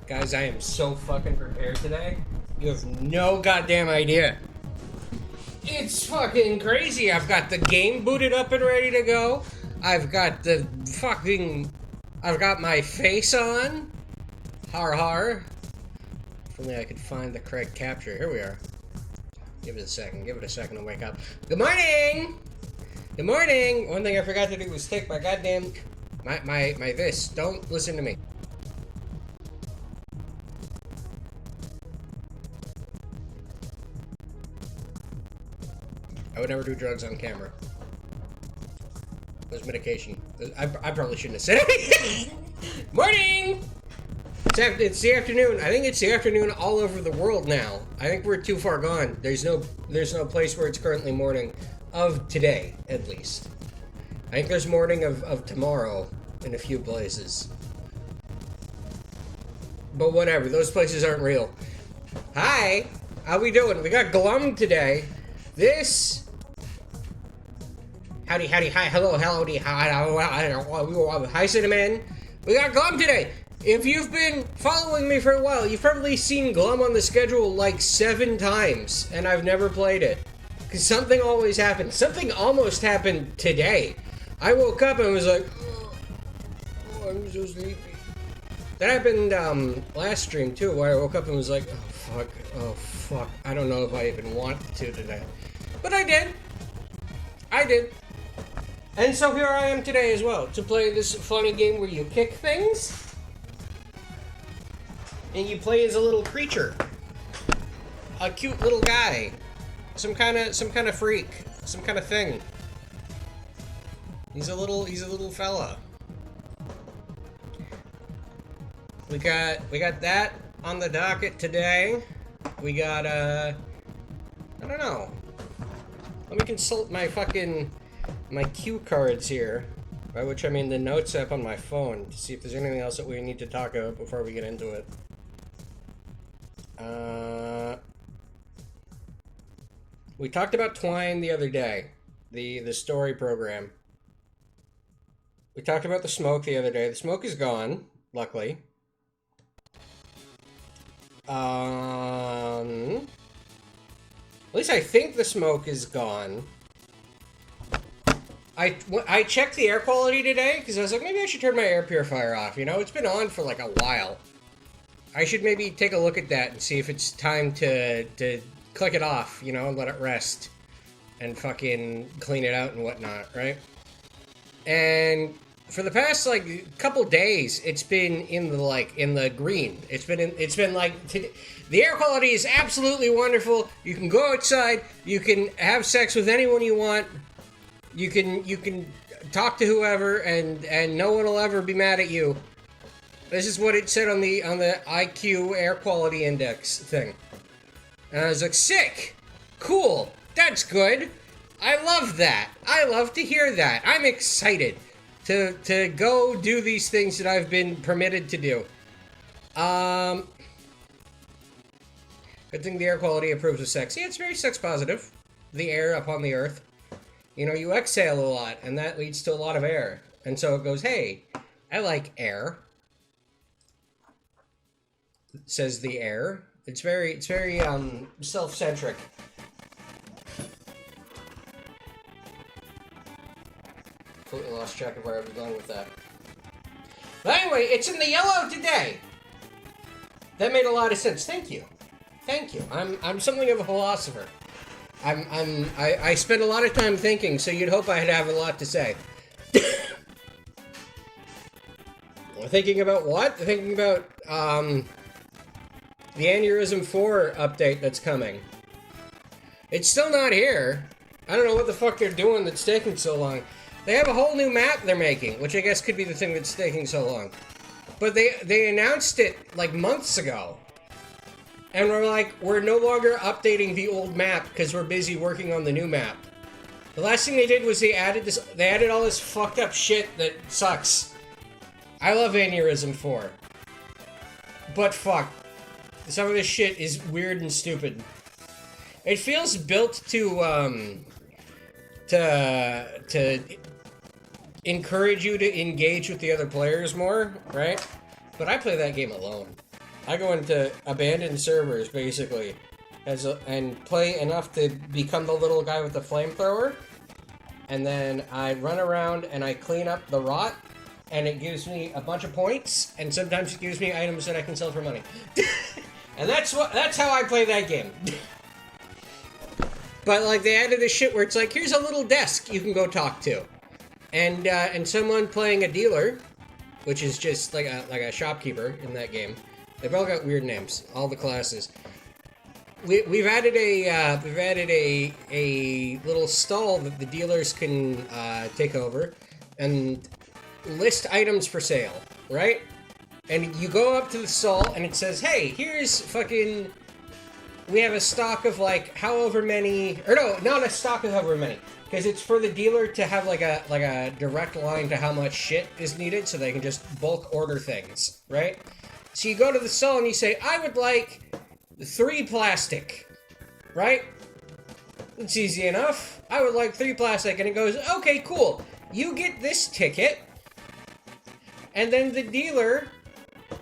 Guys, I am so fucking prepared today. You have no goddamn idea. It's fucking crazy. I've got the game booted up and ready to go. I've got my face on. Har har. If only I could find the correct capture. Here we are. Give it a second to wake up. Good morning! Good morning! One thing I forgot to do was take my goddamn... My this. Don't listen to me. I would never do drugs on camera. There's medication. I probably shouldn't have said it. Morning! It's the afternoon. I think it's the afternoon all over the world now. I think we're too far gone. There's no place where it's currently morning of today, at least. I think there's morning of tomorrow in a few places. But whatever, those places aren't real. Hi! How we doing? We got Glum today. This... Howdy, hi, hello, howdy, hi, Cinnamon. We got Glum today. If you've been following me for a while, you've probably seen Glum on the schedule like 7 times, and I've never played it. Because something always happens. Something almost happened today. I woke up and was like, oh, I'm so sleepy. That happened last stream too, where I woke up and was like, oh fuck, I don't know if I even want to today. But I did. And so here I am today as well, to play this funny game where you kick things, and you play as a little creature. A cute little guy. Some kind of freak. Some kind of thing. He's a little fella. We got that on the docket today. We got I don't know. Let me consult my cue cards here, by which I mean the notes app on my phone, to see if there's anything else that we need to talk about before we get into it. We talked about Twine the other day, the story program. We talked about the smoke the other day. The smoke is gone, luckily. At least I think the smoke is gone. I checked the air quality today, because I was like, maybe I should turn my air purifier off, you know? It's been on for like a while. I should maybe take a look at that and see if it's time to click it off, you know, and let it rest. And fucking clean it out and whatnot, right? And for the past, like, couple days, it's been in the green. It's been like, the air quality is absolutely wonderful. You can go outside, you can have sex with anyone you want. You can talk to whoever, and no one will ever be mad at you. This is what it said on the IQ air quality index thing. And I was like, sick! Cool! That's good! I love that! I love to hear that! I'm excited to go do these things that I've been permitted to do. Good thing the air quality approves of sex. Yeah, it's very sex positive. The air upon the earth. You know, you exhale a lot, and that leads to a lot of air. And so it goes, hey, I like air. Says the air. It's very self-centric. Completely lost track of where I was going with that. But anyway, it's in the yellow today. That made a lot of sense. Thank you. Thank you. I'm something of a philosopher. I spend a lot of time thinking, so you'd hope I'd have a lot to say. Thinking about what? Thinking about, the Aneurysm 4 update that's coming. It's still not here. I don't know what the fuck they're doing that's taking so long. They have a whole new map they're making, which I guess could be the thing that's taking so long. But they announced it, like, months ago. And we're like, we're no longer updating the old map because we're busy working on the new map. The last thing they did was they added all this fucked up shit that sucks. I love Aneurysm 4. But fuck. Some of this shit is weird and stupid. It feels built to encourage you to engage with the other players more, right? But I play that game alone. I go into abandoned servers, basically, and play enough to become the little guy with the flamethrower, and then I run around and I clean up the rot, and it gives me a bunch of points, and sometimes it gives me items that I can sell for money. And that's how I play that game. But like they added this shit where it's like, here's a little desk you can go talk to, and someone playing a dealer, which is just like a shopkeeper in that game. They've all got weird names, all the classes. We've added a little stall that the dealers can take over and list items for sale, right? And you go up to the stall and it says, hey, here's fucking, we have a stock of like however many, or no, not a stock of however many, because it's for the dealer to have like a direct line to how much shit is needed so they can just bulk order things, right? So you go to the stall and you say, I would like 3 plastic, right? It's easy enough. I would like 3 plastic, and it goes, okay, cool. You get this ticket, and then the dealer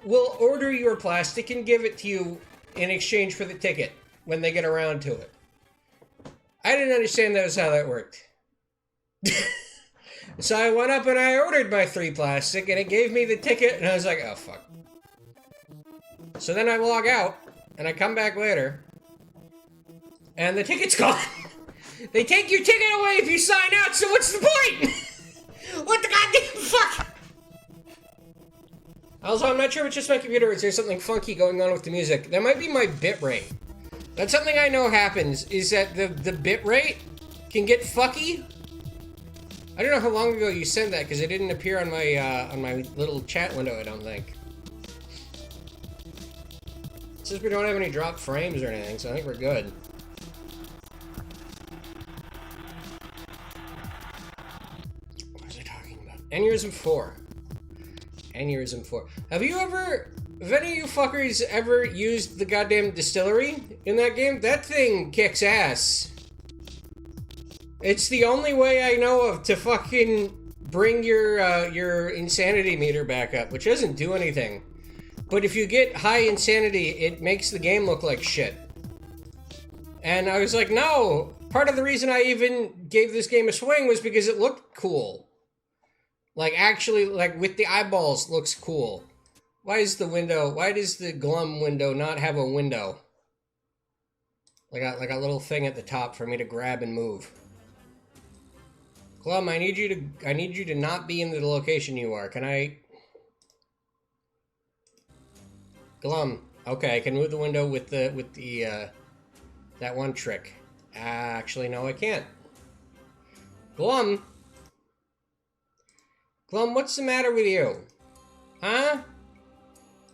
will order your plastic and give it to you in exchange for the ticket when they get around to it. I didn't understand that was how that worked. So I went up and I ordered my 3 plastic, and it gave me the ticket, and I was like, oh, fuck. So then I log out, and I come back later, and the ticket's gone. They take your ticket away if you sign out, so what's the point? What the goddamn fuck? Also, I'm not sure if it's just my computer or is there something funky going on with the music. That might be my bitrate. That's something I know happens, is that the bitrate can get fucky. I don't know how long ago you sent that, because it didn't appear on my little chat window, I don't think. Since we don't have any dropped frames or anything, so I think we're good. What was I talking about? Aneurysm 4. Aneurysm 4. Have any of you fuckers ever used the goddamn distillery in that game? That thing kicks ass. It's the only way I know of to fucking bring your insanity meter back up, which doesn't do anything. But if you get high insanity, it makes the game look like shit. And I was like, no! Part of the reason I even gave this game a swing was because it looked cool. Like, actually, like, with the eyeballs, looks cool. Why does the Glum window not have a window? Like a little thing at the top for me to grab and move. Glum, I need you to not be in the location you are. Can I... Glum. Okay, I can move the window with the that one trick. Actually, no, I can't. Glum? Glum, what's the matter with you? Huh?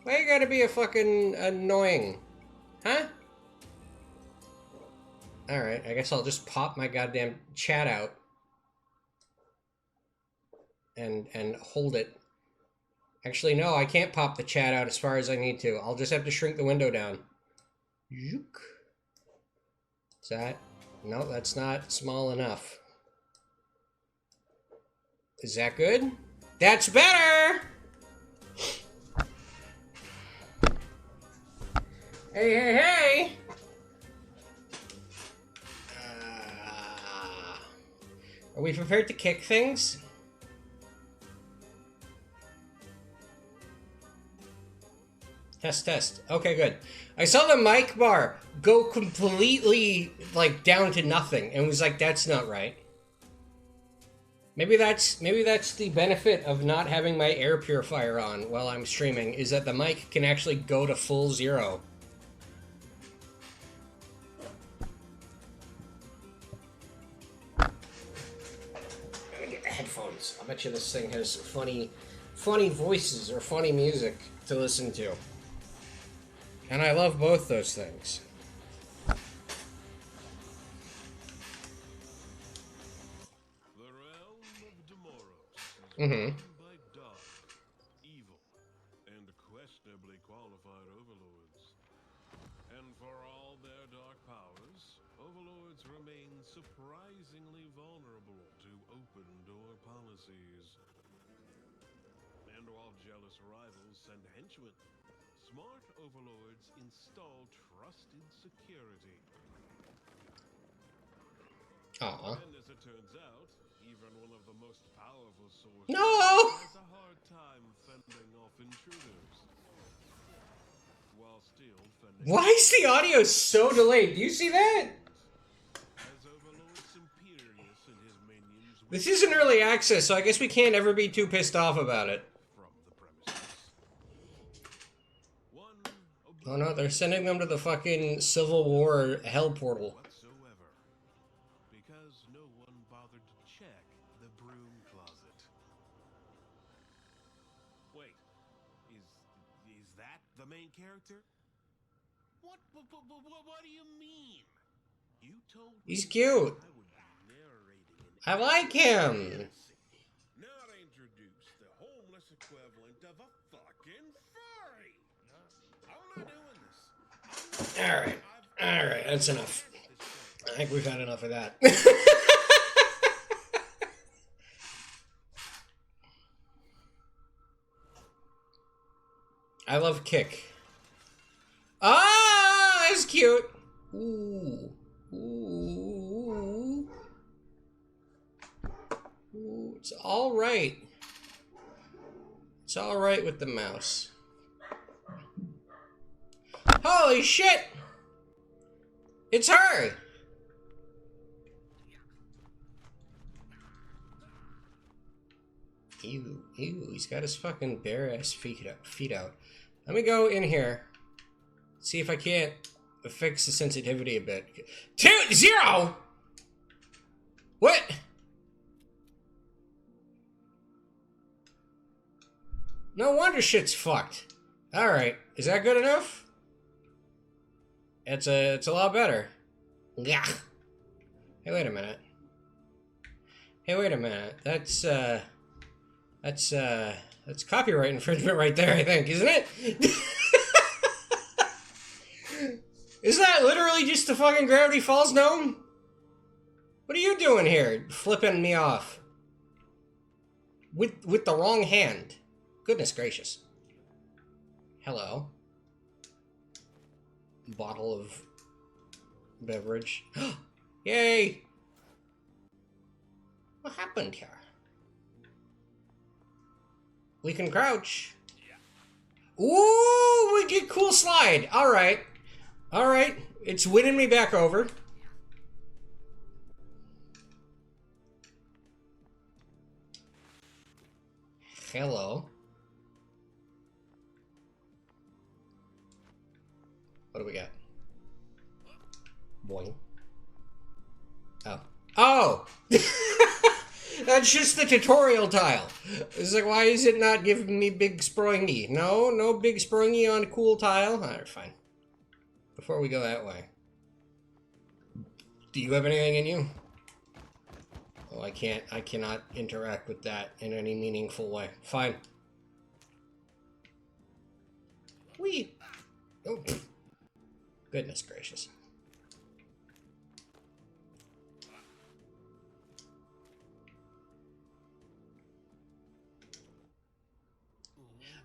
Why you gotta be a fucking annoying? Huh? Alright, I guess I'll just pop my goddamn chat out. And hold it. Actually, no, I can't pop the chat out as far as I need to. I'll just have to shrink the window down. Zook. Is that... No, that's not small enough. Is that good? That's better! Hey, hey, hey! Are we prepared to kick things? Test, test. Okay, good. I saw the mic bar go completely, like, down to nothing, and was like, that's not right. Maybe that's the benefit of not having my air purifier on while I'm streaming, is that the mic can actually go to full 0. I'm gonna get the headphones. I'll bet you this thing has funny voices or funny music to listen to. And I love both those things. The realm of Demoros is ruled by dark, evil, and questionably qualified overlords. And for all their dark powers, overlords remain surprisingly vulnerable to open-door policies. And while jealous rivals send henchmen smart overlords install trusted security. Aw. And as it turns out, even one of the most powerful sorcerers No! has a hard time fending off intruders. While still fending Why is the audio so delayed? Do you see that? as Overlord Imperius and his minions This isn't early access, so I guess we can't ever be too pissed off about it. from the premises. One Oh no, they're sending them to the fucking Civil War hell portal. whatsoever, because no one bothered to check the broom closet. Wait, is that the main character? What do you mean? You told me He's cute. I would be narrating an I like him. Now to introduce the homeless equivalent of a fucking furry. I'm not doing this. Alright. Alright, that's enough. I think we've had enough of that. I love Kick. Ah, that's cute. Ooh. Ooh. Ooh. It's alright. It's alright with the mouse. Holy shit! It's her! Ew, he's got his fucking bare ass feet out. Let me go in here. See if I can't fix the sensitivity a bit. 0! What? No wonder shit's fucked. Alright, is that good enough? It's a lot better. Yeah. Hey, wait a minute. Hey, wait a minute. That's copyright infringement right there, I think, isn't it? Is that literally just the fucking Gravity Falls gnome? What are you doing here? Flipping me off. With the wrong hand. Goodness gracious. Hello. Bottle of beverage. Yay! What happened here? We can crouch. Ooh, we get cool slide. Alright. Alright. It's winning me back over. Hello. What do we got? Boing. Oh. Oh! That's just the tutorial tile. It's like, why is it not giving me big springy? No big springy on cool tile? Alright, fine. Before we go that way. Do you have anything in you? Oh, I cannot interact with that in any meaningful way. Fine. Whee! Oh, pfft. Goodness gracious.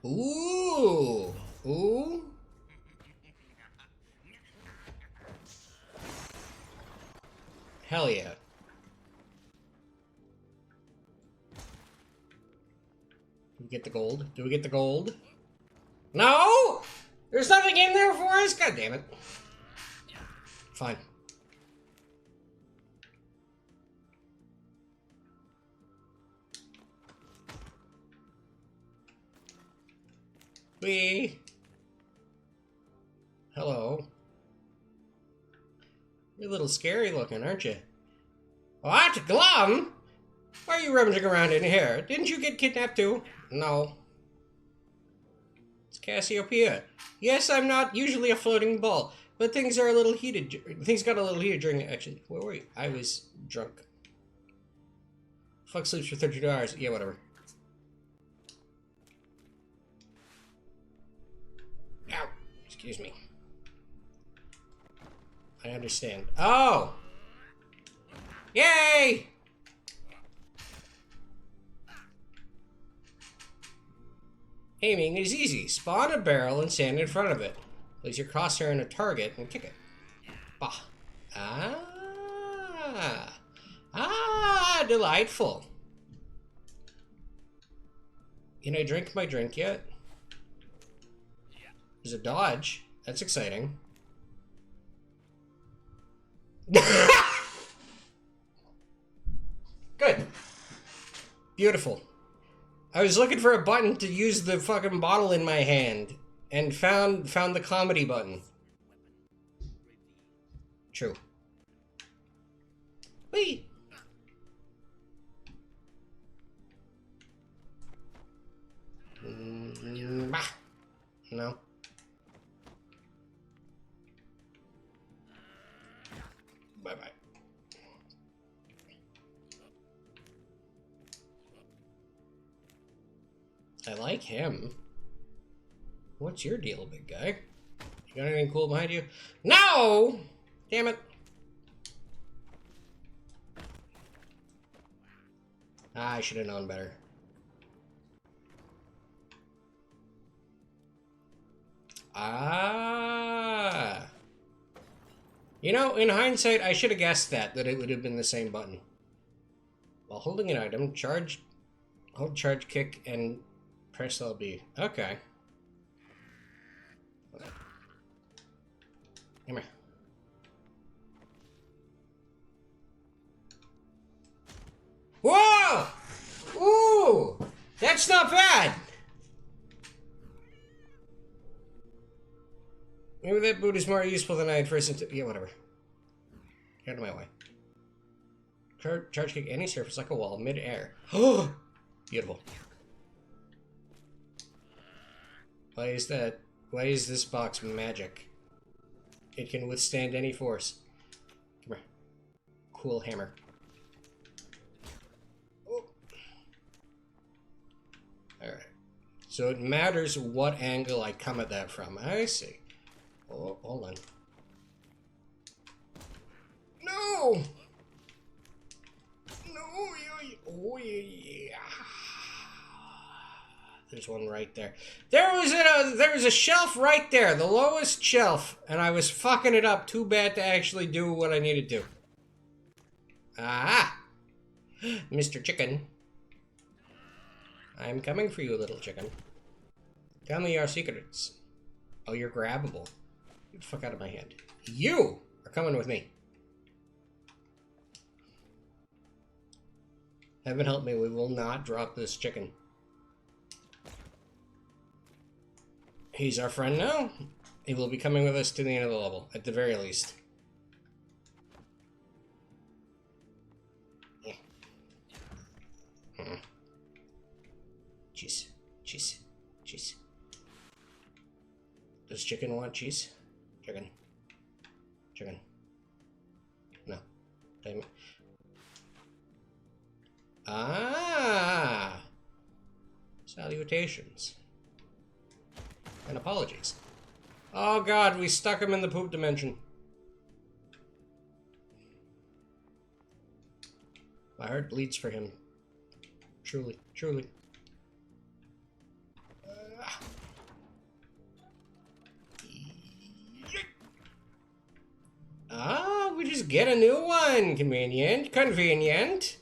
Ooh! Ooh! Hell yeah. Do we get the gold? Do we get the gold? No! There's nothing in there for us? God damn it. Fine. Wee. Hello. You're a little scary looking, aren't you? What? Glum? Why are you rummaging around in here? Didn't you get kidnapped too? No. It's Cassiopeia. Yes, I'm not usually a floating ball, but things are a little heated. Things got a little heated during... Actually, where were you? I was drunk. Fuck sleeps for 32 hours. Yeah, whatever. Ow. Excuse me. I understand. Oh! Yay! Aiming is easy. Spawn a barrel and stand in front of it. Place your crosshair on a target and kick it. Bah. Ah. Ah, delightful. Can I drink my drink yet? There's a dodge. That's exciting. Good. Beautiful. I was looking for a button to use the fucking bottle in my hand and found the comedy button. True. Whee! Bah. No. Bye-bye. I like him. What's your deal, big guy? You got anything cool behind you? No! Damn it. I should have known better. Ah. You know, in hindsight, I should have guessed that it would have been the same button. While holding an item, hold charge kick and press LB. Okay. Come here. Whoa! Ooh! That's not bad! Maybe that boot is more useful than I had first. Yeah, whatever. Get out of my way. Charge kick any surface like a wall, mid-air. Oh! Beautiful. Why is that? Why is this box magic? It can withstand any force. Come here. Cool hammer. Oh. Alright. So it matters what angle I come at that from. I see. Oh, hold on. No! No! Oh, yeah. There's one right there. There was a shelf right there, the lowest shelf, and I was fucking it up. Too bad to actually do what I needed to. Ah! Mr. Chicken. I'm coming for you, little chicken. Tell me your secrets. Oh, you're grabbable. Get the fuck out of my hand. You are coming with me. Heaven help me, we will not drop this chicken. He's our friend now. He will be coming with us to the end of the level, at the very least. Yeah. Cheese. Cheese. Cheese. Does chicken want cheese? Chicken. Chicken. No. Damn it. Ah! Salutations. And apologies. Oh god, we stuck him in the poop dimension. My heart bleeds for him. Truly, truly. Ah, we just get a new one. Convenient. Convenient.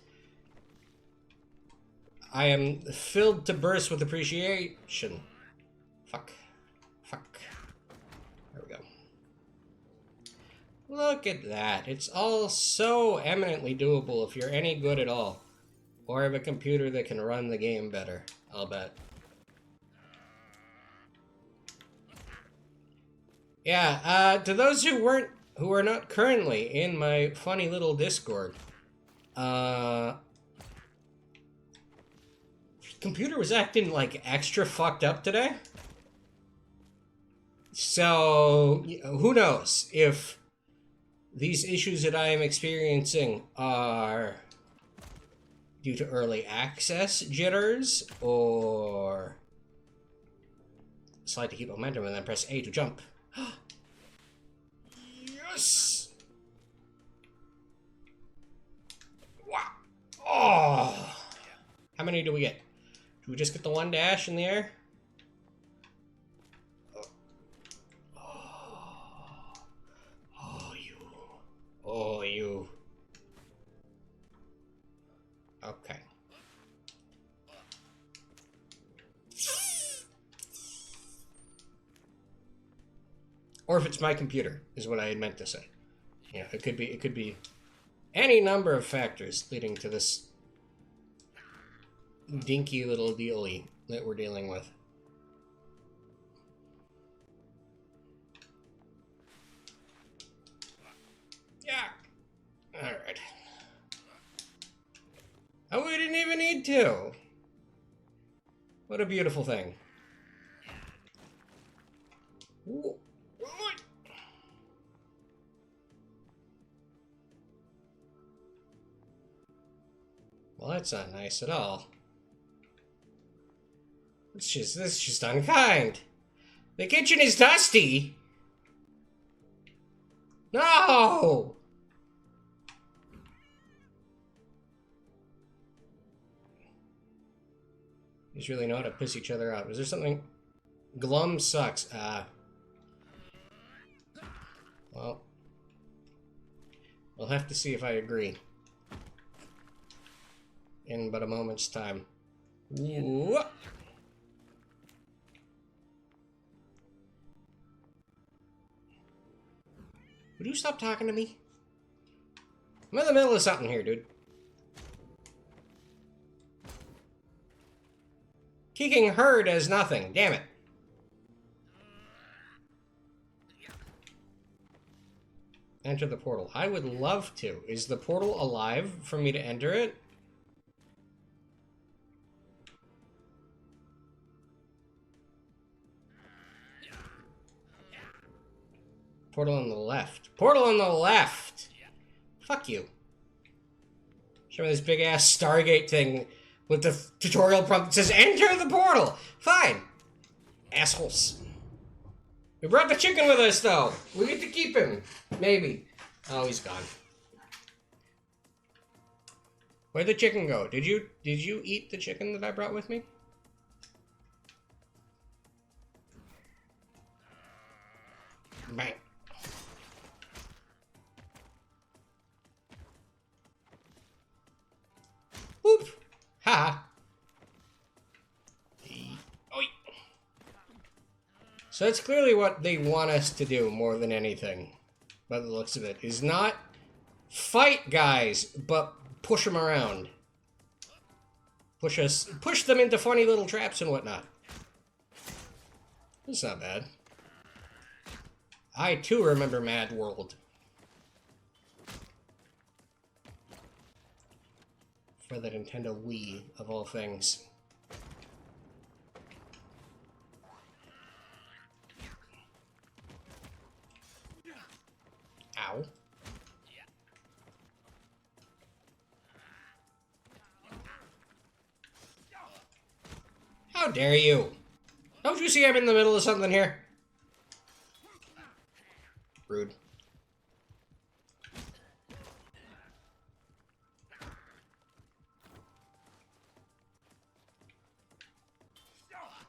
I am filled to burst with appreciation. Fuck. Fuck. There we go. Look at that. It's all so eminently doable if you're any good at all. Or have a computer that can run the game better. I'll bet. Yeah, to those who are not currently in my funny little Discord, computer was acting like extra fucked up today. So, who knows if these issues that I am experiencing are due to early access jitters, or slide to keep momentum and then press A to jump. Yes! Wow. Oh! How many do we get? Do we just get the one dash in the air? Or if it's my computer, is what I had meant to say. Yeah, it could be any number of factors leading to this dinky little dealy that we're dealing with. Yeah. Alright. Oh, we didn't even need to. What a beautiful thing. Ooh. Well, that's not nice at all. This is just unkind. The kitchen is dusty. No! These really know how to piss each other out. Is there something? Glum sucks. Well, we'll have to see if I agree. In but a moment's time. Ooh. Would you stop talking to me? I'm in the middle of something here, dude. Kicking her does nothing. Damn it. Enter the portal. I would love to. Is the portal alive for me to enter it? Portal on the left. Portal on the left! Fuck you. Show me this big ass Stargate thing with the tutorial prompt that says enter the portal! Fine! Assholes. We brought the chicken with us though! We get to keep him. Maybe. Oh, he's gone. Where'd the chicken go? Did you eat the chicken that I brought with me? Bang. Whoop! Ha! Oi! So that's clearly what they want us to do more than anything, by the looks of it, is not fight guys, but push them around. Push them into funny little traps and whatnot. That's not bad. I too remember Mad World. For the Nintendo Wii, of all things. Ow. How dare you? Don't you see I'm in the middle of something here? Rude.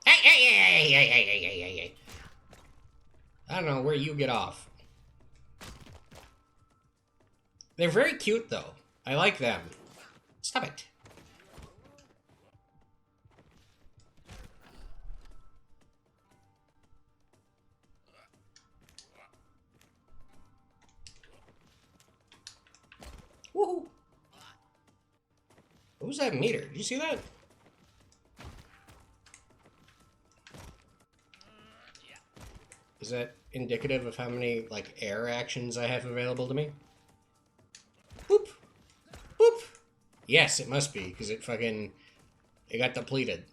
Hey. I don't know where you get off. They're very cute, though. I like them. Stop it. Woohoo! What was that meter? Did you see that? Is that indicative of how many, like, air actions I have available to me? Boop! Boop! Yes, it must be, because it got depleted.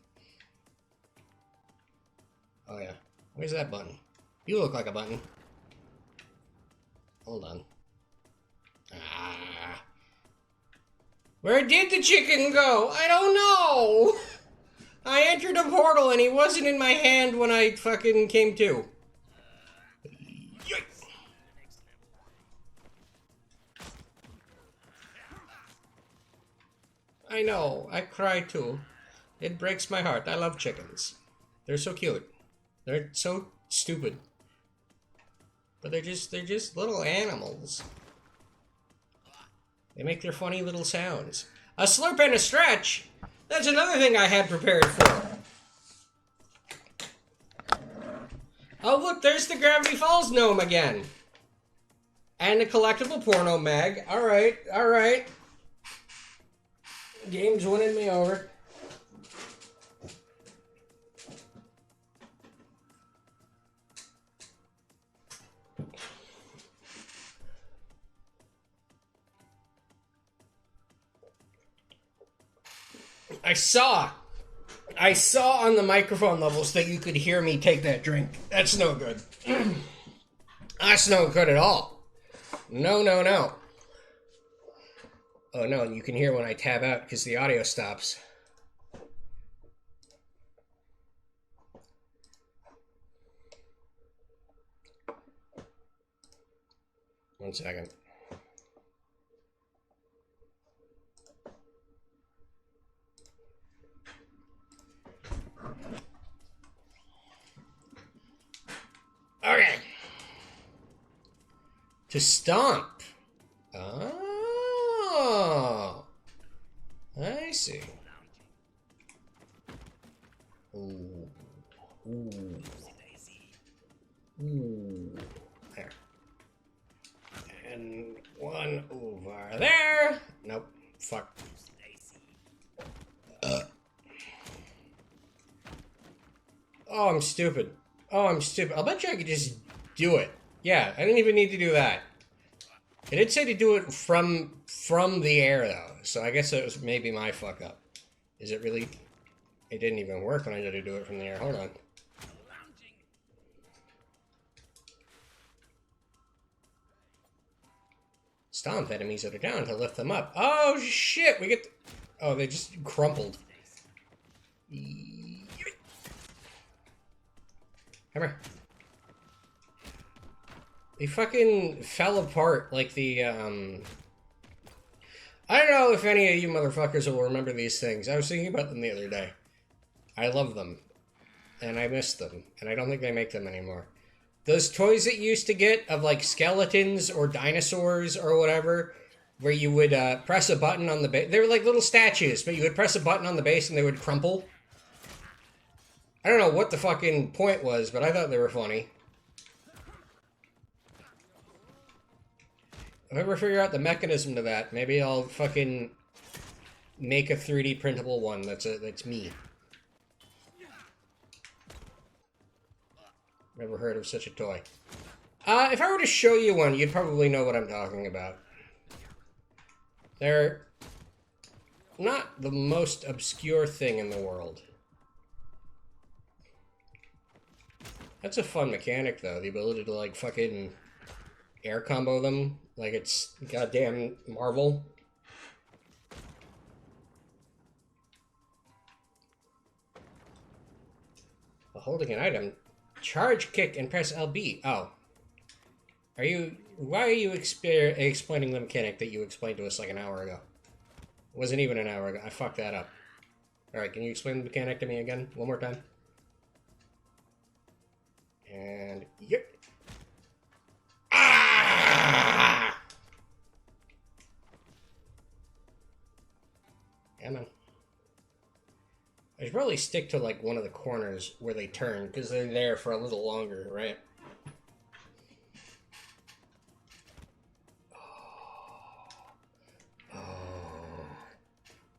Oh, yeah. Where's that button? You look like a button. Hold on. Ah. Where did the chicken go? I don't know! I entered a portal and he wasn't in my hand when I fucking came to. Yikes. I know, I cry too. It breaks my heart. I love chickens. They're so cute. They're so stupid. But they're just little animals. They make their funny little sounds. A slurp and a stretch! That's another thing I had prepared for. Oh, look, there's the Gravity Falls gnome again. And the collectible porno mag. Alright, alright. Game's winning me over. I saw on the microphone levels that you could hear me take that drink. That's no good. That's no good at all. No, no, no. Oh no, you can hear when I tab out because the audio stops. One second. Okay. To stomp. Oh. I see. Ooh. Ooh. Ooh. There. And one over there. Nope. Fuck. Oh, I'm stupid. Oh, I'm stupid. I'll bet you I could just do it. Yeah, I didn't even need to do that. It did say to do it from the air, though. So I guess it was maybe my fuck up. Is it really? It didn't even work when I tried to do it from the air. Hold on. Stomp enemies that are down to lift them up. Oh, shit! We get... Oh, they just crumpled. Come here. They fucking fell apart like the, I don't know if any of you motherfuckers will remember these things. I was thinking about them the other day. I love them. And I miss them. And I don't think they make them anymore. Those toys that you used to get of, like, skeletons or dinosaurs or whatever, where you would, press a button on the base. They were like little statues, but you would press a button on the base and they would crumple. I don't know what the fucking point was, but I thought they were funny. If I ever figure out the mechanism to that, maybe I'll fucking make a 3D printable one that's me. Never heard of such a toy. If I were to show you one, you'd probably know what I'm talking about. They're not the most obscure thing in the world. That's a fun mechanic, though. The ability to, like, fucking air combo them like it's goddamn Marvel. While holding an item, charge, kick, and press LB. Oh. Are you... Why are you explaining the mechanic that you explained to us like an hour ago? It wasn't even an hour ago. I fucked that up. Alright, can you explain the mechanic to me again? One more time. And... Yep. Ah! Come on. I should probably stick to, like, one of the corners where they turn, because they're there for a little longer, right?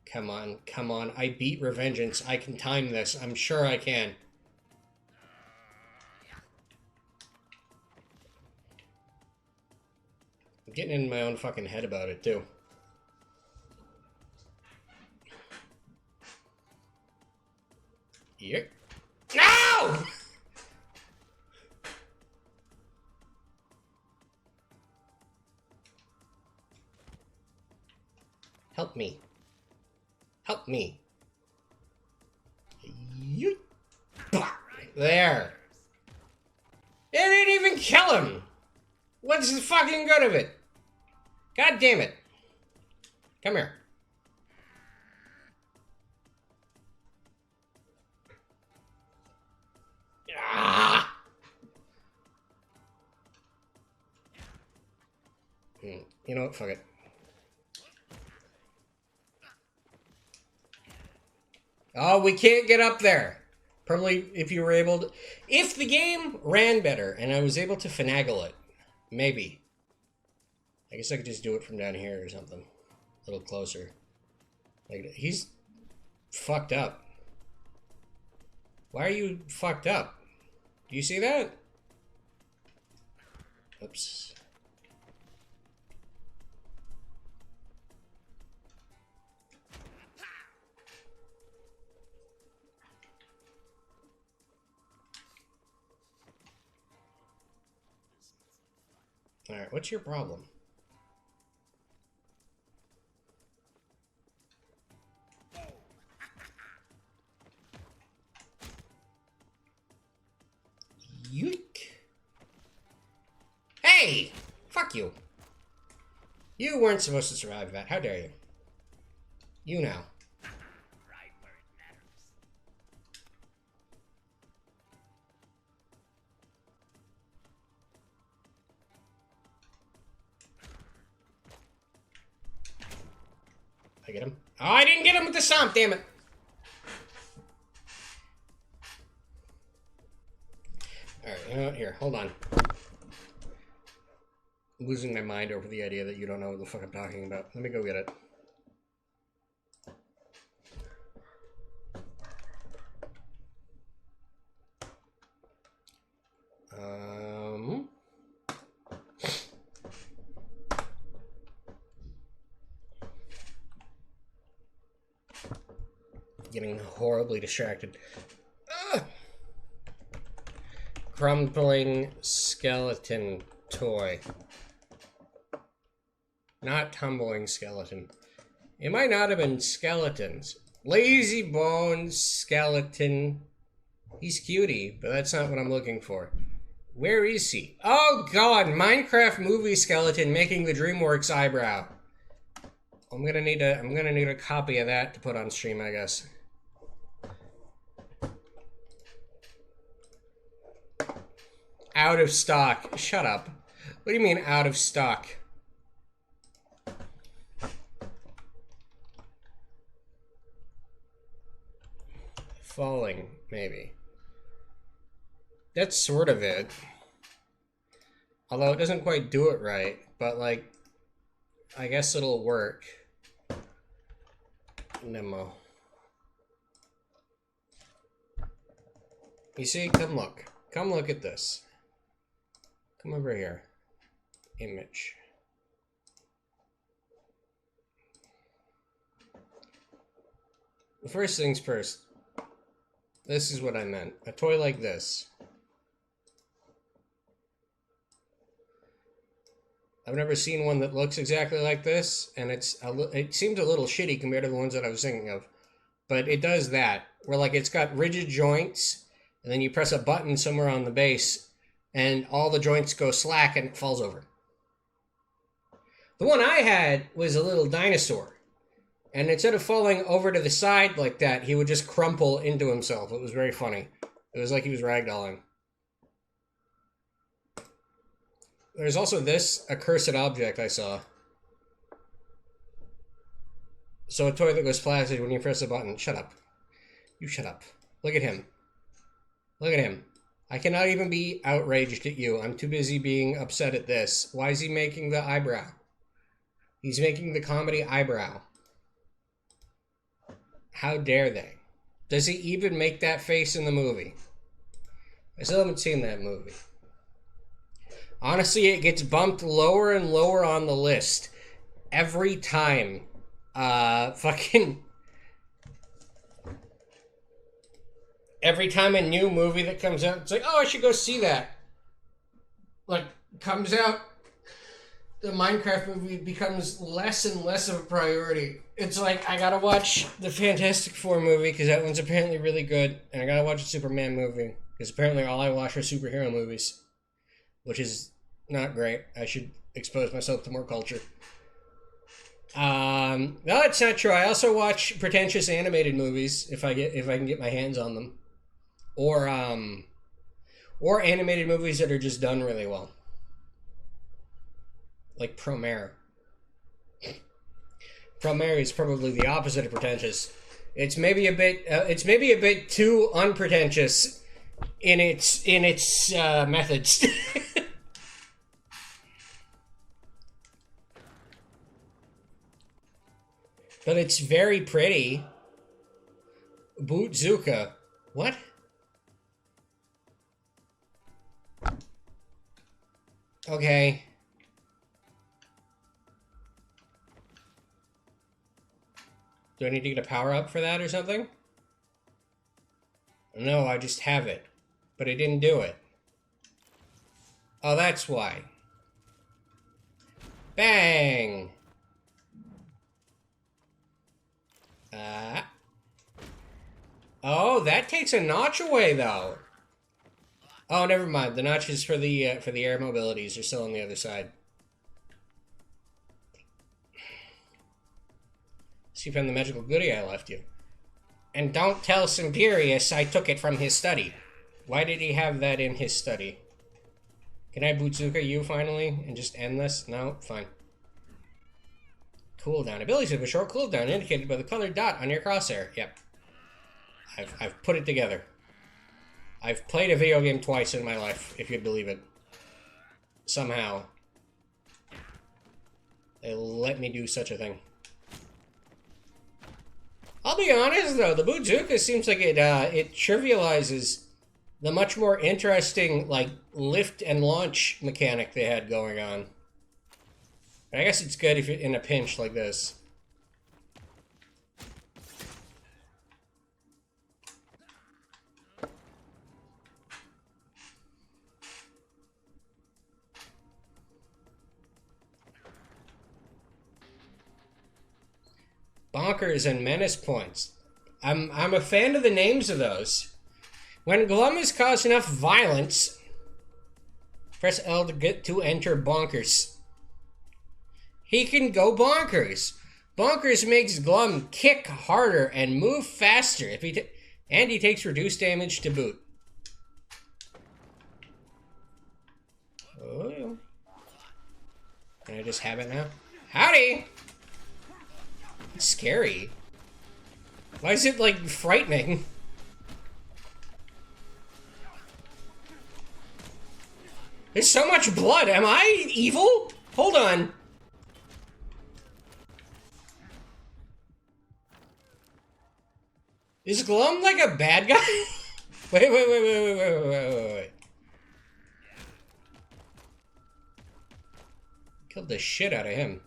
Come on, come on. I beat Revengeance. I can time this. I'm sure I can. I'm getting in my own fucking head about it, too. Yep. No! Help me. Help me. There. It didn't even kill him. What's the fucking good of it? God damn it. Come here. Ah! You know what? Fuck it. Oh, we can't get up there. Probably if you were able to... If the game ran better and I was able to finagle it, maybe. I guess I could just do it from down here or something. A little closer. Like, he's fucked up. Why are you fucked up? Do you see that? Oops. Alright, what's your problem? Yoink. Hey! Fuck you. You weren't supposed to survive that. How dare you? You now. Right where it matters. I get him. Oh, I didn't get him with the stomp, damn it. Alright, you know what? Here, hold on. I'm losing my mind over the idea that you don't know what the fuck I'm talking about. Let me go get it. Getting horribly distracted. Ugh. Crumbling skeleton toy. Not tumbling skeleton. It might not have been skeletons. Lazy bones skeleton. He's cutie, but that's not what I'm looking for. Where is he? Oh god, Minecraft movie skeleton making the DreamWorks eyebrow. I'm gonna need a copy of that to put on stream, I guess. Out of stock. Shut up. What do you mean out of stock? Falling, maybe. That's sort of it. Although it doesn't quite do it right, but like, I guess it'll work. Nemo. You see, come look. Come look at this. Come over here. Image. First things first. This is what I meant. A toy like this. I've never seen one that looks exactly like this, and it seems a little shitty compared to the ones that I was thinking of. But it does that, where like it's got rigid joints, and then you press a button somewhere on the base, and all the joints go slack and it falls over. The one I had was a little dinosaur. And instead of falling over to the side like that, he would just crumple into himself. It was very funny. It was like he was ragdolling. There's also this accursed object I saw. So a toy that goes plastic when you press a button. Shut up. You shut up. Look at him. Look at him. I cannot even be outraged at you. I'm too busy being upset at this. Why is he making the eyebrow? He's making the comedy eyebrow. How dare they? Does he even make that face in the movie? I still haven't seen that movie. Honestly, it gets bumped lower and lower on the list every time. Every time a new movie that comes out, it's like, oh, I should go see that. Like, comes out, the Minecraft movie becomes less and less of a priority. It's like, I gotta watch the Fantastic Four movie, because that one's apparently really good, and I gotta watch the Superman movie, because apparently all I watch are superhero movies, which is not great. I should expose myself to more culture. No, it's not true. I also watch pretentious animated movies, if I can get my hands on them. Or animated movies that are just done really well. Like Promare. Promare is probably the opposite of pretentious. It's maybe a bit too unpretentious in its methods. But it's very pretty. Bootzuka. What? Okay. Do I need to get a power up for that or something? No, I just have it. But I didn't do it. Oh, that's why. Bang! Oh, that takes a notch away, though. Oh, never mind. The notches for the air mobilities are still on the other side. See if I'm the magical goodie I left you. And don't tell Siberius I took it from his study. Why did he have that in his study? Can I Bootzuka you finally and just end this? No? Fine. Cooldown. Abilities have a short cooldown indicated by the colored dot on your crosshair. Yep. I've put it together. I've played a video game twice in my life, if you'd believe it. Somehow. They let me do such a thing. I'll be honest though, the Bootzuka seems like it trivializes the much more interesting, like, lift and launch mechanic they had going on. But I guess it's good if you're in a pinch like this. Bonkers and menace points. I'm a fan of the names of those. When Glum has caused enough violence, press L to get to enter bonkers. He can go bonkers. Bonkers makes Glum kick harder and move faster if and he takes reduced damage to boot. Oh. Can I just have it now? Howdy! It's scary. Why is it, like, frightening? There's so much blood. Am I evil? Hold on. Is Glum like a bad guy? Wait. Killed the shit out of him.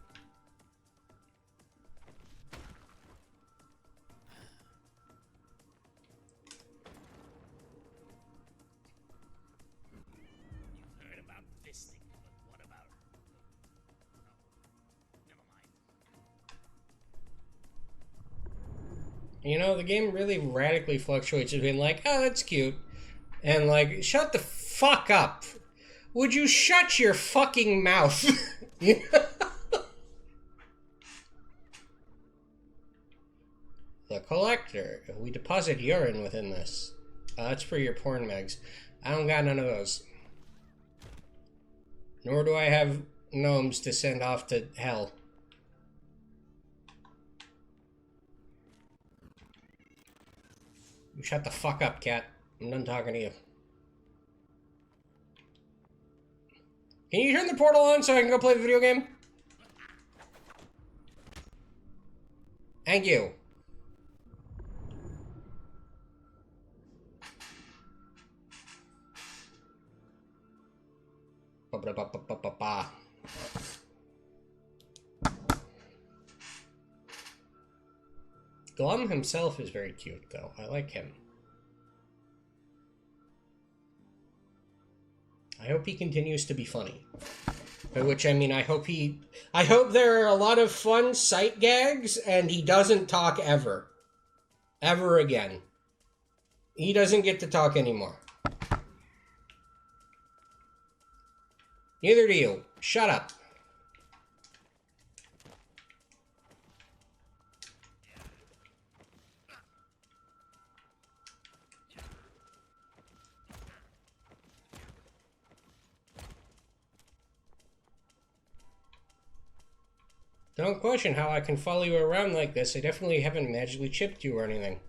You know, the game really radically fluctuates between like, oh, that's cute, and like, shut the fuck up. Would you shut your fucking mouth? The collector. We deposit urine within this. That's for your porn mags. I don't got none of those. Nor do I have gnomes to send off to hell. Shut the fuck up, cat. I'm done talking to you. Can you turn the portal on so I can go play the video game? Thank you. Ba-ba-ba-ba-ba-ba. Glum himself is very cute, though. I like him. I hope he continues to be funny. By which I mean, I hope there are a lot of fun sight gags, and he doesn't talk ever. Ever again. He doesn't get to talk anymore. Neither do you. Shut up. Don't question how I can follow you around like this. I definitely haven't magically chipped you or anything.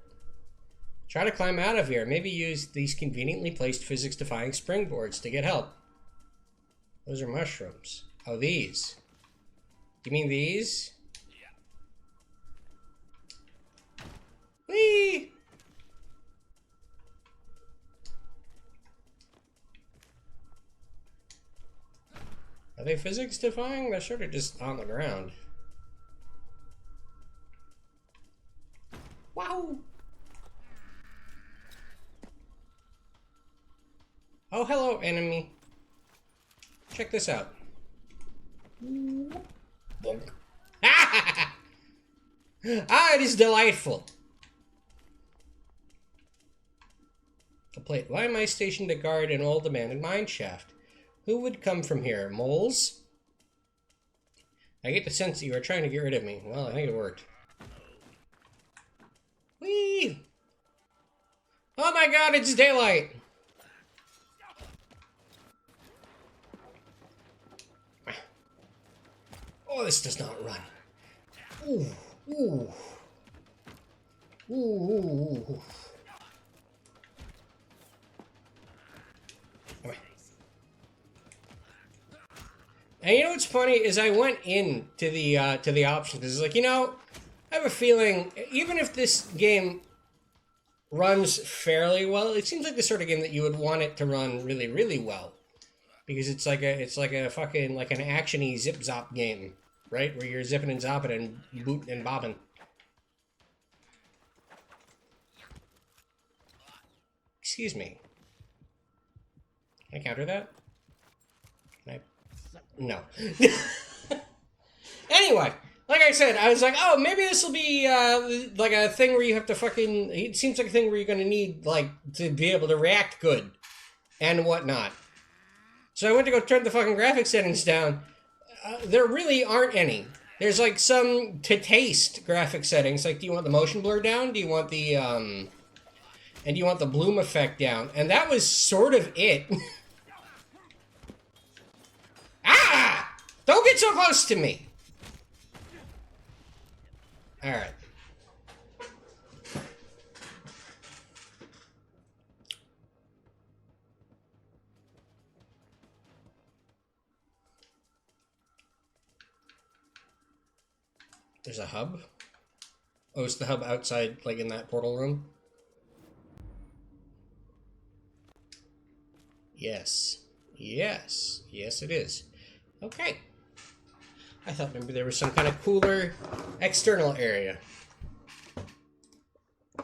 Try to climb out of here. Maybe use these conveniently placed physics-defying springboards to get help. Those are mushrooms. Oh, these. You mean these? Whee! Are they physics-defying? They're sort of just on the ground. Wow! Oh, hello, enemy. Check this out. Bonk. Ah, it is delightful. A plate. Why am I stationed to guard an old abandoned mine shaft? Who would come from here? Moles? I get the sense that you are trying to get rid of me. Well, I think it worked. Whee! Oh my god, it's daylight! Oh, this does not run. Ooh, ooh. Ooh, ooh, ooh. And you know what's funny is I went in to the options. It's like, you know, I have a feeling even if this game runs fairly well, it seems like the sort of game that you would want it to run really, really well, because it's like a fucking like an actiony zip zop game, right? Where you're zipping and zopping and booting and bobbing. Excuse me. Can I counter that? Can I? No. Anyway, like I said, I was like, oh, maybe this will be like a thing where you have to fucking. It seems like a thing where you're gonna need like to be able to react good and whatnot. So I went to go turn the fucking graphics settings down. There really aren't any. There's like some to taste graphic settings. Like, do you want the motion blur down? Do you want the and do you want the bloom effect down? And that was sort of it. Ah! Don't get so close to me. All right. There's a hub? Oh, it's the hub outside, like in that portal room? Yes. Yes. Yes, it is. Okay. I thought maybe there was some kind of cooler external area.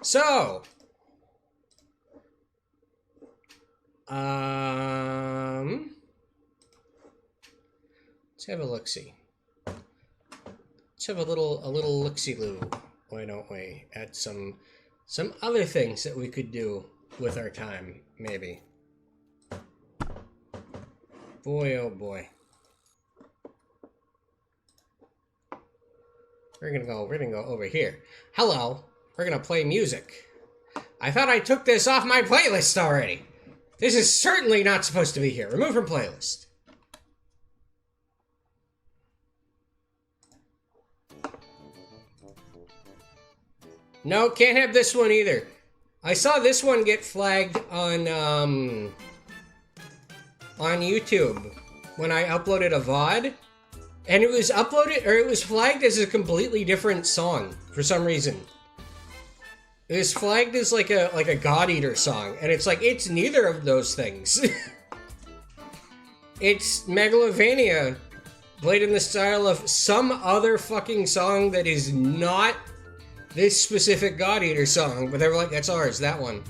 So. Let's have a look-see. Let's have a little look-see-loo, why don't we, at some other things that we could do with our time, maybe. Boy, oh boy. We're gonna go over here. Hello, we're gonna play music. I thought I took this off my playlist already. This is certainly not supposed to be here. Remove from playlist. No, can't have this one either. I saw this one get flagged on YouTube when I uploaded a VOD, and it was uploaded, or it was flagged as a completely different song for some reason. It was flagged as like a God Eater song, and it's like, it's neither of those things. It's Megalovania played in the style of some other fucking song that is not this specific God Eater song, but they were like, that's ours, that one.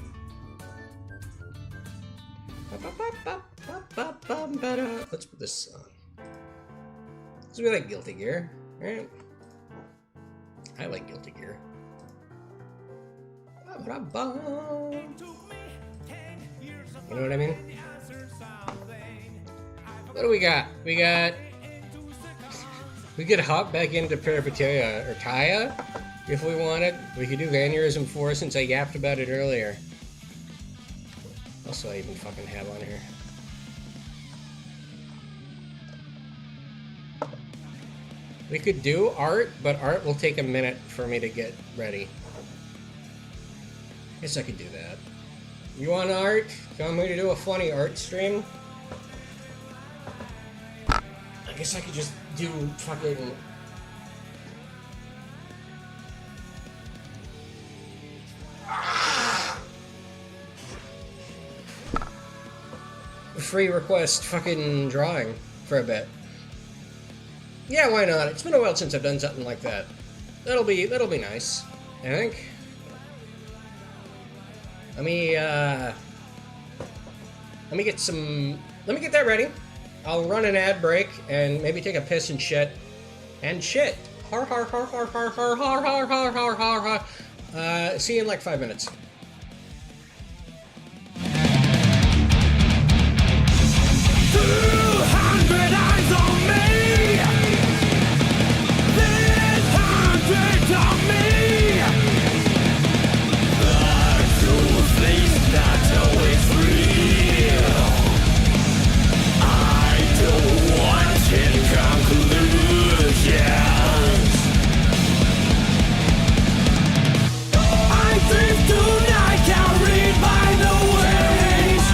Let's put this on. Because we like Guilty Gear, right? I like Guilty Gear. You know what I mean? What do we got? We could hop back into Peripateria or Kaya if we wanted. We could do Aneurysm 4 since I yapped about it earlier. Also, I even fucking have on here. We could do art, but art will take a minute for me to get ready. Guess I could do that. You want art? You want me to do a funny art stream? I guess I could just do fucking... Free request fucking drawing for a bit. Yeah, why not? It's been a while since I've done something like that. That'll be nice, I think. Let me get that ready. I'll run an ad break and maybe take a piss and shit. And shit. Har har har har har har har har har har har har. See you in like 5 minutes. 200 eyes on me. There's hundreds of me. The truth is not always real. I don't want any conclusions. I drift tonight, can't read by the waves.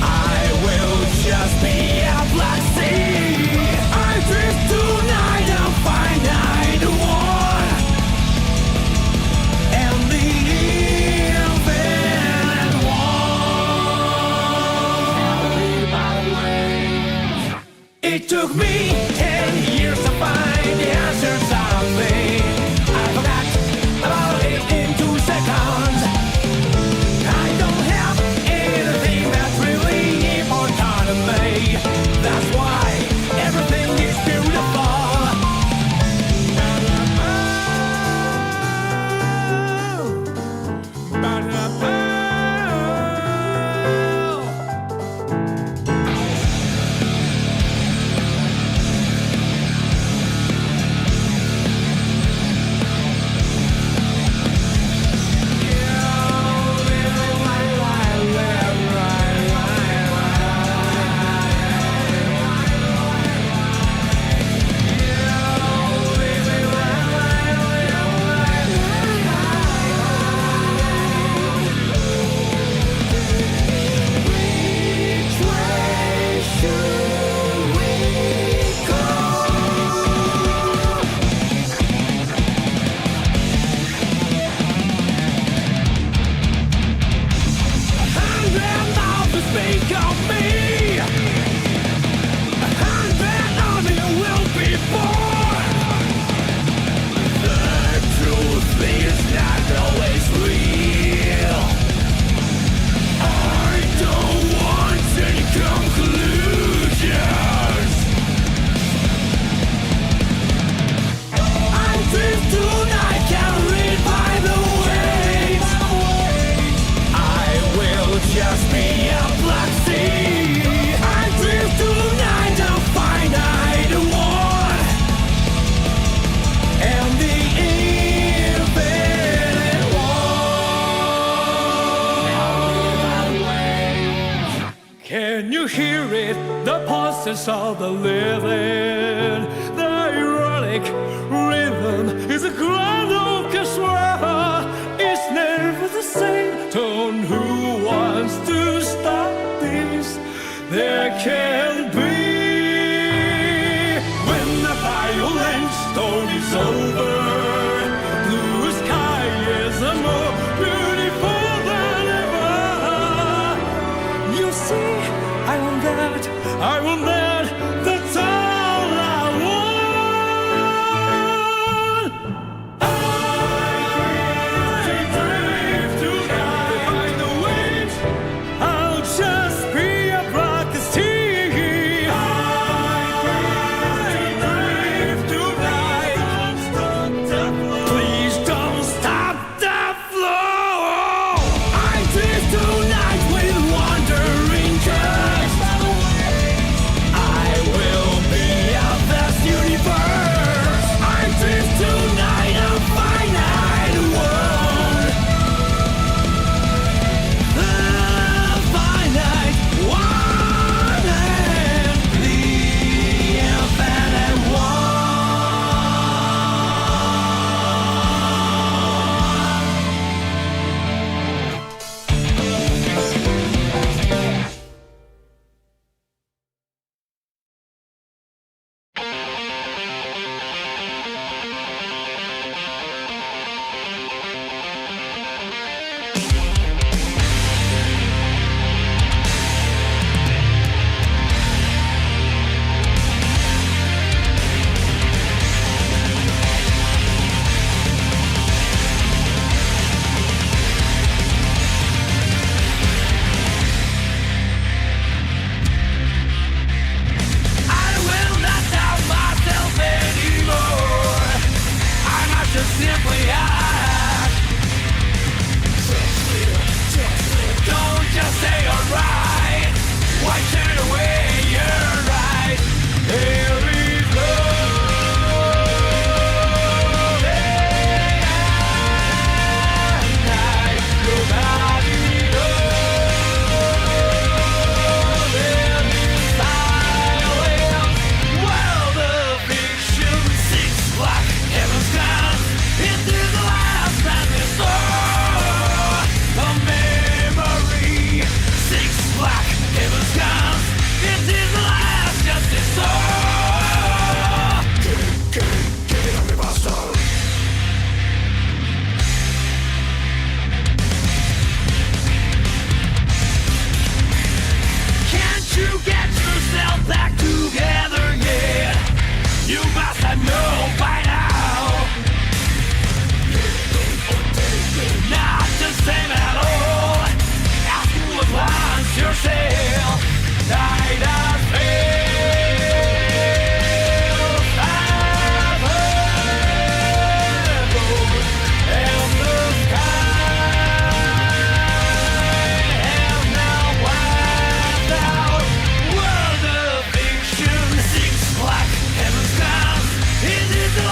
I will just be a black sea. I drift tonight and find I the one and the infinite one. It took me 10 years to find the answers out of me. I forgot about it in 2 seconds. I don't have anything that's really important to me. That's why everything is beautiful. Just be a black sea. I drift tonight and find I the one and the infinite one. Can you hear it? The pulses of the living. The ironic rhythm is a grand orchestra. It's never the same tone. Who wants to stop this? There can be. When the violent storm is over, blue sky is more beautiful than ever. You see, I want that, I want that, that's all I want. I will It is the last justice Can't you get yourself back together yet? You must have known by now. Not the same at all as you was once yourself. Died as fails as heaven, and the sky has now blacked out. World of fiction sinks like heaven's ground. It is the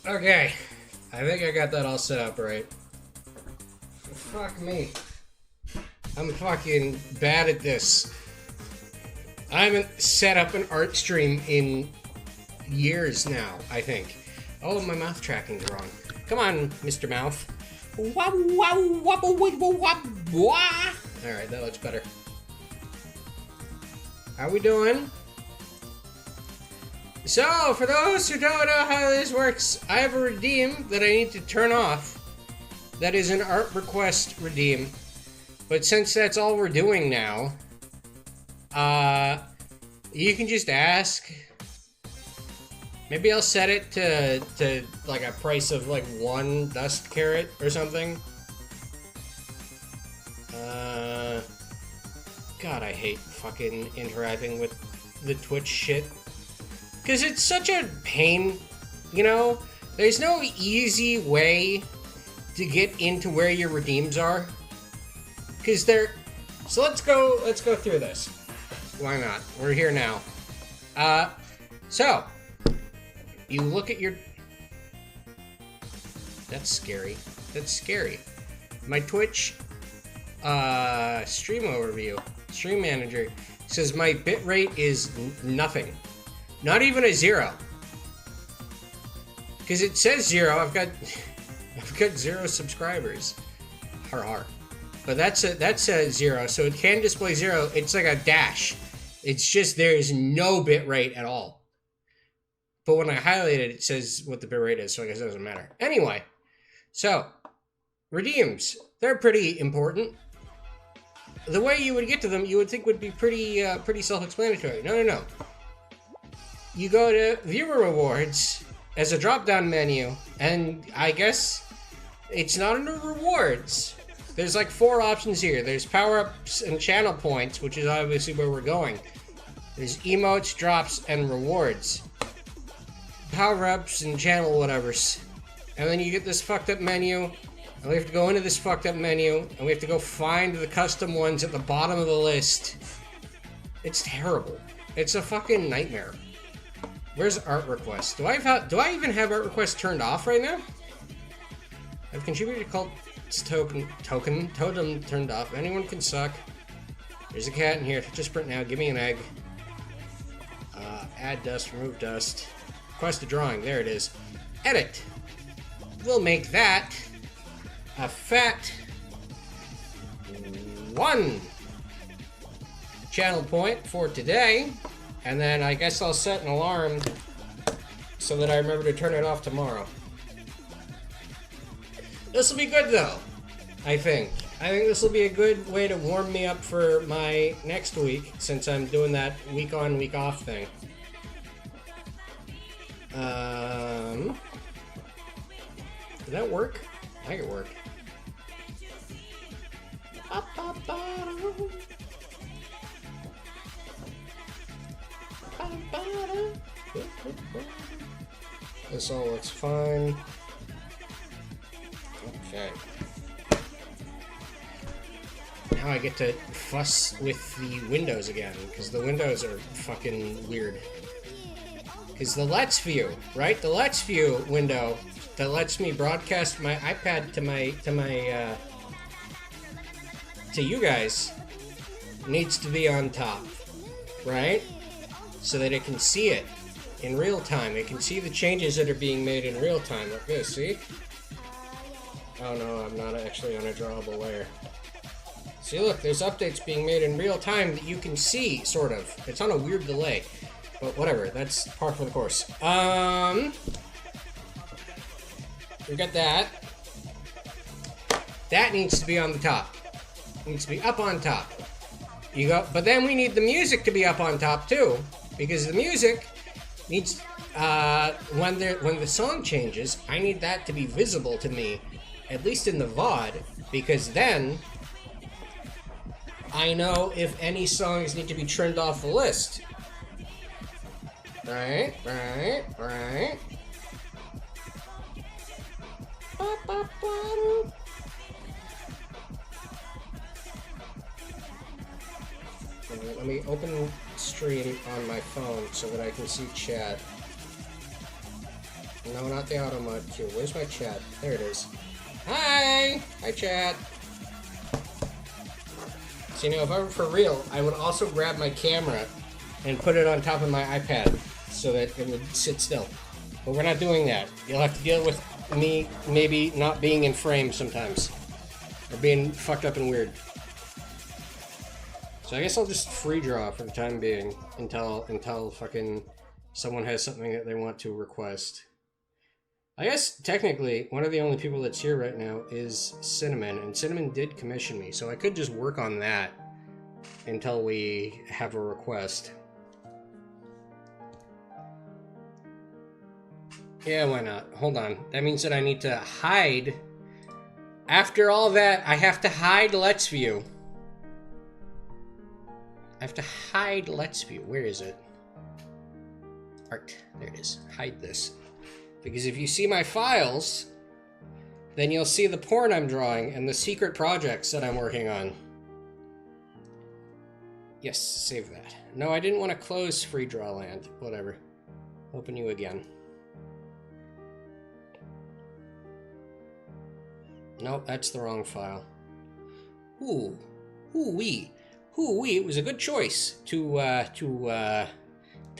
Okay, I think I got that all set up right. Fuck me. I'm fucking bad at this. I haven't set up an art stream in years now, I think. Oh, my mouth tracking's wrong. Come on, Mr. Mouth. Alright, that looks better. How we doing? So, for those who don't know how this works, I have a redeem that I need to turn off. That is an art request redeem. But since that's all we're doing now, you can just ask. Maybe I'll set it to like a price of like 1 dust carat or something. God, I hate fucking interacting with the Twitch shit. Because it's such a pain, you know? There's no easy way to get into where your redeems are. Because they're... So let's go through this. Why not? We're here now. So, you look at your... That's scary. That's scary. My Twitch stream overview, stream manager, says my bitrate is nothing. Not even a 0. Because it says 0. I've got 0 subscribers. Har har. But that's a 0, so it can display 0. It's like a dash. It's just there is no bit rate at all. But when I highlight it, it says what the bit rate is, so I guess it doesn't matter. Anyway, so redeems, they're pretty important. The way you would get to them, you would think would be pretty self-explanatory. No. You go to Viewer Rewards as a drop-down menu, and I guess it's not under Rewards. There's like 4 options here. There's power-ups and channel points, which is obviously where we're going. There's emotes, drops, and rewards. Power-ups and channel whatevers. And then you get this fucked up menu, and we have to go into this fucked up menu, and we have to go find the custom ones at the bottom of the list. It's terrible. It's a fucking nightmare. Where's art requests? Do I even have art requests turned off right now? I've contributed to Cult's totem turned off. Anyone can suck. There's a cat in here. Touch a sprint now. Give me an egg. Add dust. Remove dust. Request a drawing. There it is. Edit. We'll make that a fat 1 channel point for today. And then I guess I'll set an alarm so that I remember to turn it off tomorrow. This will be good though, I think. I think this will be a good way to warm me up for my next week, since I'm doing that week on, week off thing. Did that work? I think it worked. This all looks fine. Okay. Now I get to fuss with the windows again, because the windows are fucking weird. Because the Let's View, right? The Let's View window that lets me broadcast my iPad to you guys needs to be on top, right? So that it can see it in real time. It can see the changes that are being made in real time, like this, see? Oh no, I'm not actually on a drawable layer. See, look, there's updates being made in real time that you can see, sort of. It's on a weird delay. But whatever, that's par for the course. We got that. That needs to be on the top. It needs to be up on top. You go, but then we need the music to be up on top too, because the music needs when the song changes, I need that to be visible to me, at least in the VOD, because then I know if any songs need to be trimmed off the list. Right. Wait, let me open stream on my phone so that I can see chat. No, not the auto mod queue. Where's my chat? There it is. Hi! Hi, chat. So, you know, if I were for real, I would also grab my camera and put it on top of my iPad so that it would sit still. But we're not doing that. You'll have to deal with me maybe not being in frame sometimes. Or being fucked up and weird. So I guess I'll just free draw for the time being until fucking someone has something that they want to request. I guess technically one of the only people that's here right now is Cinnamon, and Cinnamon did commission me, so I could just work on that until we have a request. Yeah, why not? Hold on. That means that I need to hide. After all that, I have to hide Let's View. I have to hide Let's View. Where is it? Art. There it is. Hide this. Because if you see my files, then you'll see the porn I'm drawing and the secret projects that I'm working on. Yes, save that. No, I didn't want to close Free Draw Land. Whatever. Open you again. Nope, that's the wrong file. Ooh. Ooh-wee. Ooh-wee, it was a good choice to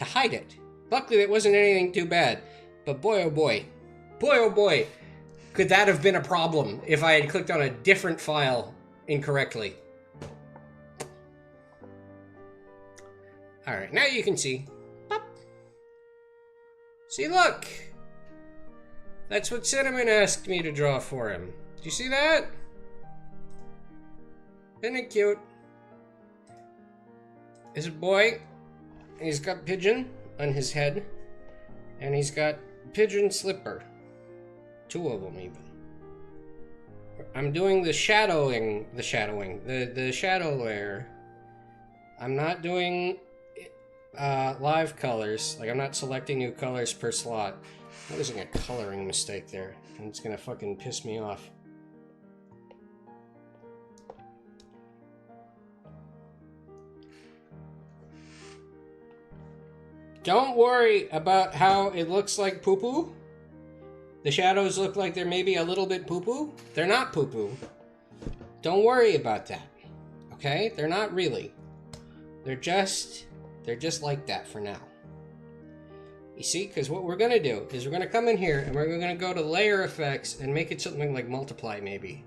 hide it. Luckily, it wasn't anything too bad. But boy, oh boy. Boy, oh boy. Could that have been a problem if I had clicked on a different file incorrectly. Alright, now you can see. Pop. See, look! That's what Cinnamon asked me to draw for him. Do you see that? Isn't it cute? It's a boy. He's got pigeon on his head. And he's got pigeon slipper. 2 of them even. I'm doing the shadow layer. I'm not doing live colors. Like, I'm not selecting new colors per slot. I'm noticing a coloring mistake there, and it's gonna fucking piss me off. Don't worry about how it looks like poo-poo. The shadows look like they're maybe a little bit poo-poo. They're not poo-poo. Don't worry about that. Okay? They're not really. They're just like that for now. You see? Because what we're going to do is we're going to come in here and we're going to go to layer effects and make it something like multiply maybe.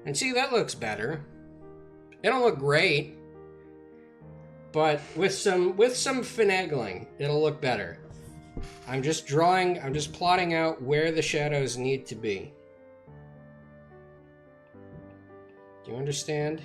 And see, that looks better. It don't look great. But with some finagling, it'll look better. I'm just plotting out where the shadows need to be. Do you understand?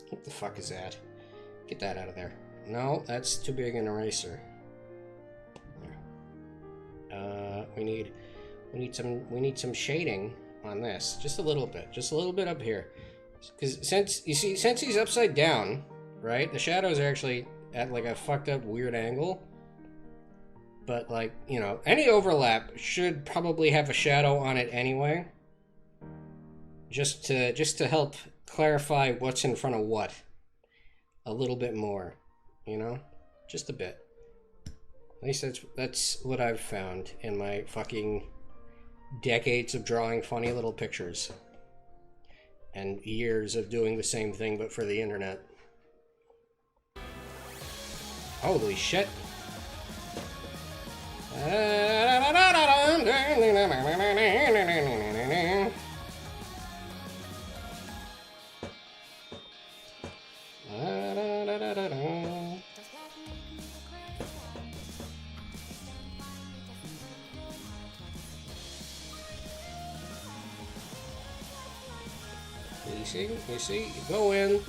What the fuck is that? Get that out of there. No, that's too big an eraser. There. We need some shading on this. Just a little bit up here. Because since he's upside down, right? The shadows are actually at like a fucked up weird angle. But like, you know, any overlap should probably have a shadow on it anyway. Just to help clarify what's in front of what. A little bit more, you know? Just a bit. At least that's what I've found in my fucking decades of drawing funny little pictures. And years of doing the same thing but for the internet. Holy shit. You see, you go in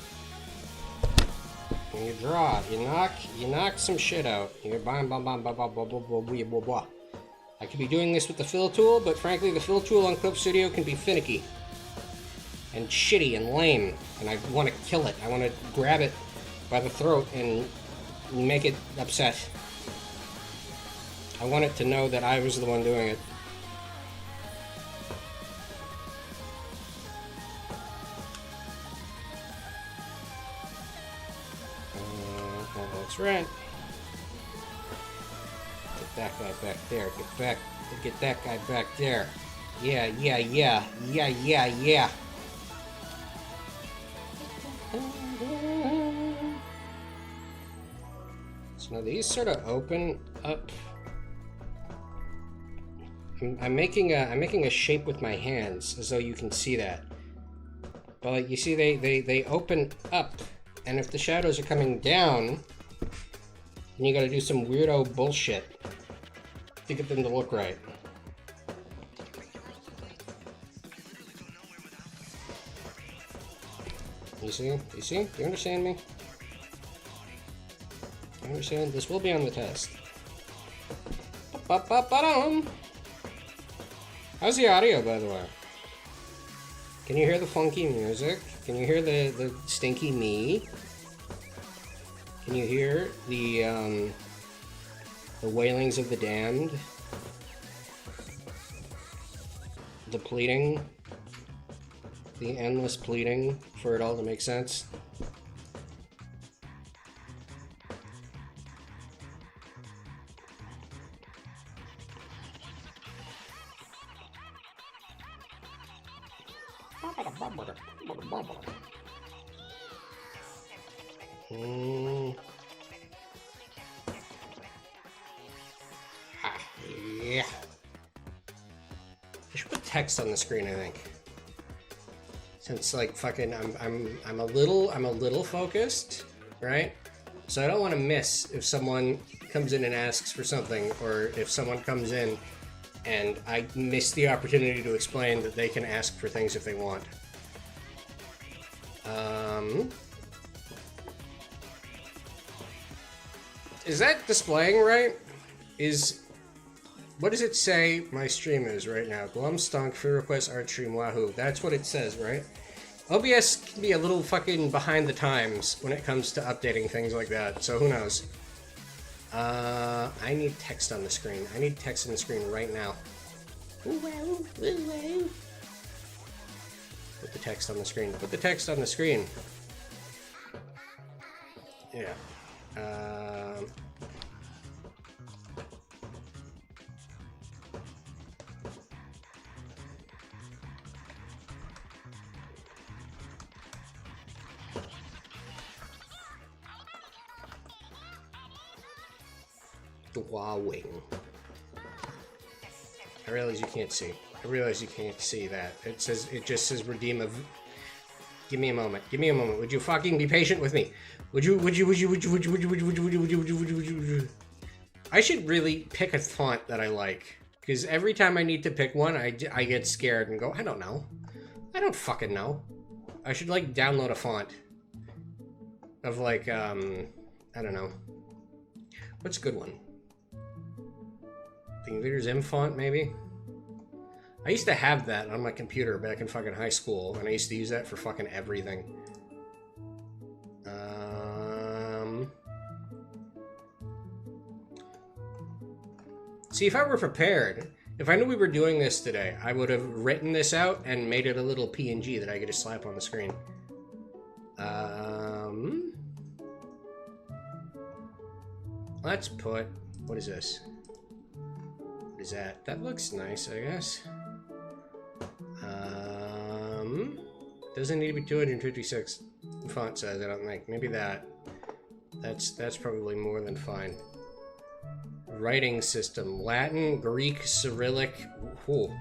and you draw. You knock some shit out. You bam bam bam bam bam bam bam bam bam bam. I could be doing this with the fill tool, but frankly, the fill tool on Clip Studio can be finicky and shitty and lame, and I want to kill it. I want to grab it by the throat and make it upset. I want it to know that I was the one doing it. That looks right. Get that guy back there. Get that guy back there. Yeah. So now these sort of open up. I'm making a shape with my hands as though you can see that. But like you see, they open up, and if the shadows are coming down, then you got to do some weirdo bullshit to get them to look right. You see? You see? Do you understand me? You understand? This will be on the test. Ba-ba-ba-dum. How's the audio, by the way? Can you hear the funky music? Can you hear the stinky me? Can you hear the wailings of the damned? The pleading? The endless pleading for it all to make sense? Yeah. I should put text on the screen, I think. Since like fucking I'm a little focused, right? So I don't want to miss if someone comes in and asks for something, or if someone comes in and I miss the opportunity to explain that they can ask for things if they want. Is that displaying right? What does it say my stream is right now? Glum stunk, free request, art stream, wahoo. That's what it says, right? OBS can be a little fucking behind the times when it comes to updating things like that, so who knows? I need text on the screen. I need text on the screen right now. Put the text on the screen. Put the text on the screen. Yeah. Wowing. I realize you can't see. I realize you can't see that. It just says redeem of. Give me a moment. Give me a moment. Would you fucking be patient with me? Would you? I should really pick a font that I like, because every time I need to pick one, I get scared and go, I don't know. I don't fucking know. I should like download a font of like I don't know. What's a good one? The Invader's M font, maybe? I used to have that on my computer back in fucking high school, and I used to use that for fucking everything. See, if I were prepared, if I knew we were doing this today, I would have written this out and made it a little PNG that I could just slap on the screen. Let's put... What is this? What is that? That looks nice, I guess. Doesn't need to be 256 font size, I don't think. Maybe that. That's probably more than fine. Writing system. Latin, Greek, Cyrillic. Whoa.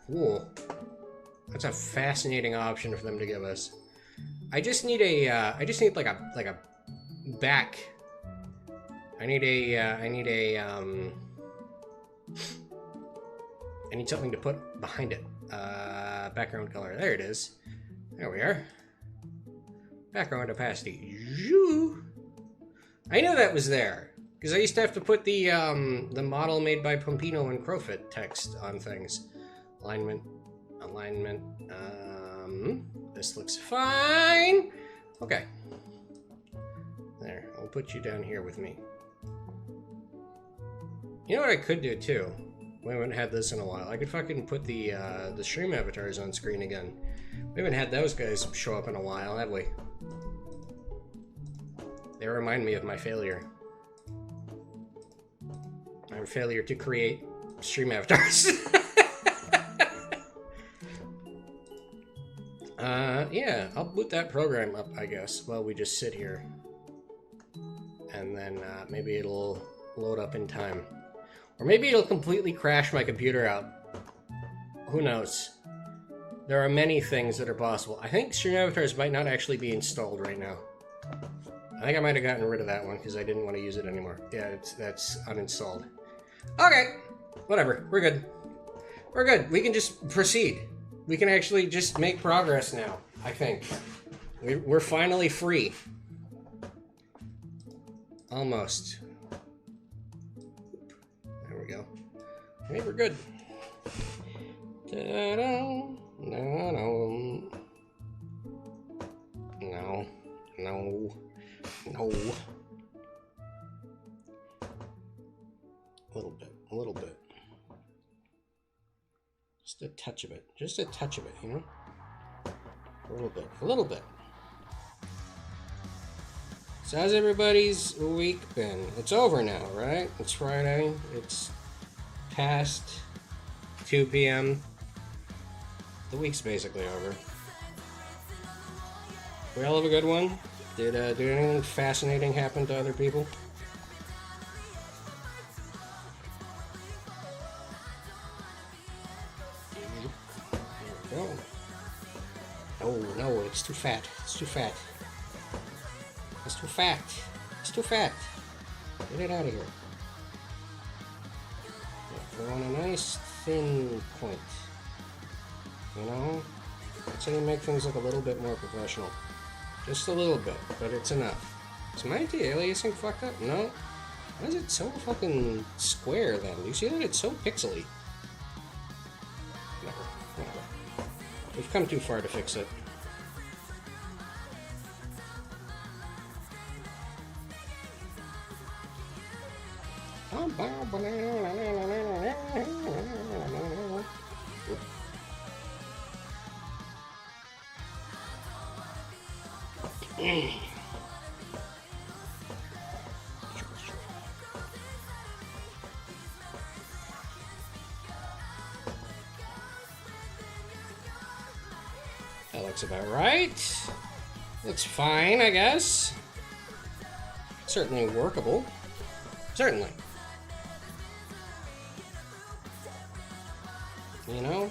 Whoa. That's a fascinating option for them to give us. I just need a, I just need like a back. I need something to put behind it. Background color. There it is. There we are. Background opacity. I knew that was there, because I used to have to put the model made by Pompino and Crowfoot text on things. Alignment. This looks fine. Okay. put you down here with me. You know what I could do too? We haven't had this in a while. I could fucking put the stream avatars on screen again. We haven't had those guys show up in a while, have we? They remind me of my failure. My failure to create stream avatars. Yeah, I'll boot that program up, I guess, while we just sit here. And then maybe it'll load up in time. Or maybe it'll completely crash my computer out. Who knows? There are many things that are possible. I think stream avatars might not actually be installed right now. I think I might have gotten rid of that one because I didn't want to use it anymore. Yeah, that's uninstalled. Okay, whatever. We're good. We're good. We can just proceed. We can actually just make progress now, I think. We're finally free. Almost. There we go. Okay, we're good. Ta-da. No. No. No. No. A little bit. A little bit. Just a touch of it. Just a touch of it, you know? A little bit. A little bit. So how's everybody's week been? It's over now, right? It's Friday. It's past 2 p.m. The week's basically over. We all have a good one? Did anything fascinating happen to other people? There we go. No, it's too fat. It's too fat. It's too fat. It's too fat. Get it out of here. Yeah, we want a nice thin point. You know? That's how you make things look a little bit more professional. Just a little bit, but it's enough. Is my anti-aliasing fucked up? No. Why is it so fucking square then? Do you see that? It's so pixely. Whatever. We've come too far to fix it. That looks about right. Looks fine, I guess. Certainly workable. Certainly. You know?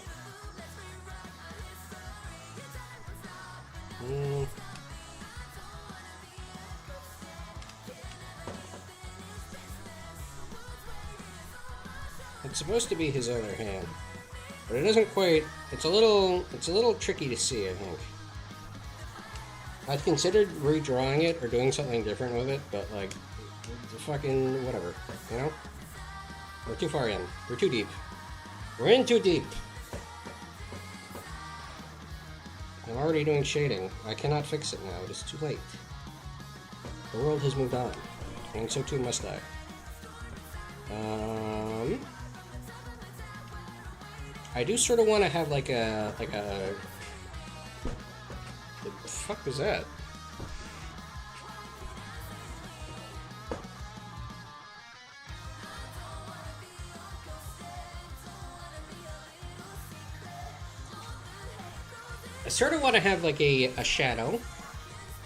It's supposed to be his other hand, but it isn't quite. It's a little tricky to see, I think. I've considered redrawing it or doing something different with it, but like, fucking whatever, you know? We're too far in. We're too deep. We're in too deep. I'm already doing shading. I cannot fix it now. It is too late. The world has moved on, and so too must I. I do sort of want to have like a the fuck was that? I sort of want to have like a shadow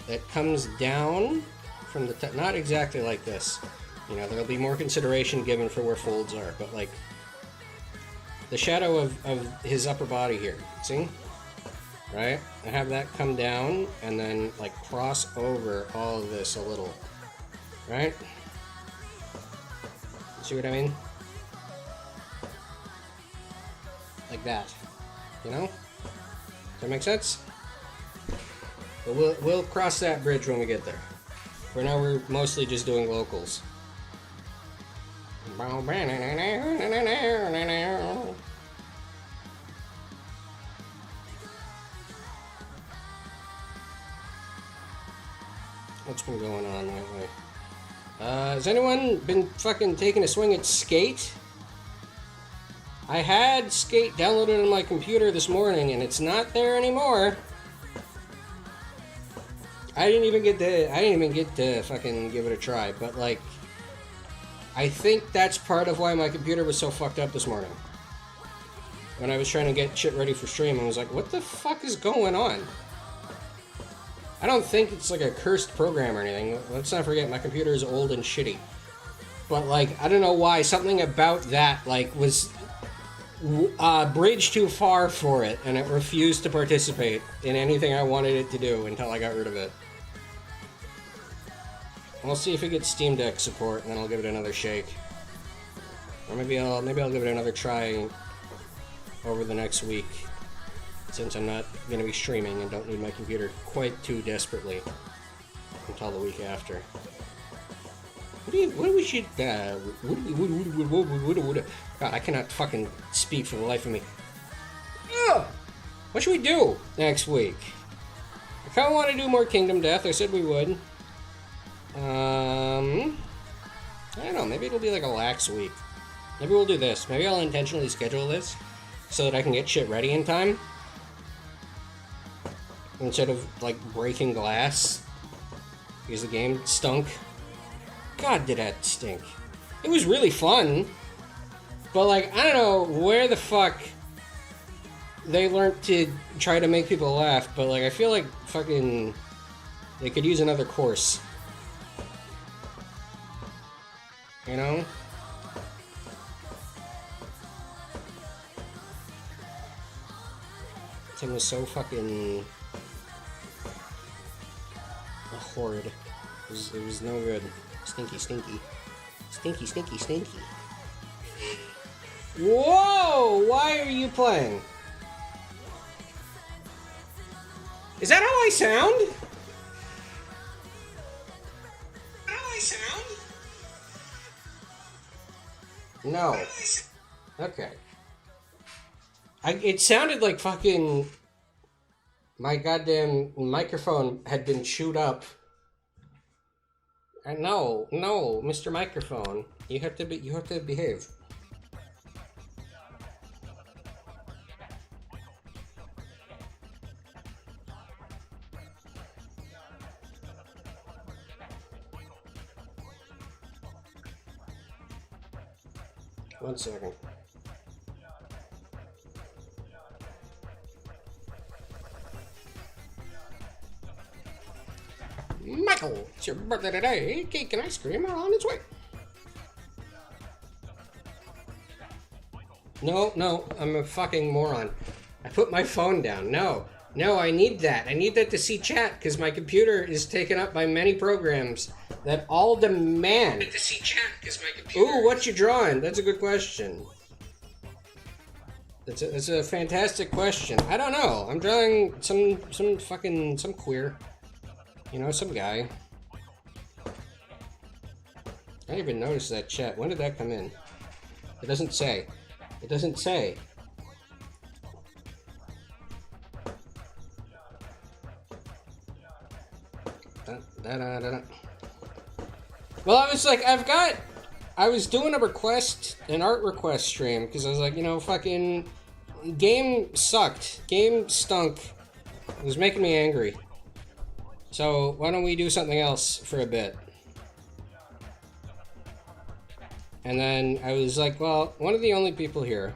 that comes down from the top, not exactly like this. You know, there'll be more consideration given for where folds are, but like the shadow of his upper body here, see? Right? I have that come down and then like cross over all of this a little, right? See what I mean? Like that, you know? Does that make sense? But we'll cross that bridge when we get there. For now, we're mostly just doing locals. What's been going on lately? Has anyone been fucking taking a swing at Skate? I had Skate downloaded on my computer this morning, and it's not there anymore. I didn't even get to fucking give it a try, but like, I think that's part of why my computer was so fucked up this morning. When I was trying to get shit ready for stream, I was like, what the fuck is going on? I don't think it's like a cursed program or anything. Let's not forget, my computer is old and shitty. But like, I don't know why, something about that like was bridge too far for it, and it refused to participate in anything I wanted it to do until I got rid of it. I'll see if it gets Steam Deck support, and then I'll give it another shake. Or maybe I'll give it another try over the next week, since I'm not going to be streaming and don't need my computer quite too desperately until the week after. God, I cannot fucking speak for the life of me. Ugh! What should we do next week? I kind of want to do more Kingdom Death. I said we would. I don't know. Maybe it'll be like a lax week. Maybe we'll do this. Maybe I'll intentionally schedule this so that I can get shit ready in time. Instead of, like, breaking glass. Because the game stunk. God, did that stink. It was really fun. But, like, I don't know where the fuck they learned to try to make people laugh. But, like, I feel like fucking they could use another course. You know? This thing was so fucking horrid. It was no good. Stinky, stinky. Stinky, stinky, stinky. Whoa! Why are you playing? Is that how I sound? No. Okay. It sounded like fucking my goddamn microphone had been chewed up. And no, Mr. Microphone, you have to behave. One second. Michael, it's your birthday today. Cake and ice cream are on its way. No, I'm a fucking moron. I put my phone down. No, I need that. I need that to see chat because my computer is taken up by many programs that all demand. I need to see chat because my computer. Ooh, what you drawing? That's a good question. That's a fantastic question. I don't know. I'm drawing some queer. You know, some guy. I didn't even notice that chat. When did that come in? It doesn't say. It doesn't say. Well, I was like, I was doing an art request stream, because I was like, you know, fucking, game sucked. Game stunk. It was making me angry. So, why don't we do something else for a bit? And then I was like, well, one of the only people here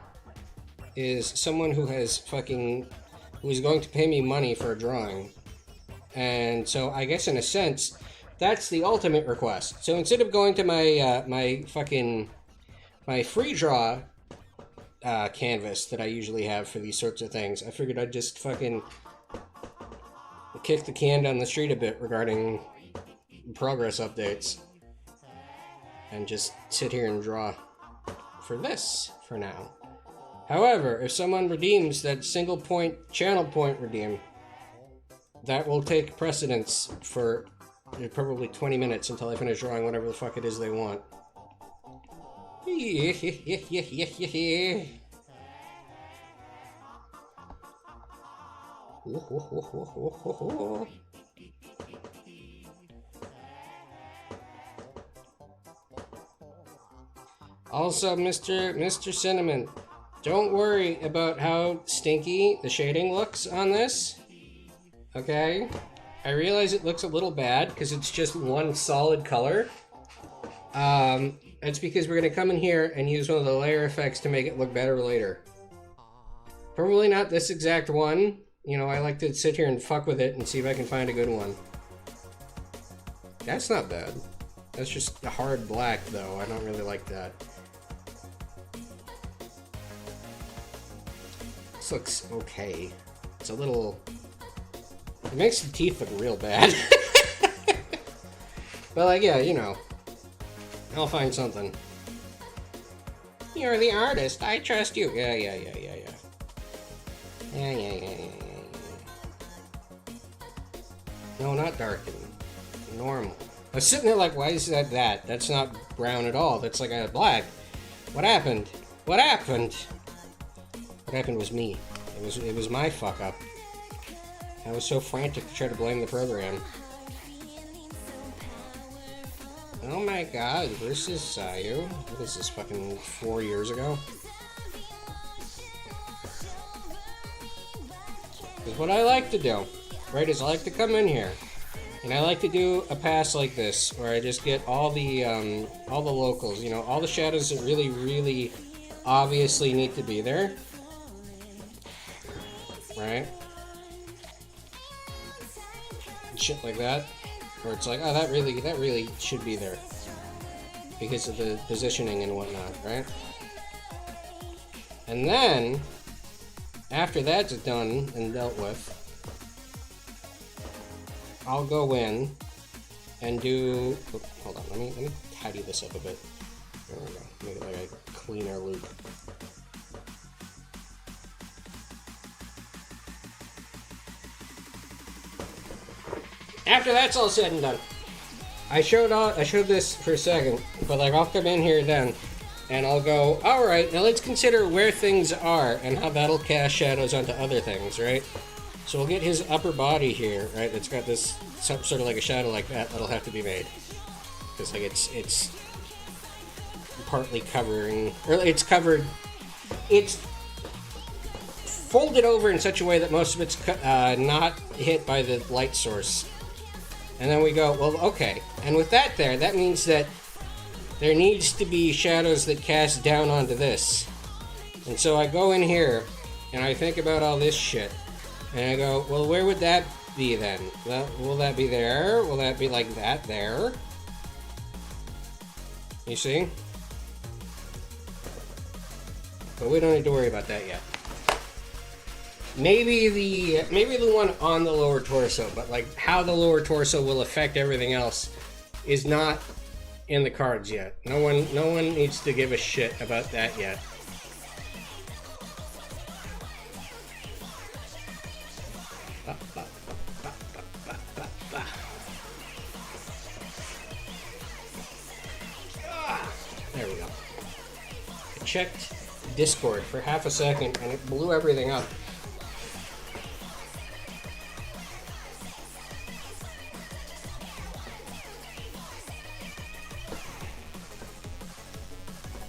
is someone who is going to pay me money for a drawing. And so I guess in a sense, that's the ultimate request. So instead of going to my my free draw canvas that I usually have for these sorts of things, I figured I'd just fucking kick the can down the street a bit regarding progress updates. And just sit here and draw for this for now. However, if someone redeems that single point, channel point redeem, that will take precedence for probably 20 minutes until I finish drawing whatever the fuck it is they want. Also, Mr. Cinnamon, don't worry about how stinky the shading looks on this. Okay? I realize it looks a little bad because it's just one solid color. It's because we're going to come in here and use one of the layer effects to make it look better later. Probably not this exact one. You know, I like to sit here and fuck with it and see if I can find a good one. That's not bad. That's just a hard black, though. I don't really like that. This looks okay. It's a little... It makes the teeth look real bad. But, like, yeah, you know. I'll find something. You're the artist. I trust you. Yeah. Yeah. No, not darken. Normal. I was sitting there like, why is that? That's not brown at all. That's like a black. What happened? What happened? What happened was me. It was my fuck up. I was so frantic to try to blame the program. Oh my god, versus Sayu. What is this, fucking 4 years ago? Because what I like to do, right, is I like to come in here, and I like to do a pass like this, where I just get all the locals, you know, all the shadows that really, really obviously need to be there. Right? And shit like that. Where it's like, oh, that really should be there. Because of the positioning and whatnot, right? And then, after that's done and dealt with, I'll go in and do... Oh, hold on, let me tidy this up a bit. There we go. Make it like a cleaner loop. After that's all said and done, I showed this for a second, but like I'll come in here then, and I'll go, all right, now let's consider where things are and how that'll cast shadows onto other things, right? So we'll get his upper body here, right? It's got this sort of like a shadow like that that'll have to be made, because like it's partly covering, or it's covered, it's folded over in such a way that most of it's not hit by the light source. And then we go, well, okay. And with that there, that means that there needs to be shadows that cast down onto this. And so I go in here, and I think about all this shit. And I go, well, where would that be then? Well, will that be there? Will that be like that there? You see? But we don't need to worry about that yet. Maybe the one on the lower torso, but like how the lower torso will affect everything else is not in the cards yet. No one needs to give a shit about that yet. There we go. I checked Discord for half a second and it blew everything up.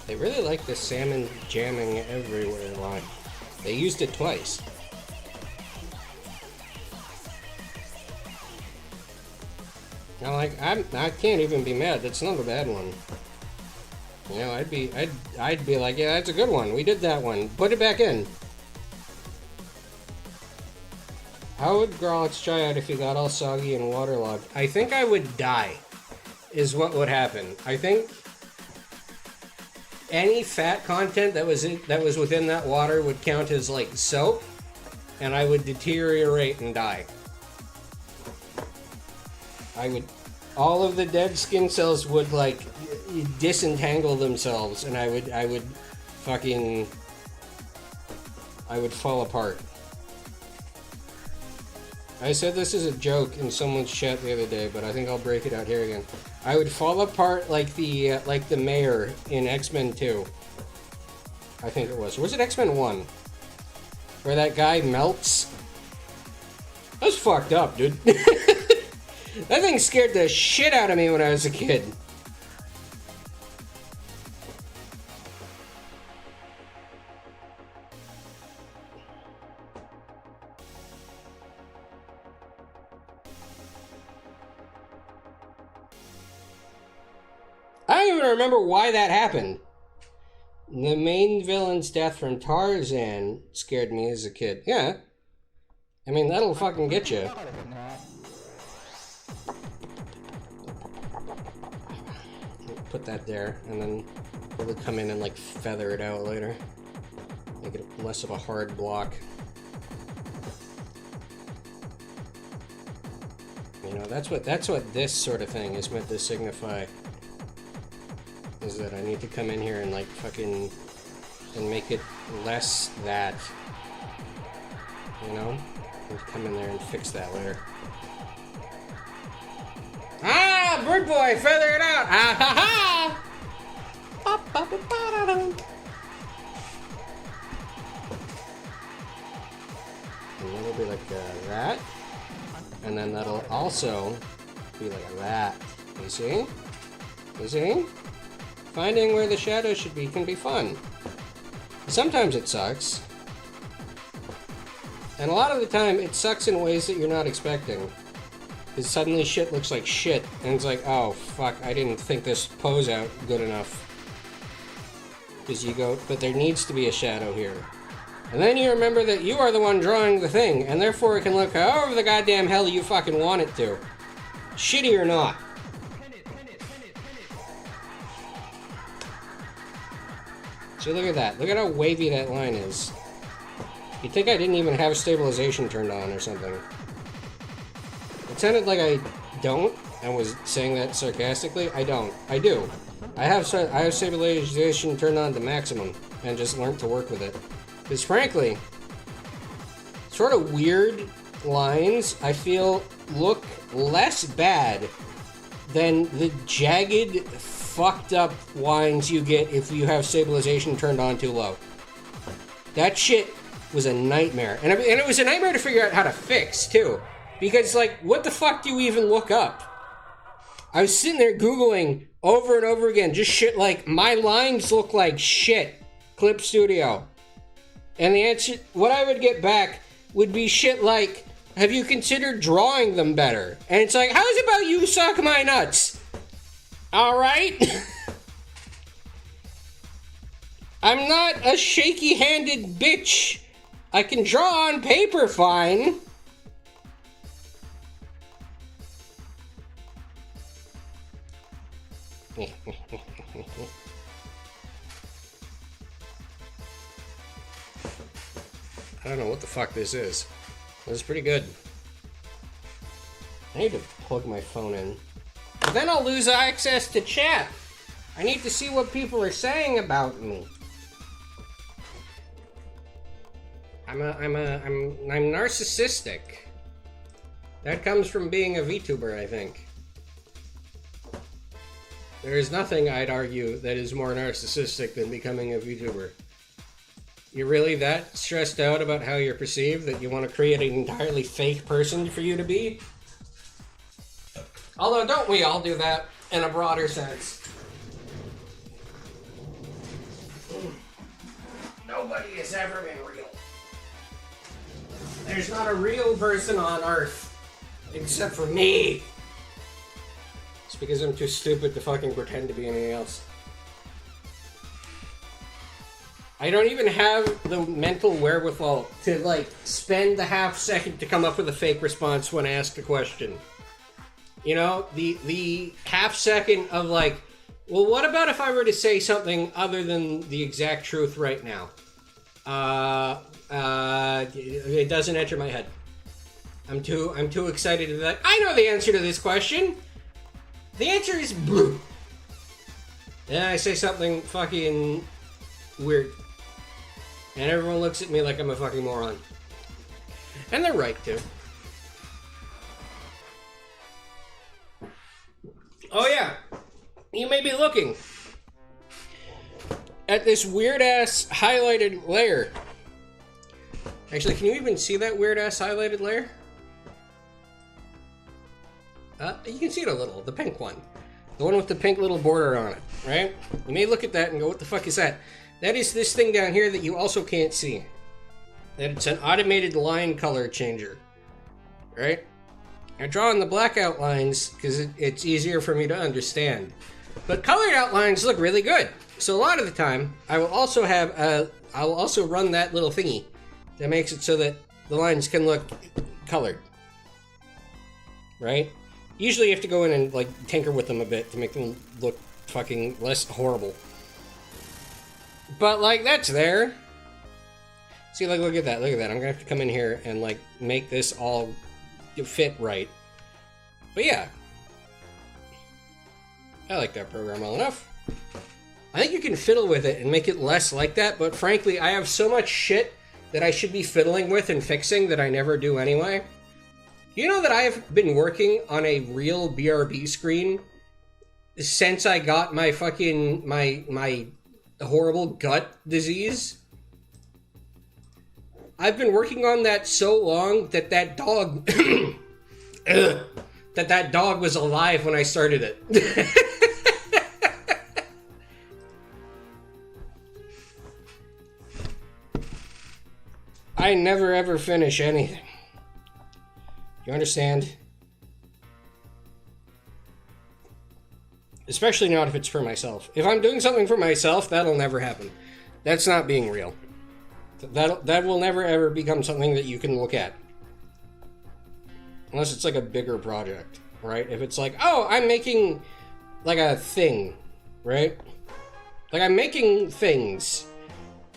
They really like the salmon jamming everywhere line. They used it twice. Now, like, I can't even be mad. That's not a bad one. You know, I'd be like, yeah, that's a good one. We did that one. Put it back in. How would Grolix try out if he got all soggy and waterlogged? I think I would die, is what would happen. I think any fat content that was within that water would count as like soap, and I would deteriorate and die. All of the dead skin cells would like disentangle themselves, and I would fall apart. I said this is a joke in someone's chat the other day, but I think I'll break it out here again. I would fall apart like the mayor in X-Men 2. I think it was. Or was it X-Men 1? Where that guy melts? That was fucked up, dude. That thing scared the shit out of me when I was a kid. even remember why that happened. The main villain's death from Tarzan scared me as a kid. Yeah. I mean, that'll fucking get you. Put that there, and then probably come in and like feather it out later. Make it less of a hard block. You know, that's what this sort of thing is meant to signify. Is that I need to come in here and like fucking and make it less that. You know? And come in there and fix that later. Ah, bird boy, feather it out! Ah ha ha! And that'll be like that. And then that'll also be like that. You see? You see? Finding where the shadow should be can be fun. Sometimes it sucks. And a lot of the time, it sucks in ways that you're not expecting. Because suddenly shit looks like shit, and it's like, oh, fuck, I didn't think this pose out good enough. Because you go, but there needs to be a shadow here. And then you remember that you are the one drawing the thing, and therefore it can look however the goddamn hell you fucking want it to. Shitty or not. So look at that. Look at how wavy that line is. You'd think I didn't even have stabilization turned on or something. It sounded like I don't, and was saying that sarcastically. I don't. I do. I have stabilization turned on to maximum, and just learned to work with it. Because frankly, sort of weird lines, I feel, look less bad than the jagged, fucked up lines you get if you have stabilization turned on too low. That shit was a nightmare. And it was a nightmare to figure out how to fix, too. Because, like, what the fuck do you even look up? I was sitting there Googling over and over again, just shit like, my lines look like shit. Clip Studio. And the answer, what I would get back would be shit like, have you considered drawing them better? And it's like, how's about you suck my nuts? Alright? I'm not a shaky-handed bitch. I can draw on paper fine. I don't know what the fuck this is. This is pretty good. I need to plug my phone in. But then I'll lose access to chat. I need to see what people are saying about me. I'm narcissistic. That comes from being a VTuber, I think. There is nothing, I'd argue, that is more narcissistic than becoming a VTuber. You're really that stressed out about how you're perceived that you want to create an entirely fake person for you to be? Although, don't we all do that in a broader sense? Nobody has ever been real. There's not a real person on Earth except for me. It's because I'm too stupid to fucking pretend to be anything else. I don't even have the mental wherewithal to, like, spend the half second to come up with a fake response when asked a question. You know, the half second of, like, well, what about if I were to say something other than the exact truth right now? It doesn't enter my head. I'm too excited to be like, I know the answer to this question. The answer is blue. And I say something fucking weird. And everyone looks at me like I'm a fucking moron. And they're right to. Oh yeah. You may be looking at this weird-ass highlighted layer. Actually, can you even see that weird-ass highlighted layer? You can see it a little, the pink one. The one with the pink little border on it, right? You may look at that and go, what the fuck is that? That is this thing down here that you also can't see. That it's an automated line color changer, right? I draw in the blackout lines because it's easier for me to understand. But colored outlines look really good. So a lot of the time, I will also run that little thingy that makes it so that the lines can look colored. Right? Usually you have to go in and, like, tinker with them a bit to make them look fucking less horrible. But, like, that's there. See, like, look at that, look at that. I'm gonna have to come in here and, like, make this all fit right. But yeah. I like that program well enough. I think you can fiddle with it and make it less like that, but frankly, I have so much shit that I should be fiddling with and fixing that I never do anyway. You know that I have been working on a real BRB screen since I got my fucking, my horrible gut disease? I've been working on that so long that that dog, that dog was alive when I started it. I never ever finish anything. You understand? Especially not if it's for myself. If I'm doing something for myself, that'll never happen. That's not being real. That will never ever become something that you can look at. Unless it's like a bigger project, right? If it's like, oh, I'm making like a thing, right? Like I'm making things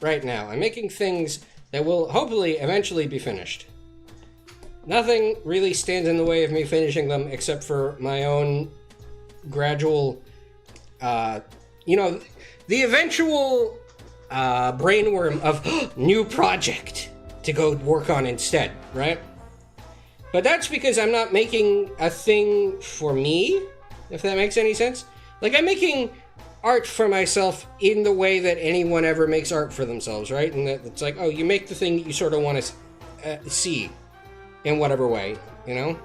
right now. I'm making things that will hopefully eventually be finished. Nothing really stands in the way of me finishing them except for my own gradual, you know, the eventual brainworm of new project to go work on instead, right? But that's because I'm not making a thing for me, if that makes any sense. Like, I'm making art for myself in the way that anyone ever makes art for themselves, right? And that it's like, oh, you make the thing that you sort of want to see in whatever way, you know?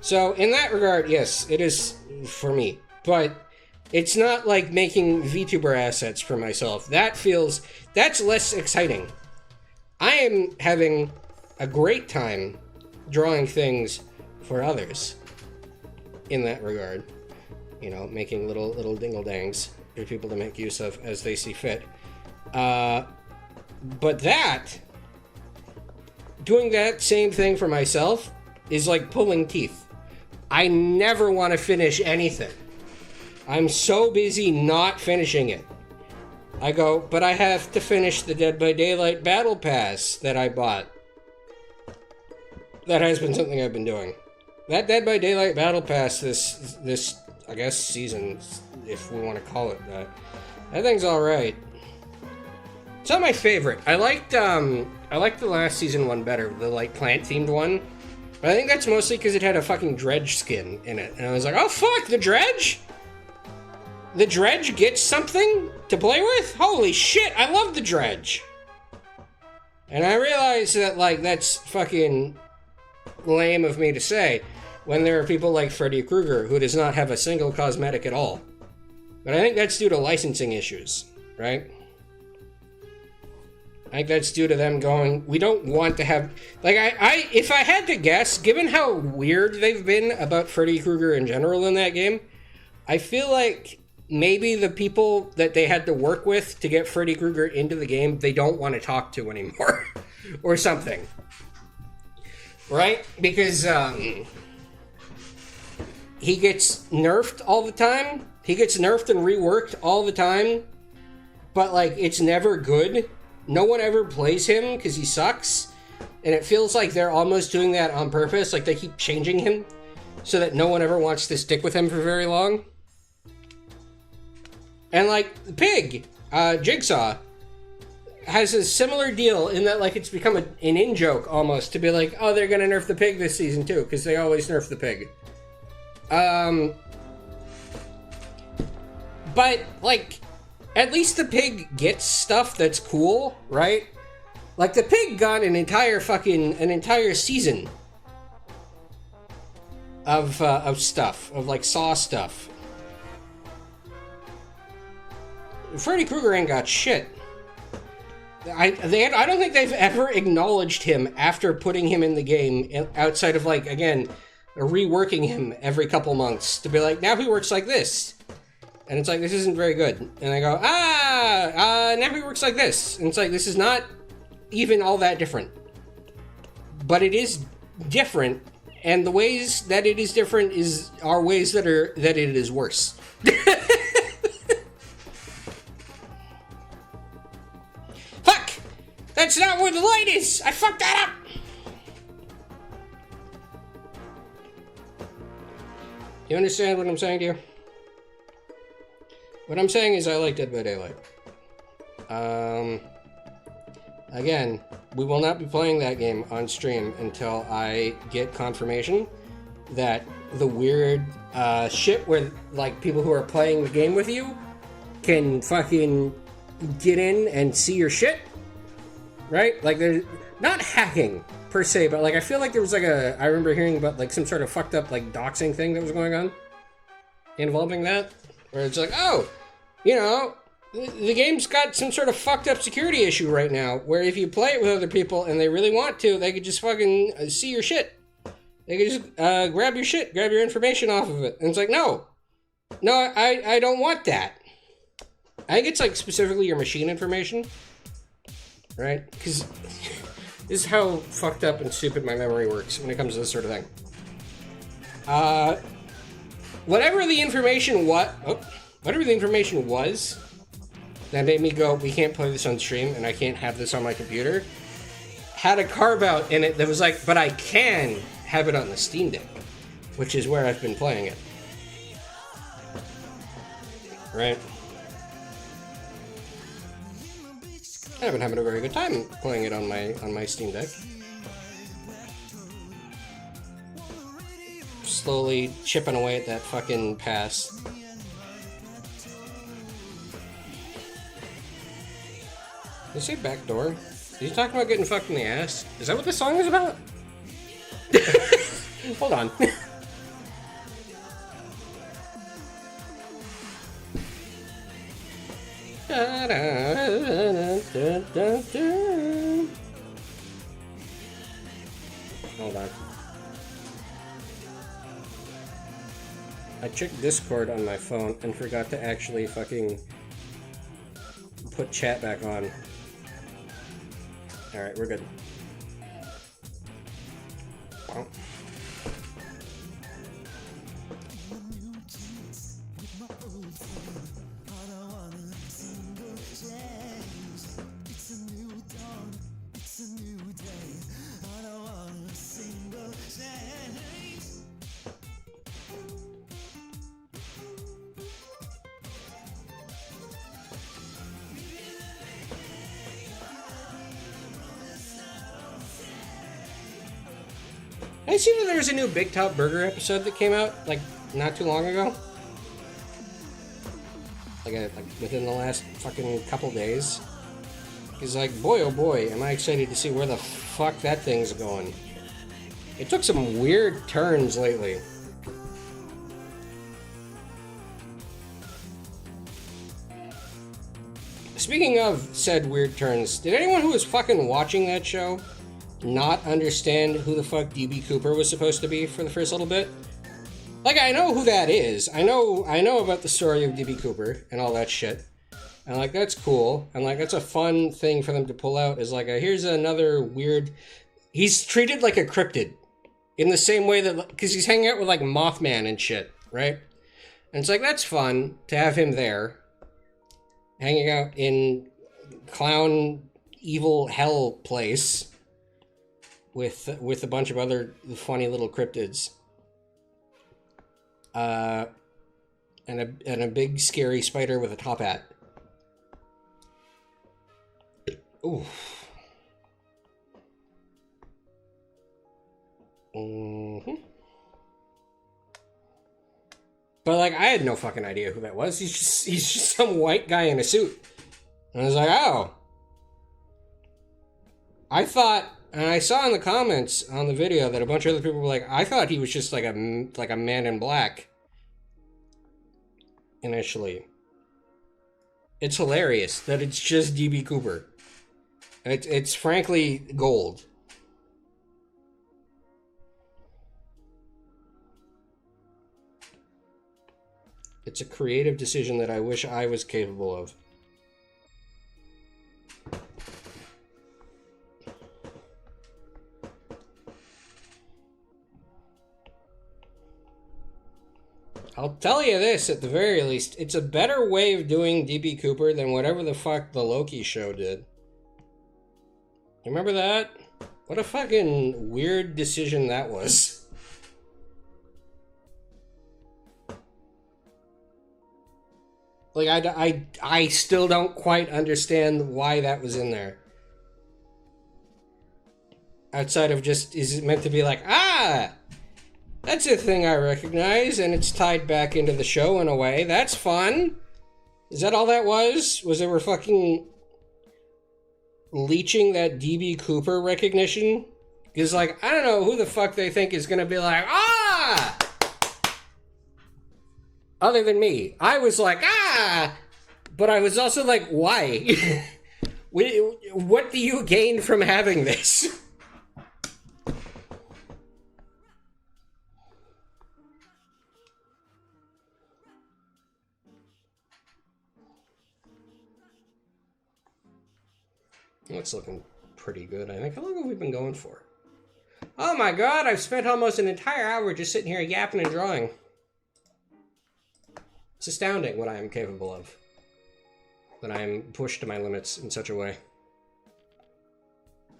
So, in that regard, yes, it is for me. But it's not like making VTuber assets for myself. That's less exciting. I am having a great time drawing things for others in that regard. You know, making little dingle-dangs for people to make use of as they see fit. But doing that same thing for myself is like pulling teeth. I never want to finish anything. I'm so busy not finishing it. I go, but I have to finish the Dead by Daylight Battle Pass that I bought. That has been something I've been doing. That Dead by Daylight Battle Pass this I guess season, if we want to call it that. That thing's alright. It's not my favorite. I liked the last season one better, the like plant-themed one. But I think that's mostly because it had a fucking dredge skin in it. And I was like, oh fuck, the dredge? The dredge gets something to play with? Holy shit, I love the dredge. And I realized that, like, that's fucking lame of me to say when there are people like Freddy Krueger who does not have a single cosmetic at all. But I think that's due to licensing issues, right? I think that's due to them going, we don't want to have... Like, if I had to guess, given how weird they've been about Freddy Krueger in general in that game, I feel like maybe the people that they had to work with to get Freddy Krueger into the game, they don't want to talk to anymore. Or something. Right? Because, he gets nerfed all the time. He gets nerfed and reworked all the time. But, like, it's never good. No one ever plays him because he sucks. And it feels like they're almost doing that on purpose. Like, they keep changing him so that no one ever wants to stick with him for very long. And, like, the pig, Jigsaw, has a similar deal in that, like, it's become an in-joke almost to be like, oh, they're gonna nerf the pig this season too, because they always nerf the pig. But, like, at least the pig gets stuff that's cool, right? Like, the pig got an entire season of stuff, of, like, Saw stuff. Freddy Krueger ain't got shit. I don't think they've ever acknowledged him after putting him in the game, outside of, like, again, reworking him every couple months to be like, now he works like this. And it's like, this isn't very good. And I go, Nappy works like this. And it's like, this is not even all that different. But it is different, and the ways that it is different are ways that it is worse. Fuck! That's not where the light is! I fucked that up! You understand what I'm saying to you? What I'm saying is I like Dead by Daylight. Again, we will not be playing that game on stream until I get confirmation that the weird shit where, like, people who are playing the game with you can fucking get in and see your shit, right? Like, there's not hacking per se, but like I feel like there was like I remember hearing about like some sort of fucked up like doxing thing that was going on involving that, where it's like, oh, you know, the game's got some sort of fucked up security issue right now, where if you play it with other people and they really want to, they could just fucking see your shit. They could just grab your shit, grab your information off of it. And it's like, no, I don't want that. I think it's like specifically your machine information, right? Because this is how fucked up and stupid my memory works when it comes to this sort of thing. Whatever the information was that made me go, we can't play this on stream and I can't have this on my computer, had a carve out in it that was like, but I can have it on the Steam Deck, which is where I've been playing it. Right? I've been having a very good time playing it on my Steam Deck. Slowly chipping away at that fucking pass. Did you say backdoor? Are you talking about getting fucked in the ass? Is that what this song is about? Hold on. Hold on. I checked Discord on my phone and forgot to actually fucking put chat back on. Alright, we're good. Wow. I see that there was a new Big Top Burger episode that came out, like, not too long ago. Like within the last fucking couple days. He's like, boy oh boy, am I excited to see where the fuck that thing's going. It took some weird turns lately. Speaking of said weird turns, did anyone who was fucking watching that show not understand who the fuck DB Cooper was supposed to be for the first little bit? Like, I know who that is. I know about the story of DB Cooper and all that shit. And, like, that's cool. And, like, that's a fun thing for them to pull out, is like, here's another weird... He's treated like a cryptid. In the same way that... Because he's hanging out with, like, Mothman and shit, right? And it's like, that's fun to have him there. Hanging out in clown evil hell place. With a bunch of other funny little cryptids. And a big scary spider with a top hat. Ooh. Mm-hmm. But like, I had no fucking idea who that was. He's just some white guy in a suit. And I was like, oh. I thought, and I saw in the comments on the video that a bunch of other people were like, I thought he was just like a man in black. Initially. It's hilarious that it's just DB Cooper. It's frankly gold. It's a creative decision that I wish I was capable of. I'll tell you this, at the very least, it's a better way of doing DB Cooper than whatever the fuck the Loki show did. You remember that? What a fucking weird decision that was. Like, I still don't quite understand why that was in there. Outside of just, is it meant to be like, that's a thing I recognize, and it's tied back into the show in a way. That's fun. Is that all that was? Was they were fucking leeching that DB Cooper recognition? Because, like, I don't know who the fuck they think is gonna be like, other than me. I was like, but I was also like, why? What do you gain from having this? It's looking pretty good, I think. How long have we been going for? Oh my god, I've spent almost an entire hour just sitting here yapping and drawing. It's astounding what I am capable of. When I am pushed to my limits in such a way.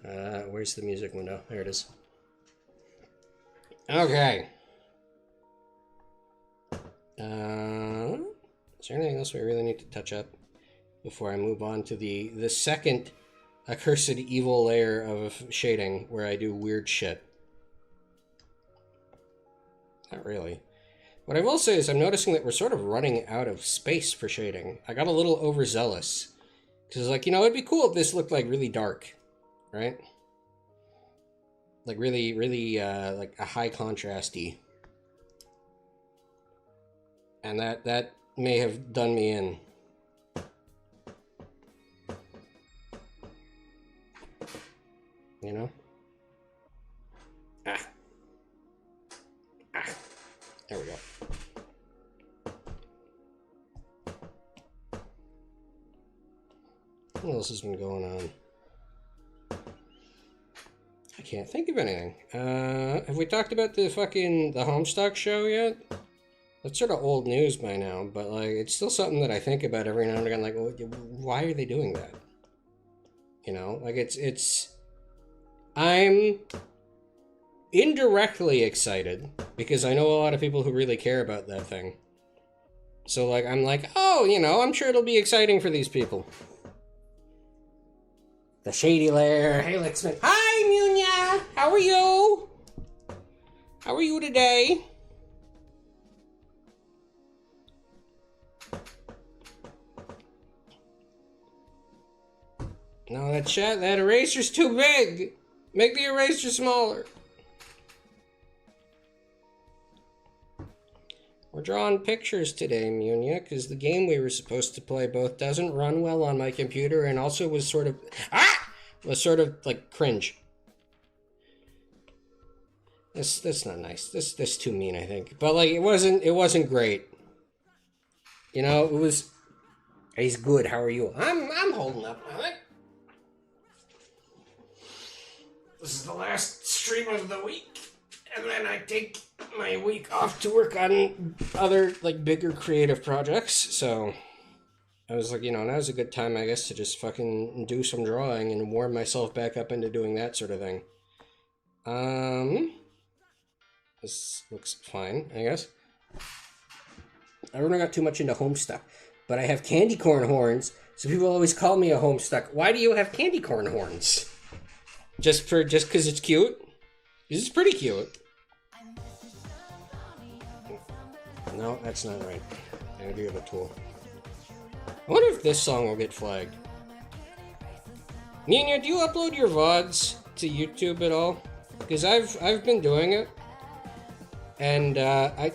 Where's the music window? There it is. Okay. Is there anything else we really need to touch up before I move on to the second accursed evil layer of shading where I do weird shit? Not really. What I will say is I'm noticing that we're sort of running out of space for shading. I got a little overzealous. Because, like, you know, it'd be cool if this looked, like, really dark. Right? Like, really, really, like, a high contrasty. And that may have done me in. You know? There we go. What else has been going on? I can't think of anything. Have we talked about the Homestuck show yet? That's sort of old news by now, but like it's still something that I think about every now and again. Like, why are they doing that? You know, like I'm indirectly excited because I know a lot of people who really care about that thing. So like, I'm like, oh, you know, I'm sure it'll be exciting for these people. The Shady Lair. Hey, Lixman. Hi, Munya. How are you? How are you today? No, that eraser's too big. Make the eraser smaller. We're drawing pictures today, Munya, because the game we were supposed to play both doesn't run well on my computer and also was sort of like cringe. That's not nice. That's too mean, I think. But like it wasn't great. You know, it was. He's good. How are you? I'm holding up, I think. This is the last stream of the week, and then I take my week off to work on other, like, bigger creative projects, so I was like, you know, now's a good time, I guess, to just fucking do some drawing and warm myself back up into doing that sort of thing. This looks fine, I guess. I don't got too much into Homestuck, but I have candy corn horns, so people always call me a Homestuck. Why do you have candy corn horns? Just because it's cute? It's pretty cute. No, that's not right. I do have a tool. I wonder if this song will get flagged. Nina, do you upload your VODs to YouTube at all? Because I've been doing it. And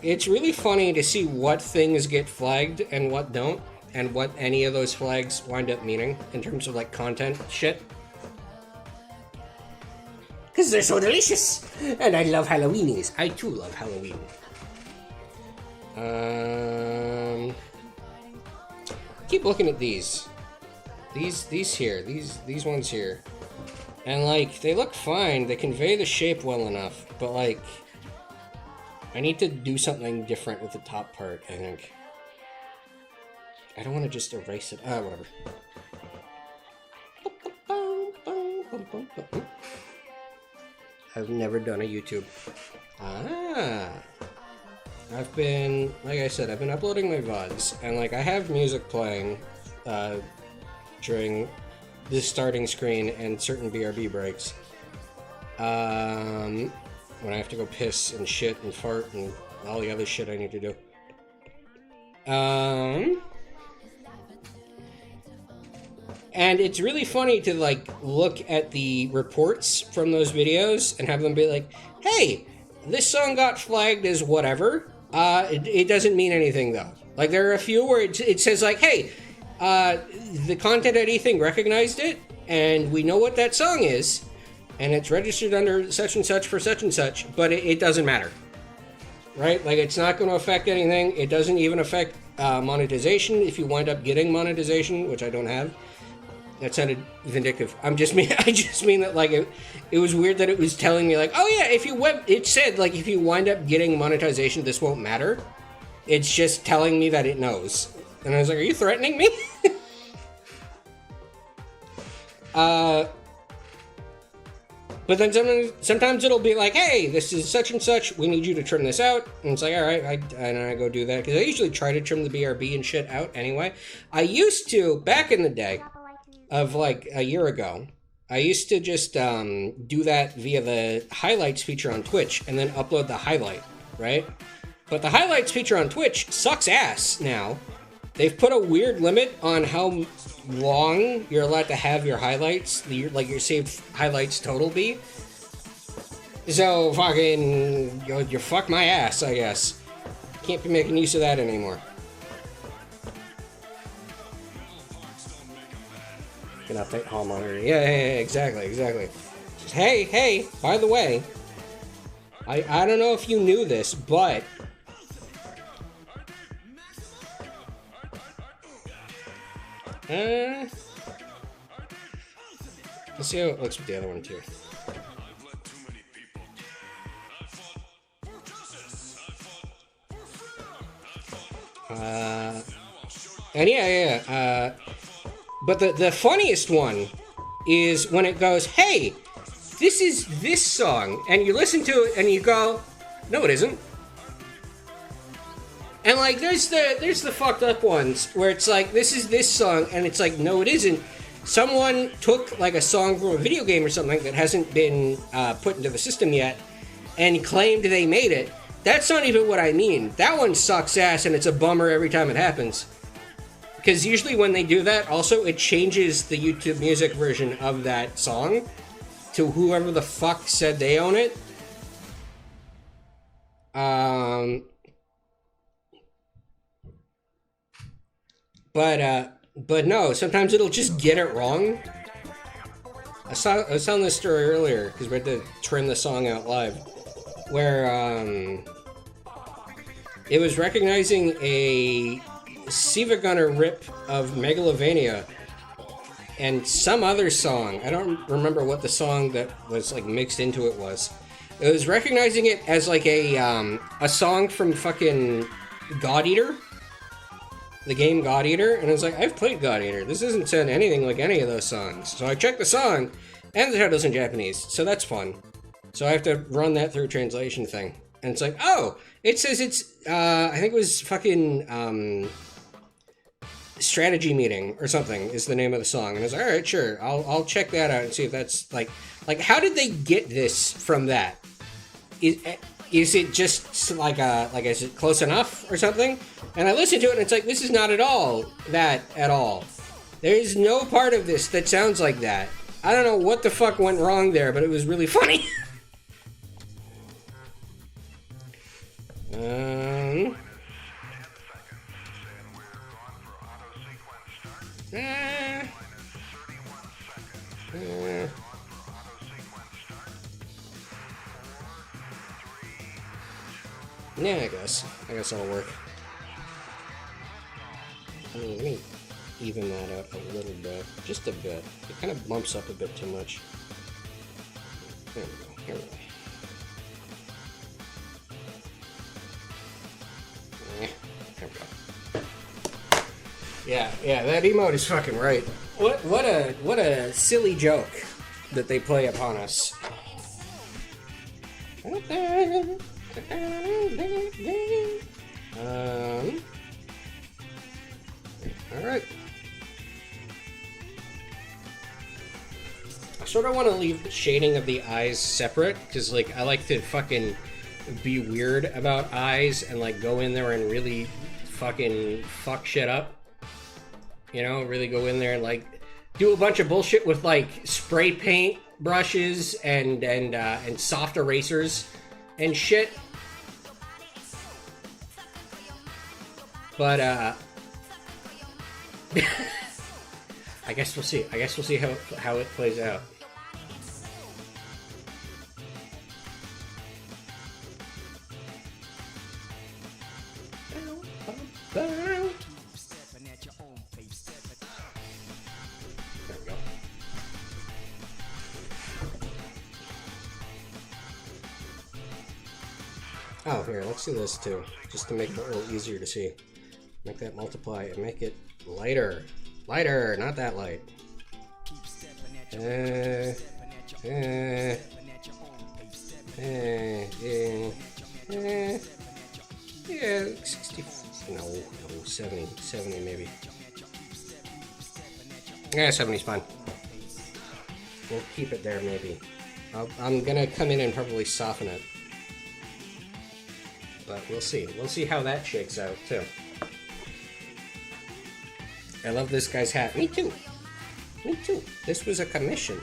it's really funny to see what things get flagged and what don't. And what any of those flags wind up meaning in terms of like content shit. Because they're so delicious! And I love Halloweenies. I too love Halloween. keep looking at these. These here, these ones here. And like, they look fine, they convey the shape well enough, but like, I need to do something different with the top part, I think. I don't want to just erase it. Whatever. I've never done a YouTube. I've been, like I said, I've been uploading my VODs, and like, I have music playing during the starting screen and certain BRB breaks. When I have to go piss and shit and fart and all the other shit I need to do. And it's really funny to like look at the reports from those videos and have them be like, hey, this song got flagged as whatever. It doesn't mean anything though. Like there are a few where it says like, hey, the Content ID thing recognized it, and we know what that song is, and it's registered under such and such for such and such, but it doesn't matter. Right? Like, it's not going to affect anything. It doesn't even affect monetization if you wind up getting monetization, which I don't have. That sounded vindictive. I just mean that, like, it was weird that it was telling me, like, oh yeah, it said, like, if you wind up getting monetization, this won't matter. It's just telling me that it knows. And I was like, are you threatening me? But then sometimes it'll be like, hey, this is such and such, we need you to trim this out. And it's like, all right, and I go do that. Because I usually try to trim the BRB and shit out anyway. I used to, back in the day, of like a year ago, I used to just do that via the highlights feature on Twitch and then upload the highlight, right? But the highlights feature on Twitch sucks ass now. They've put a weird limit on how long you're allowed to have your highlights, like your saved highlights total be. So fucking, you fuck my ass, I guess. Can't be making use of that anymore. Can update hall monitor. Yeah, exactly. Just, hey, by the way, I don't know if you knew this, but let's see how it looks with the other one too. And yeah. But the funniest one is when it goes, hey, this is this song, and you listen to it and you go, no, it isn't. And like, there's the fucked up ones where it's like, this is this song, and it's like, no, it isn't. Someone took like a song from a video game or something that hasn't been put into the system yet, and claimed they made it. That's not even what I mean. That one sucks ass, and it's a bummer every time it happens. Because usually when they do that, also, it changes the YouTube Music version of that song to whoever the fuck said they own it. But no, sometimes it'll just get it wrong. I was telling this story earlier, because we had to trim the song out live, where, it was recognizing a Siva Gunner rip of Megalovania and some other song. I don't remember what the song that was like mixed into it was. It was recognizing it as like a song from fucking God Eater, the game God Eater, and I was like, I've played God Eater. This doesn't sound anything like any of those songs. So I checked the song, and the title's in Japanese, so that's fun. So I have to run that through a translation thing, and it's like, oh, it says it's I think it was fucking Strategy Meeting or something is the name of the song, and I was like, all right, sure, I'll check that out and see if that's like how did they get this from that? Is it just like is it close enough or something? And I listened to it and it's like, this is not at all that at all. There is no part of this that sounds like that. I don't know what the fuck went wrong there, but it was really funny. Yeah, I guess that'll work. Let me even that out a little bit, just a bit. It kind of bumps up a bit too much. There we go. Here we go. There we go. Yeah, that emote is fucking right. What a silly joke that they play upon us. Alright. I sort of want to leave the shading of the eyes separate, because, like, I like to fucking be weird about eyes and, like, go in there and really fucking fuck shit up. You know, really go in there and, like, do a bunch of bullshit with, like, spray paint brushes and soft erasers and shit. But, I guess we'll see. I guess we'll see how it plays out. There we go. Oh, here, let's do this too, just to make it a little easier to see. Make that multiply and make it lighter. Lighter, not that light. Yeah, 60, no, 70 maybe. Yeah, 70's fine. We'll keep it there maybe. I'm gonna come in and probably soften it. But we'll see. We'll see how that shakes out too. I love this guy's hat. Me too. Me too. This was a commission.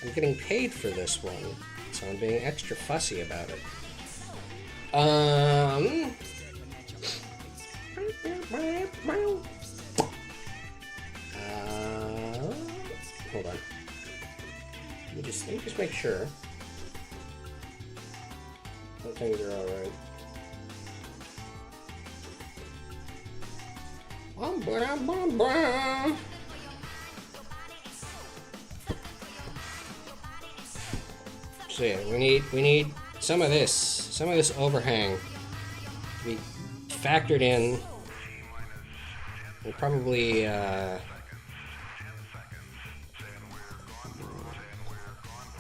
I'm getting paid for this one, so I'm being extra fussy about it. Hold on. Let me just make sure that things are alright. So yeah, we need some of this overhang to be factored in. And probably I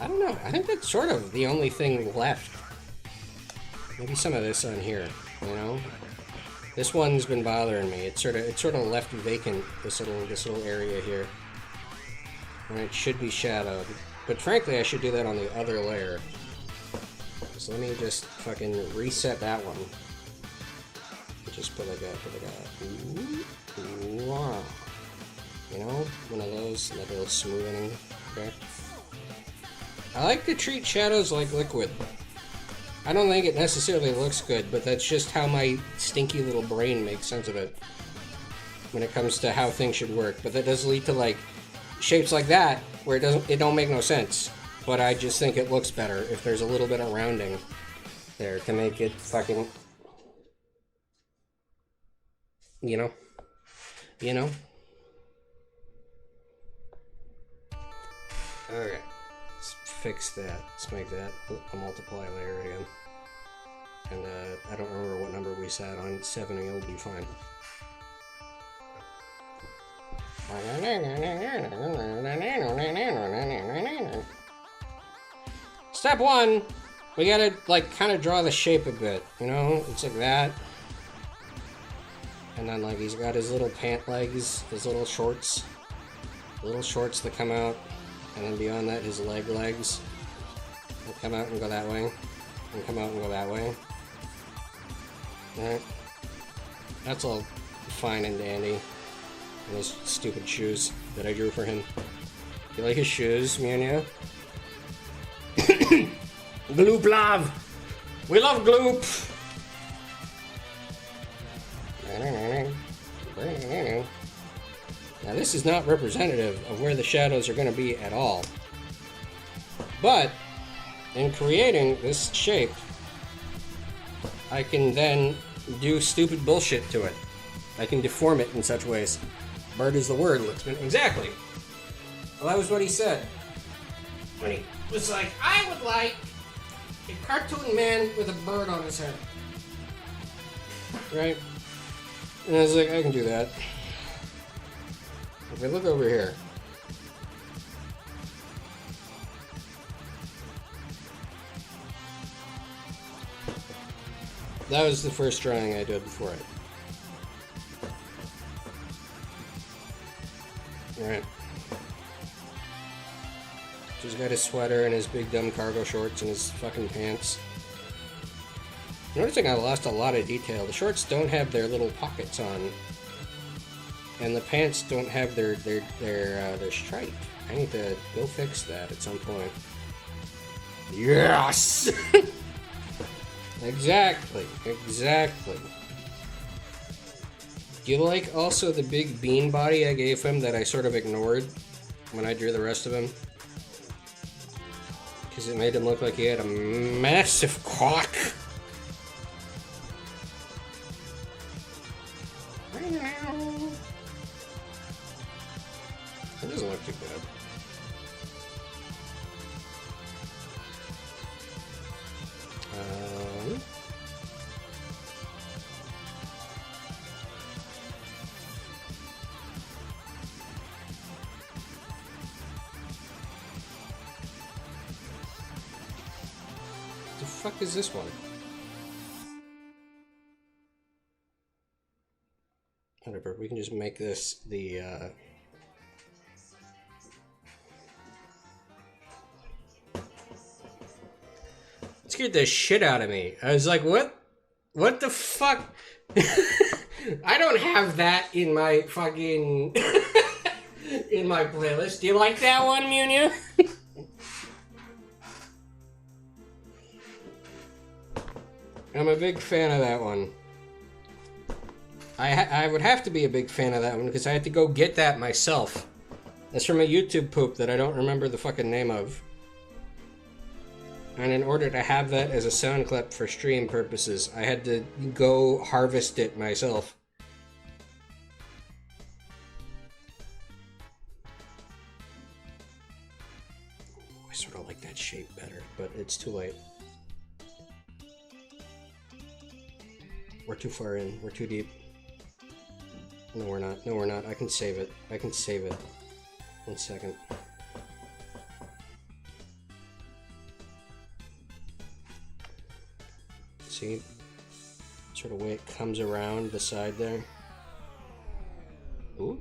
don't know. I think that's sort of the only thing left. Maybe some of this on here, you know? This one's been bothering me. It's sort of left vacant, this little area here. And it should be shadowed. But frankly, I should do that on the other layer. So let me just fucking reset that one. Just put like a wow. You know, one of those, like a little smoothing. Okay. I like to treat shadows like liquid. I don't think it necessarily looks good, but that's just how my stinky little brain makes sense of it when it comes to how things should work. But that does lead to like shapes like that where it don't make no sense. But I just think it looks better if there's a little bit of rounding there to make it fucking, you know. Alright, let's fix that. Let's make that a multiply layer again. And I don't remember what number we sat on. 70 will be fine. Step one, we gotta like kind of draw the shape a bit, you know? It's like that. And then like he's got his little pant legs, his little shorts that come out. And then beyond that, his legs will come out and go that way. And come out and go that way. Alright. That's all fine and dandy. And his stupid shoes that I drew for him. You like his shoes, Munya? Gloop love! We love Gloop! Now this is not representative of where the shadows are going to be at all. But, in creating this shape, I can then do stupid bullshit to it. I can deform it in such ways. Bird is the word, Litzman. Exactly. Well, that was what he said. When he was like, I would like a cartoon man with a bird on his head. Right? And I was like, I can do that. If I look over here. That was the first drawing I did before it. Alright. He's got his sweater and his big dumb cargo shorts and his fucking pants. Noticing I lost a lot of detail. The shorts don't have their little pockets on. And the pants don't have their stripe. I need to go fix that at some point. Yes! Exactly. Do you like also the big bean body I gave him that I sort of ignored when I drew the rest of him? Because it made him look like he had a massive cock. It doesn't look too good. The fuck is this one? Whatever, we can just make this the, It scared the shit out of me. I was like, what? What the fuck? I don't have that in my fucking... in my playlist. Do you like that one, Munya? I'm a big fan of that one. I would have to be a big fan of that one because I had to go get that myself. That's from a YouTube poop that I don't remember the fucking name of. And in order to have that as a sound clip for stream purposes, I had to go harvest it myself. I sort of like that shape better, but it's too late. We're too far in. We're too deep. No, we're not. No, we're not. I can save it. I can save it. 1 second. See? Sort of way it comes around the side there. Ooh.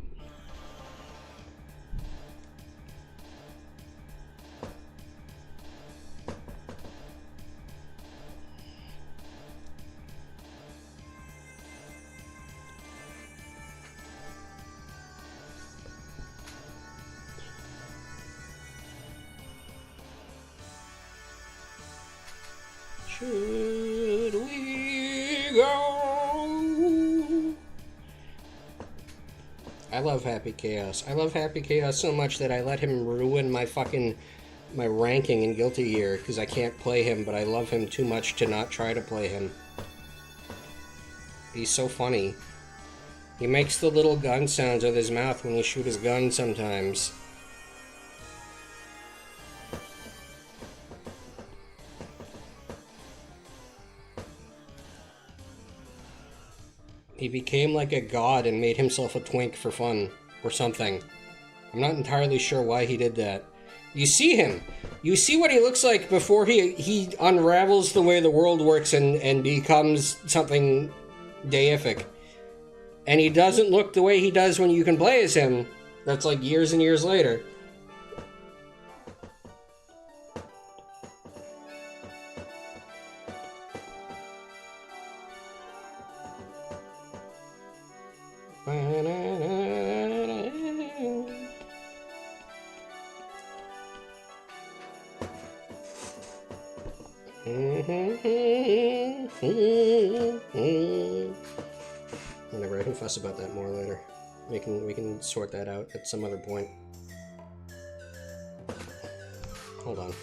Should we go? I love Happy Chaos. I love Happy Chaos so much that I let him ruin my ranking in Guilty Gear because I can't play him, but I love him too much to not try to play him. He's so funny. He makes the little gun sounds with his mouth when he shoots his gun sometimes. He became like a god and made himself a twink for fun, or something. I'm not entirely sure why he did that. You see him. You see what he looks like before he unravels the way the world works and becomes something deific. And he doesn't look the way he does when you can play as him. That's like years and years later. Whatever, I can fuss about that more later. We can sort that out at some other point. Hold on.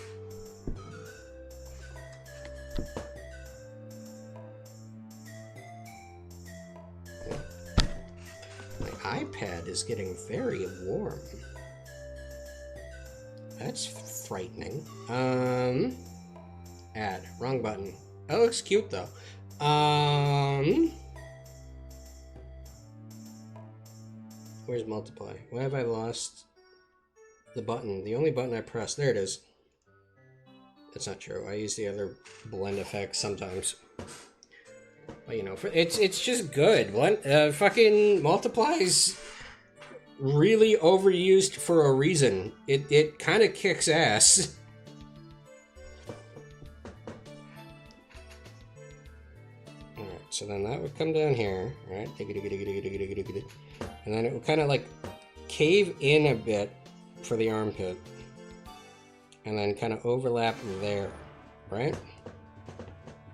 iPad is getting very warm. That's frightening. Add. Wrong button. That looks cute though. Where's multiply? Why have I lost the button? The only button I pressed. There it is. That's not true. I use the other blend effects sometimes. But you know, it's just good. Fucking multiply's really overused for a reason. It kind of kicks ass. Alright, so then that would come down here, right? And then it would kind of like cave in a bit for the armpit. And then kind of overlap there, right?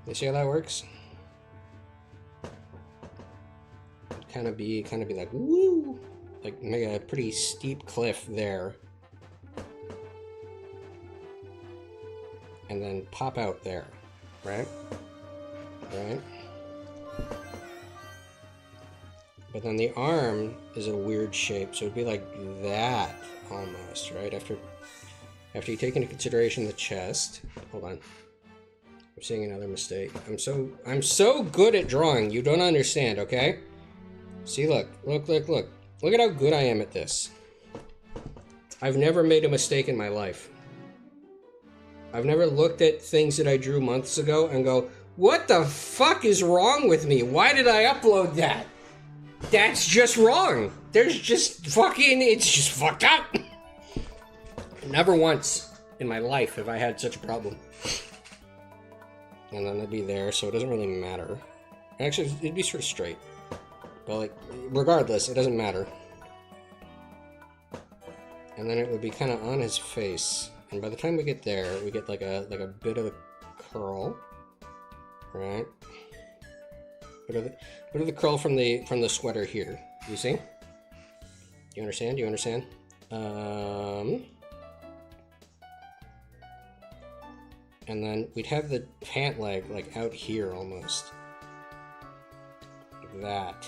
You see how that works? Kind of be like, woo! Like make a pretty steep cliff there. And then pop out there, right? Right? But then the arm is a weird shape, so it'd be like that almost, right? After you take into consideration the chest. Hold on. I'm seeing another mistake. I'm so good at drawing, you don't understand, okay? See, look at how good I am at this. I've never made a mistake in my life. I've never looked at things that I drew months ago and go, what the fuck is wrong with me? Why did I upload that? That's just wrong. There's just fucking, it's just fucked up. Never once in my life have I had such a problem. And then it'd be there, so it doesn't really matter. Actually, it'd be sort of straight. But like, regardless, it doesn't matter. And then it would be kind of on his face. And by the time we get there, we get like a bit of a curl, right? Bit of the curl from the sweater here. You see? You understand? You understand? And then we'd have the pant leg like out here almost, like that.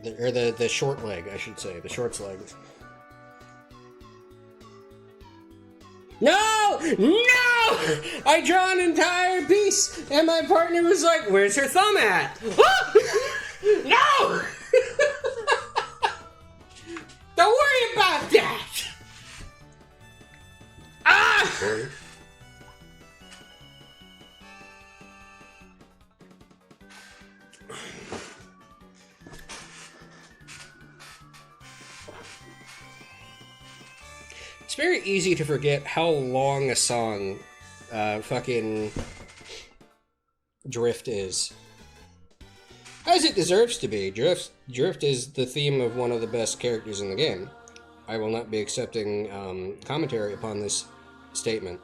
The short leg, I should say. The shorts leg. No! No! I draw an entire piece, and my partner was like, where's her thumb at? No! Don't worry about that! Ah! It's very easy to forget how long a song fucking Drift is. As it deserves to be. Drift is the theme of one of the best characters in the game. I will not be accepting commentary upon this statement.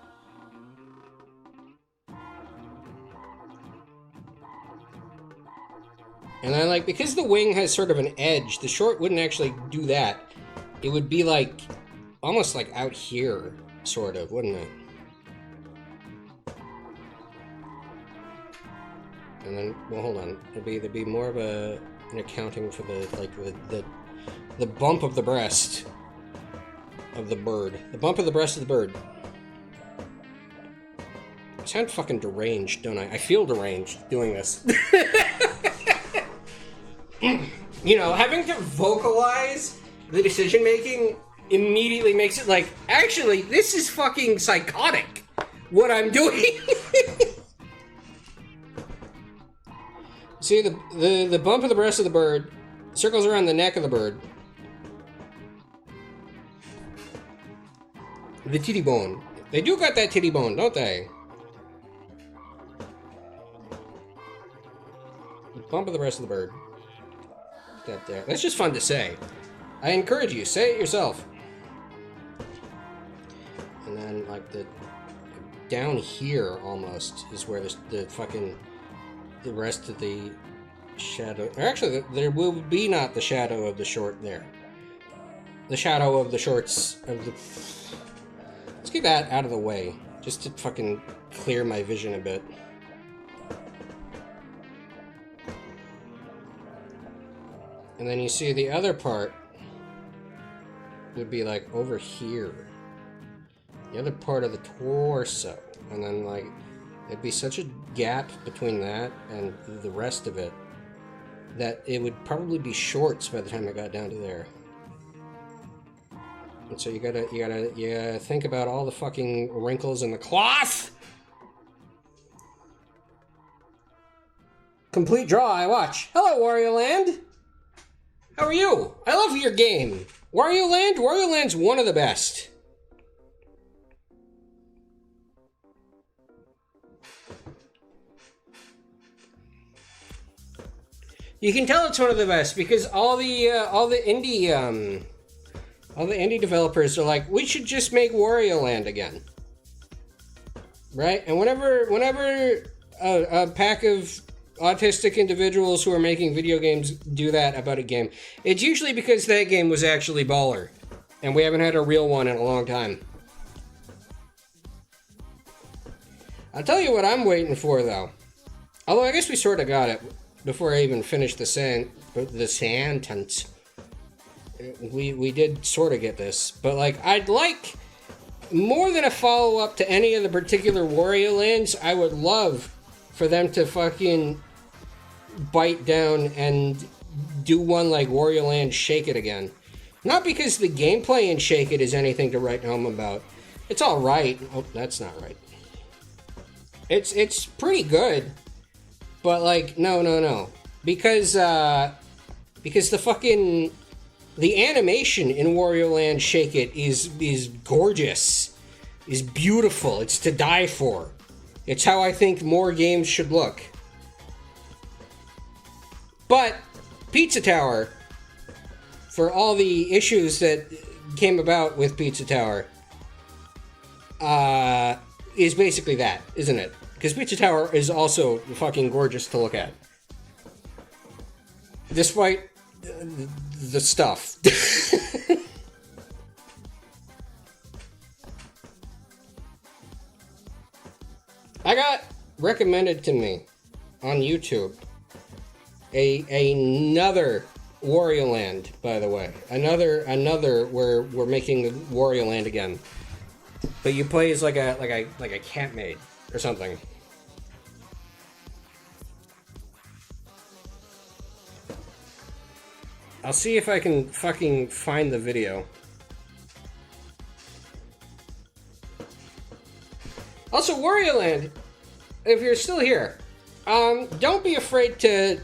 And then, like, because the wing has sort of an edge, the short wouldn't actually do that. It would be like, almost like out here, sort of, wouldn't it? And then, well, hold on. There'd be more of an accounting for the bump of the breast of the bird. The bump of the breast of the bird. I sound fucking deranged, don't I? I feel deranged doing this. You know, having to vocalize the decision making immediately makes it like, actually, this is fucking psychotic, what I'm doing. See, the bump of the breast of the bird circles around the neck of the bird. The titty bone. They do got that titty bone, don't they? The bump of the breast of the bird. That there. That's just fun to say. I encourage you, say it yourself. And then, like, down here, almost, is where the fucking, the rest of the shadow, or actually, there will be not the shadow of the short there. The shadow of the shorts of the, let's get that out of the way, just to fucking clear my vision a bit. And then you see the other part would be like over here. The other part of the torso. And then like, it'd be such a gap between that and the rest of it that it would probably be shorts by the time I got down to there. And so you gotta think about all the fucking wrinkles in the cloth. Complete draw, I watch. Hello, Wario Land. How are you? I love your game. Wario Land? Wario Land's one of the best. You can tell it's one of the best because all the indie developers are like, we should just make Wario Land again, right? And whenever a pack of autistic individuals who are making video games do that about a game, it's usually because that game was actually baller, and we haven't had a real one in a long time. I'll tell you what I'm waiting for though. Although I guess we sort of got it before I even finished the sentence. We did sort of get this, but like, I'd like more than a follow-up to any of the particular Wario Lands. I would love for them to fucking bite down and do one like Wario Land Shake It again. Not because the gameplay in Shake It is anything to write home about. It's all right. Oh, that's not right. It's pretty good. But like, no. Because the fucking, the animation in Wario Land Shake It is gorgeous. Is beautiful. It's to die for. It's how I think more games should look. But Pizza Tower, for all the issues that came about with Pizza Tower, is basically that, isn't it? Because Pizza Tower is also fucking gorgeous to look at. Despite the stuff. I got recommended to me on YouTube another Wario Land, by the way. Another where we're making the Wario Land again. But you play as like a cat maid or something. I'll see if I can fucking find the video. Also, Wario Land, if you're still here, don't be afraid to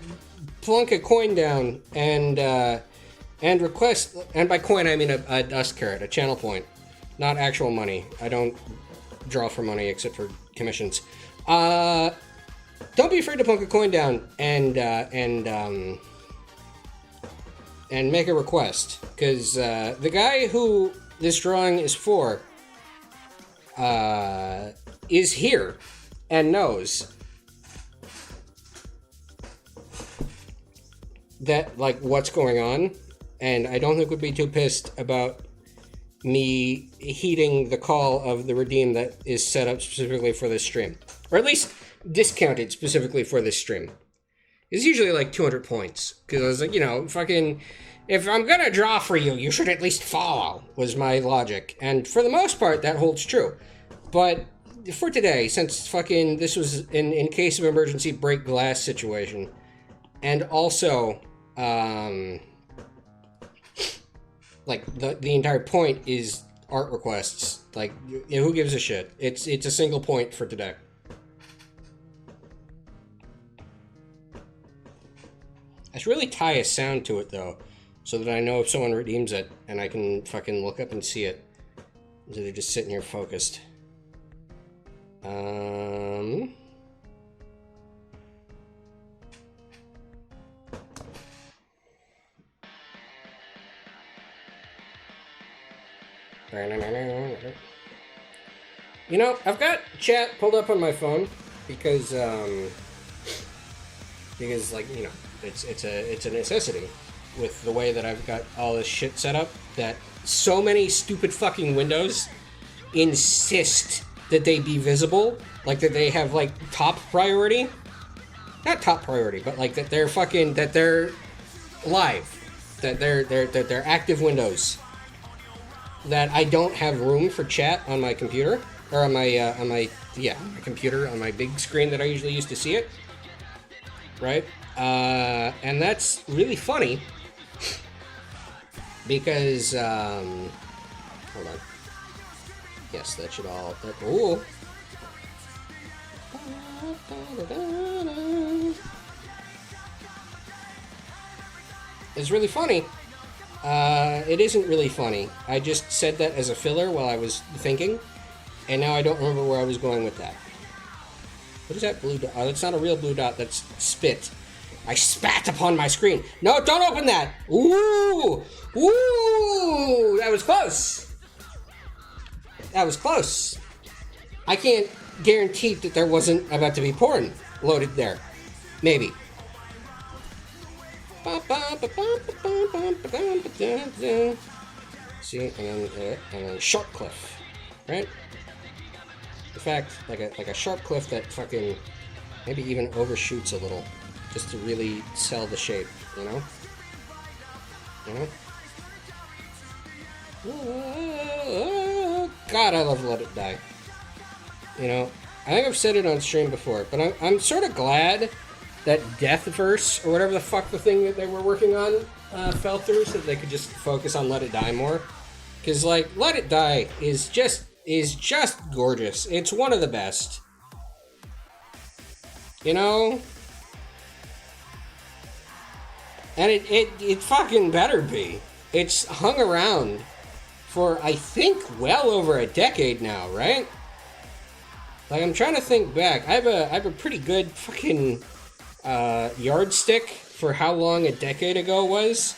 plunk a coin down and request, and by coin I mean a dust carrot, a channel point, not actual money. I don't draw for money except for commissions. Don't be afraid to plunk a coin down and make a request, because the guy who this drawing is for is here and knows that, like, what's going on, and I don't think would be too pissed about me heeding the call of the redeem that is set up specifically for this stream, or at least discounted specifically for this stream. It's usually like 200 points, because I was like, you know, fucking, if I'm gonna draw for you, you should at least follow, was my logic, and for the most part that holds true. But for today, since fucking this was in case of emergency break glass situation, and also like the entire point is art requests, like, who gives a shit? It's a single point for today. I should really tie a sound to it though, so that I know if someone redeems it and I can fucking look up and see it. So they're just sitting here focused. You know, I've got chat pulled up on my phone because like, you know, it's a necessity with the way that I've got all this shit set up, that so many stupid fucking windows insist that they be visible, like that they have like top priority, not top priority, but like that they're live. that they're active windows. That I don't have room for chat on my computer or on my my computer on my big screen that I usually use to see it. Right, and that's really funny because hold on. Yes, that should all. Ooh. It's really funny. It isn't really funny. I just said that as a filler while I was thinking, and now I don't remember where I was going with that. What is that blue dot? Oh, that's not a real blue dot. That's spit. I spat upon my screen. No, don't open that. Ooh, ooh, that was close. That was close. I can't guarantee that there wasn't about to be porn loaded there. Maybe. See, and then sharp cliff, right? In fact, like a sharp cliff that fucking maybe even overshoots a little, just to really sell the shape, you know? God, I love Let It Die. You know, I think I've said it on stream before, but I'm sort of glad that Deathverse, or whatever the fuck the thing that they were working on, fell through, so that they could just focus on Let It Die more. Because, like, Let It Die is just gorgeous. It's one of the best. You know? And it fucking better be. It's hung around for, I think, well over a decade now, right? Like, I'm trying to think back. I have a pretty good fucking yardstick for how long a decade ago was,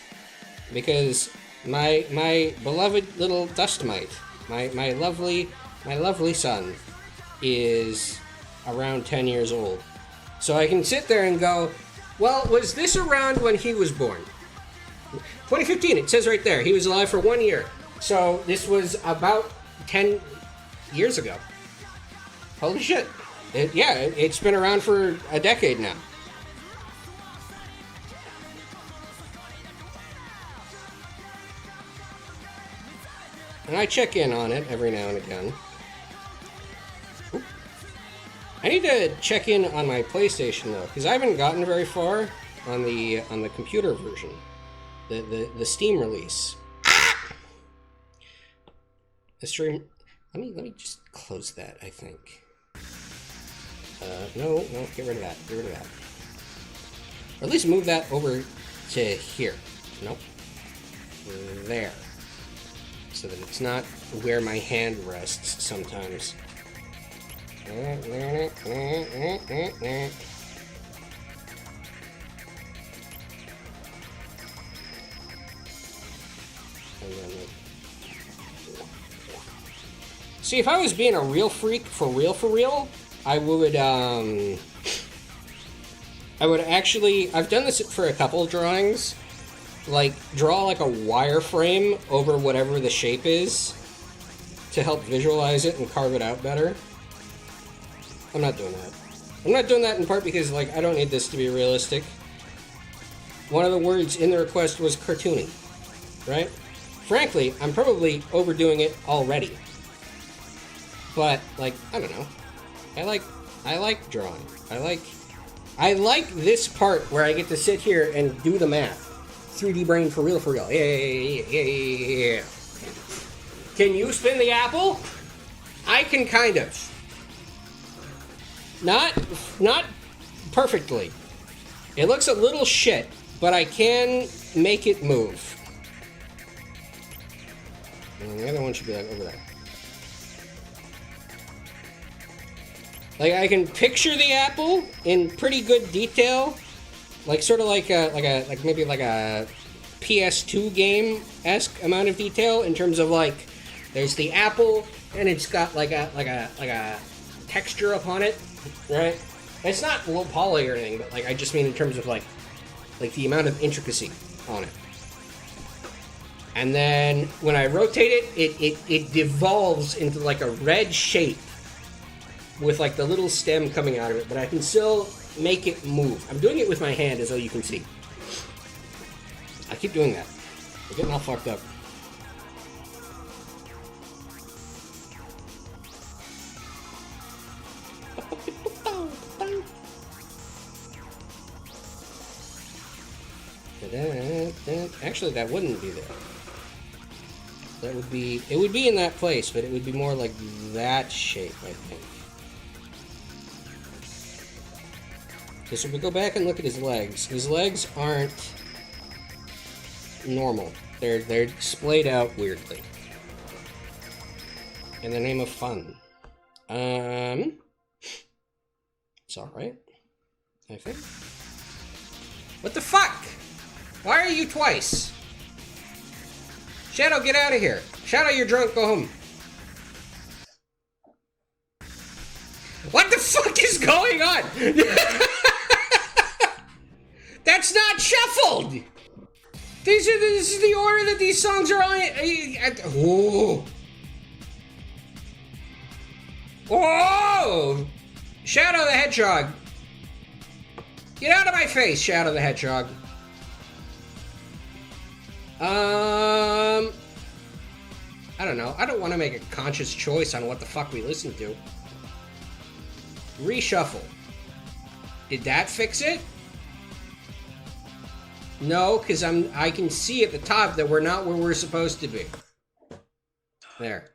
because my beloved little dust mite, my lovely son, is around 10 years old. So I can sit there and go, well, was this around when he was born? 2015, it says right there. He was alive for 1 year. So this was about 10 years ago. Holy shit. It's been around for a decade now. And I check in on it every now and again. Oop. I need to check in on my PlayStation though, because I haven't gotten very far on the computer version, the Steam release. The stream. Let me just close that. I think. No, get rid of that. Get rid of that. Or at least move that over to here. Nope. There. So that it's not where my hand rests sometimes. See, if I was being a real freak for real, I would actually, I've done this for a couple of drawings, like draw like a wireframe over whatever the shape is to help visualize it and carve it out better. I'm not doing that. I'm not doing that in part because, like, I don't need this to be realistic. One of the words in the request was cartoony, right? Frankly, I'm probably overdoing it already. But, like, I don't know. I like drawing. I like this part where I get to sit here and do the math. 3D brain for real. Yeah. Can you spin the apple? I can kind of. Not perfectly. It looks a little shit, but I can make it move. And the other one should be like over there. Like, I can picture the apple in pretty good detail, like sort of like maybe a PS2 game-esque amount of detail in terms of, like, there's the apple and it's got like a texture upon it, right? It's not low poly or anything, but, like, I just mean in terms of like the amount of intricacy on it. And then when I rotate it, it devolves into like a red shape with like the little stem coming out of it, but I can still make it move. I'm doing it with my hand, as though you can see. I keep doing that. We're getting all fucked up. Actually, that wouldn't be there. That would be... It would be in that place, but it would be more like that shape, I think. Okay, so if we go back and look at his legs aren't normal. They're splayed out weirdly. In the name of fun. It's alright. I think. What the fuck? Why are you twice? Shadow, get out of here. Shadow, you're drunk, go home. What the fuck is going on? That's not shuffled! This is the order that these songs are on. Oh. Oh! Shadow the Hedgehog. Get out of my face, Shadow the Hedgehog. I don't know. I don't want to make a conscious choice on what the fuck we listen to. Reshuffle. Did that fix it? No, because I can see at the top that we're not where we're supposed to be. There.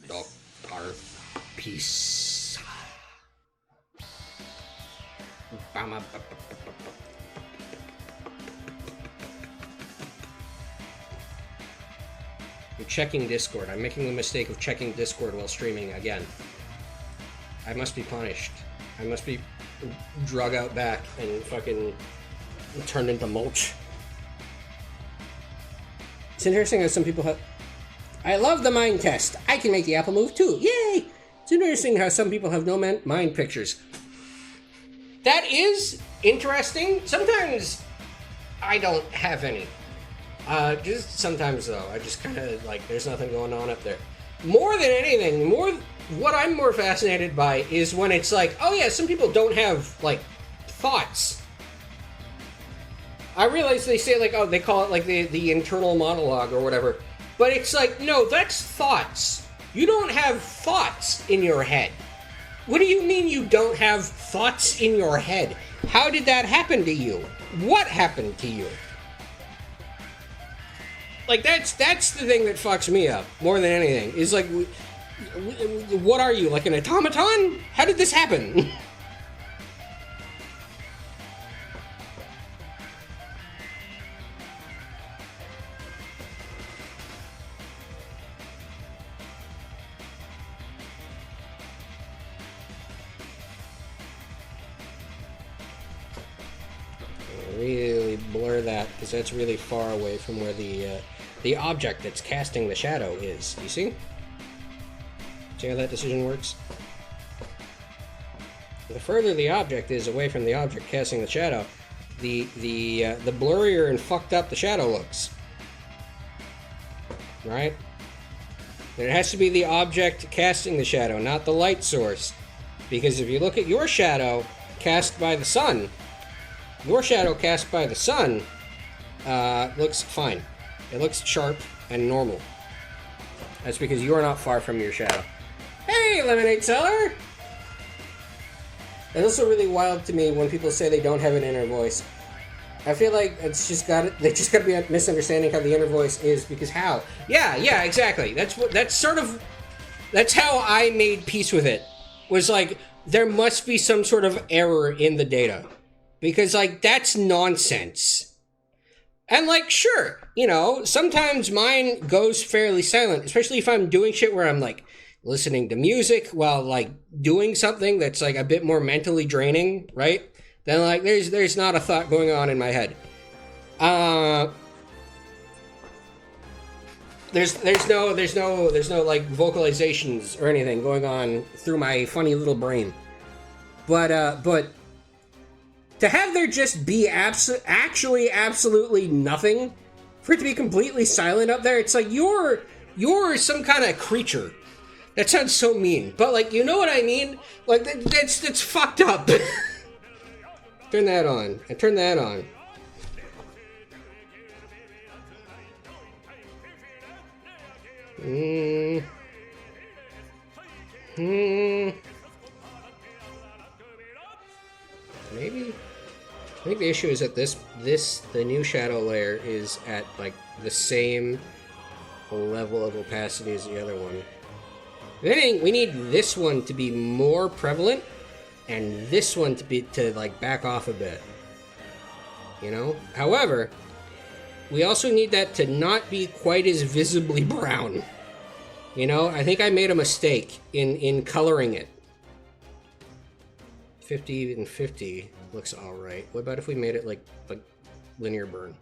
Doctor Peace. I'm checking Discord. I'm making the mistake of checking Discord while streaming again. I must be punished. I must be drug out back and fucking turned into mulch. It's interesting how some people have... I love the mind test. I can make the apple move too. Yay! It's interesting how some people have no mind pictures. That is interesting. Sometimes I don't have any. Just sometimes though, I just kind of like, there's nothing going on up there. More than anything, what I'm more fascinated by is when it's like, oh yeah, some people don't have like thoughts. I realize they say like, oh, they call it like the internal monologue or whatever, but it's like, no, that's thoughts. You don't have thoughts in your head. What do you mean you don't have thoughts in your head? How did that happen to you? What happened to you? Like, that's the thing that fucks me up more than anything. Is like, what are you, like an automaton? How did this happen? Really blur that, because that's really far away from where the object that's casting the shadow is. You see? See how that decision works? The further the object is away from the object casting the shadow, the blurrier and fucked up the shadow looks. Right? And it has to be the object casting the shadow, not the light source. Because if you look at your shadow cast by the sun, your shadow cast by the sun looks fine. It looks sharp and normal. That's because you are not far from your shadow. Hey, Lemonade Seller! It's also really wild to me when people say they don't have an inner voice. I feel like they just got to be misunderstanding how the inner voice is, because how? Yeah, exactly. That's how I made peace with it. Was like, there must be some sort of error in the data. Because, like, that's nonsense. And, like, sure, you know, sometimes mine goes fairly silent, especially if I'm doing shit where I'm, like, listening to music while, like, doing something that's, like, a bit more mentally draining, right? Then, like, there's not a thought going on in my head. There's no, like, vocalizations or anything going on through my funny little brain. But, to have there just be actually absolutely nothing, for it to be completely silent up there, it's like you're some kind of creature. That sounds so mean, but like, you know what I mean? Like, that's fucked up. Turn that on, and turn that on. Hmm. Hmm. Maybe. I think the issue is that the new shadow layer is at like the same level of opacity as the other one. If anything, we need this one to be more prevalent, and this one to like back off a bit. You know. However, we also need that to not be quite as visibly brown. You know, I think I made a mistake in coloring it. 50 and 50 looks alright. What about if we made it like linear burn?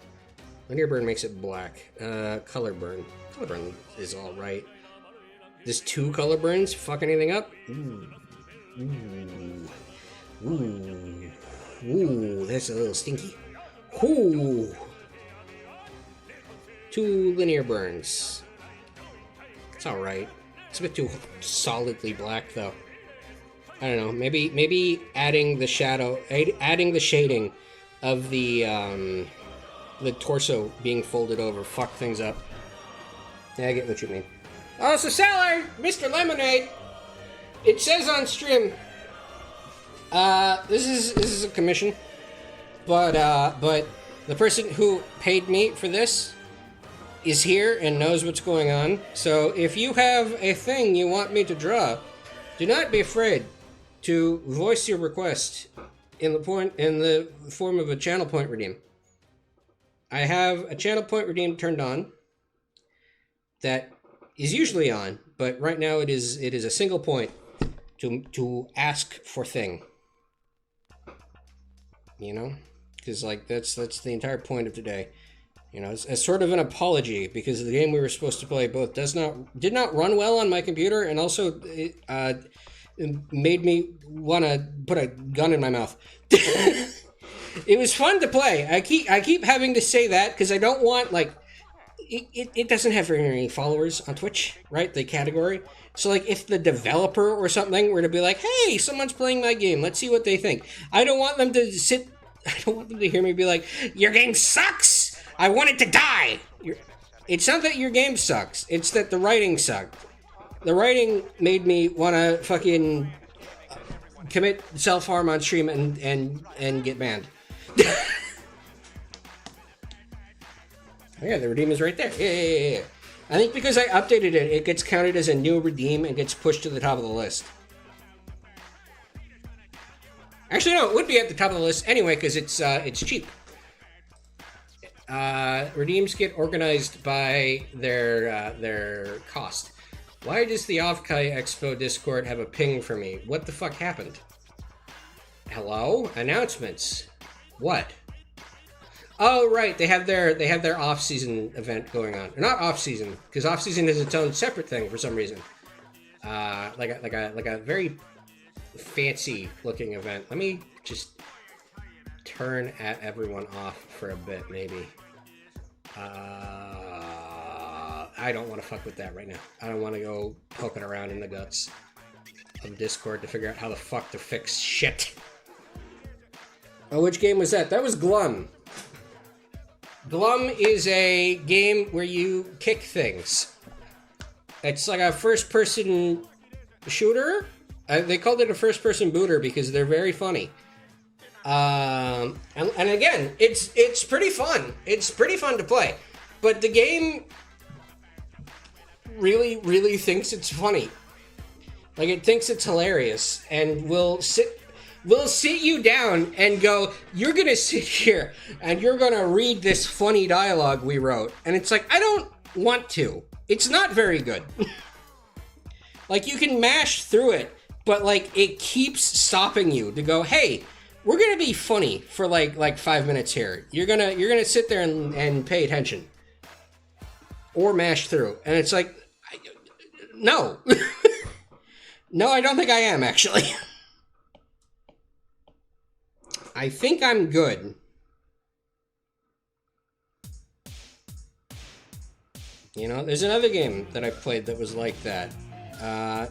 Linear burn makes it black. Color burn. Color burn is alright. This 2 color burns fuck anything up? Ooh. Ooh. Ooh. Ooh, that's a little stinky. Ooh. 2 linear burns. It's alright. It's a bit too solidly black though. I don't know. Maybe adding the shadow, adding the shading of the torso being folded over fuck things up. Yeah, I get what you mean. Oh, so Sailor, Mr. Lemonade. It says on stream. This is a commission, but the person who paid me for this is here and knows what's going on. So if you have a thing you want me to draw, do not be afraid to voice your request in the form of a channel point redeem. I have a channel point redeem turned on that is usually on, but right now it is a single point to ask for thing. You know, because like that's the entire point of today. You know, it's sort of an apology because the game we were supposed to play both did not run well on my computer, and also it made me want to put a gun in my mouth. It was fun to play. I keep having to say that because I don't want like it doesn't have very many followers on Twitch, right? The category. So like if the developer or something were to be like, "Hey, someone's playing my game. Let's see what they think." I don't want them to hear me be like, "Your game sucks. I want it to die." It's not that your game sucks. It's that the writing sucked. The writing made me want to fucking commit self-harm on stream and get banned. Oh yeah, the redeem is right there. Yeah. I think because I updated it, it gets counted as a new redeem and gets pushed to the top of the list. Actually, no, it would be at the top of the list anyway because it's cheap. Redeems get organized by their cost. Why does the Offkai Expo Discord have a ping for me? What the fuck happened? Hello? Announcements. What? Oh right, they have their off-season event going on. Or not off-season, because off-season is its own separate thing for some reason. Like a very fancy looking event. Let me just turn at everyone off for a bit, maybe. I don't want to fuck with that right now. I don't want to go poking around in the guts of Discord to figure out how the fuck to fix shit. Oh, which game was that? That was Glum. Glum is a game where you kick things. It's like a first-person shooter. They called it a first-person booter because they're very funny. And again, it's pretty fun. It's pretty fun to play. But the game really thinks it's funny. Like, it thinks it's hilarious and will sit you down and go, "You're gonna sit here and you're gonna read this funny dialogue we wrote." And it's like, I don't want to. It's not very good. Like, you can mash through it, but like it keeps stopping you to go, "Hey, we're gonna be funny for like 5 minutes here. You're gonna sit there and pay attention." Or mash through. And it's like, no. No, I don't think I am, actually. I think I'm good. You know, there's another game that I played that was like that. And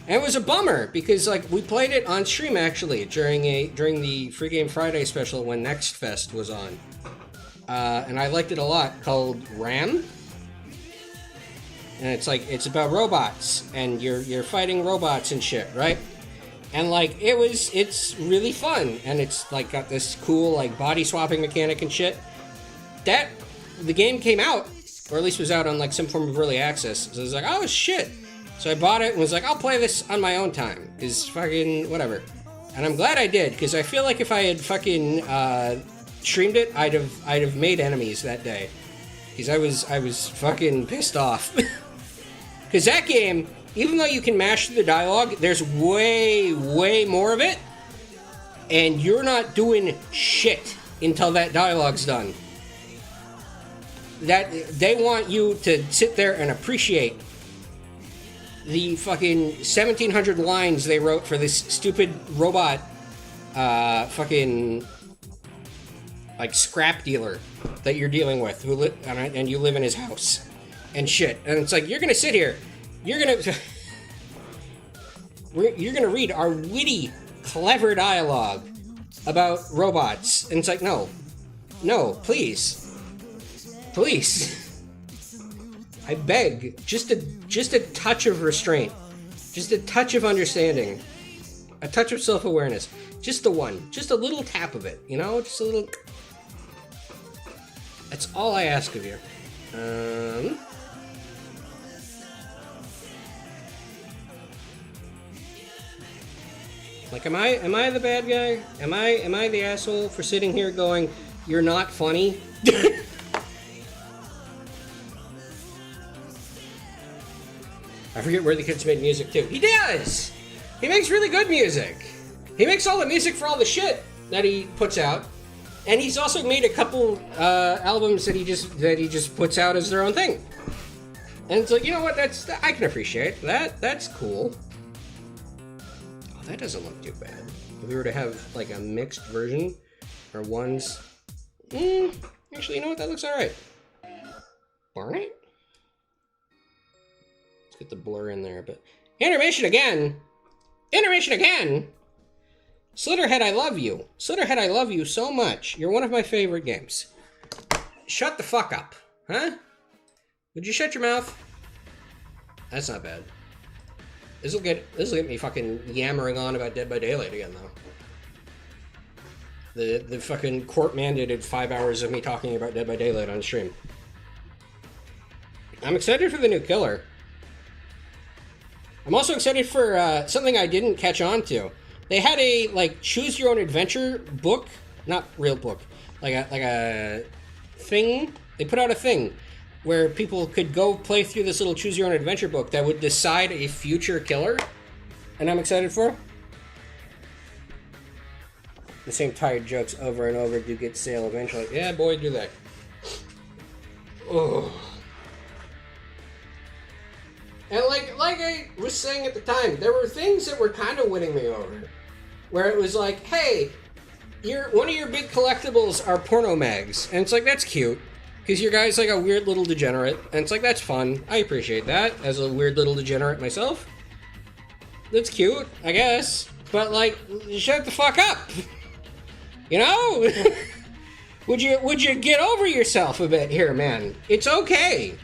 it was a bummer because like we played it on stream actually during the Free Game Friday special when Next Fest was on. And I liked it a lot, called Ram. and it's like it's about robots, and you're fighting robots and shit, right? And like it's really fun, and it's like got this cool like body swapping mechanic and shit. That the game came out, or at least was out on like some form of early access. So I was like, oh shit. So I bought it and was like, I'll play this on my own time, is fucking whatever. And I'm glad I did, because I feel like if I had fucking streamed it, I'd have made enemies that day, because I was fucking pissed off. Because that game, even though you can mash through the dialogue, there's way more of it, and you're not doing shit until that dialogue's done. That they want you to sit there and appreciate the fucking 1,700 lines they wrote for this stupid robot, fucking like scrap dealer that you're dealing with, and you live in his house and shit. And it's like, you're gonna sit here, you're gonna read our witty, clever dialogue about robots, and it's like, no, please. I beg, just a touch of restraint, just a touch of understanding, a touch of self-awareness, just a little tap of it, you know, just a little. That's all I ask of you. Like, am I the bad guy? Am I the asshole for sitting here going, you're not funny? I forget where the kids made music too. He does! He makes really good music. He makes all the music for all the shit that he puts out. And he's also made a couple albums that he just puts out as their own thing. And it's like, you know what, I can appreciate that. That's cool. Oh, that doesn't look too bad. If we were to have like a mixed version, or ones, actually, you know what, that looks alright. Barnett? Get the blur in there, but intermission again. Slitterhead, I love you. Slitterhead, I love you so much. You're one of my favorite games. Shut the fuck up, huh? Would you shut your mouth? That's not bad. This'll get me fucking yammering on about Dead by Daylight again, though. The fucking court mandated 5 hours of me talking about Dead by Daylight on stream. I'm excited for the new killer. I'm also excited for something I didn't catch on to. They had a like choose your own adventure book, not real book, like a thing. They put out a thing where people could go play through this little choose your own adventure book that would decide a future killer, and I'm excited for it. The same tired jokes over and over do get stale eventually. Yeah, boy, do they. Oh. And like I was saying at the time, there were things that were kind of winning me over. Where it was like, hey, one of your big collectibles are porno mags. And it's like, that's cute. Because your guy's like a weird little degenerate. And it's like, that's fun. I appreciate that as a weird little degenerate myself. That's cute, I guess. But like, shut the fuck up. You know? Would you get over yourself a bit here, man? It's okay.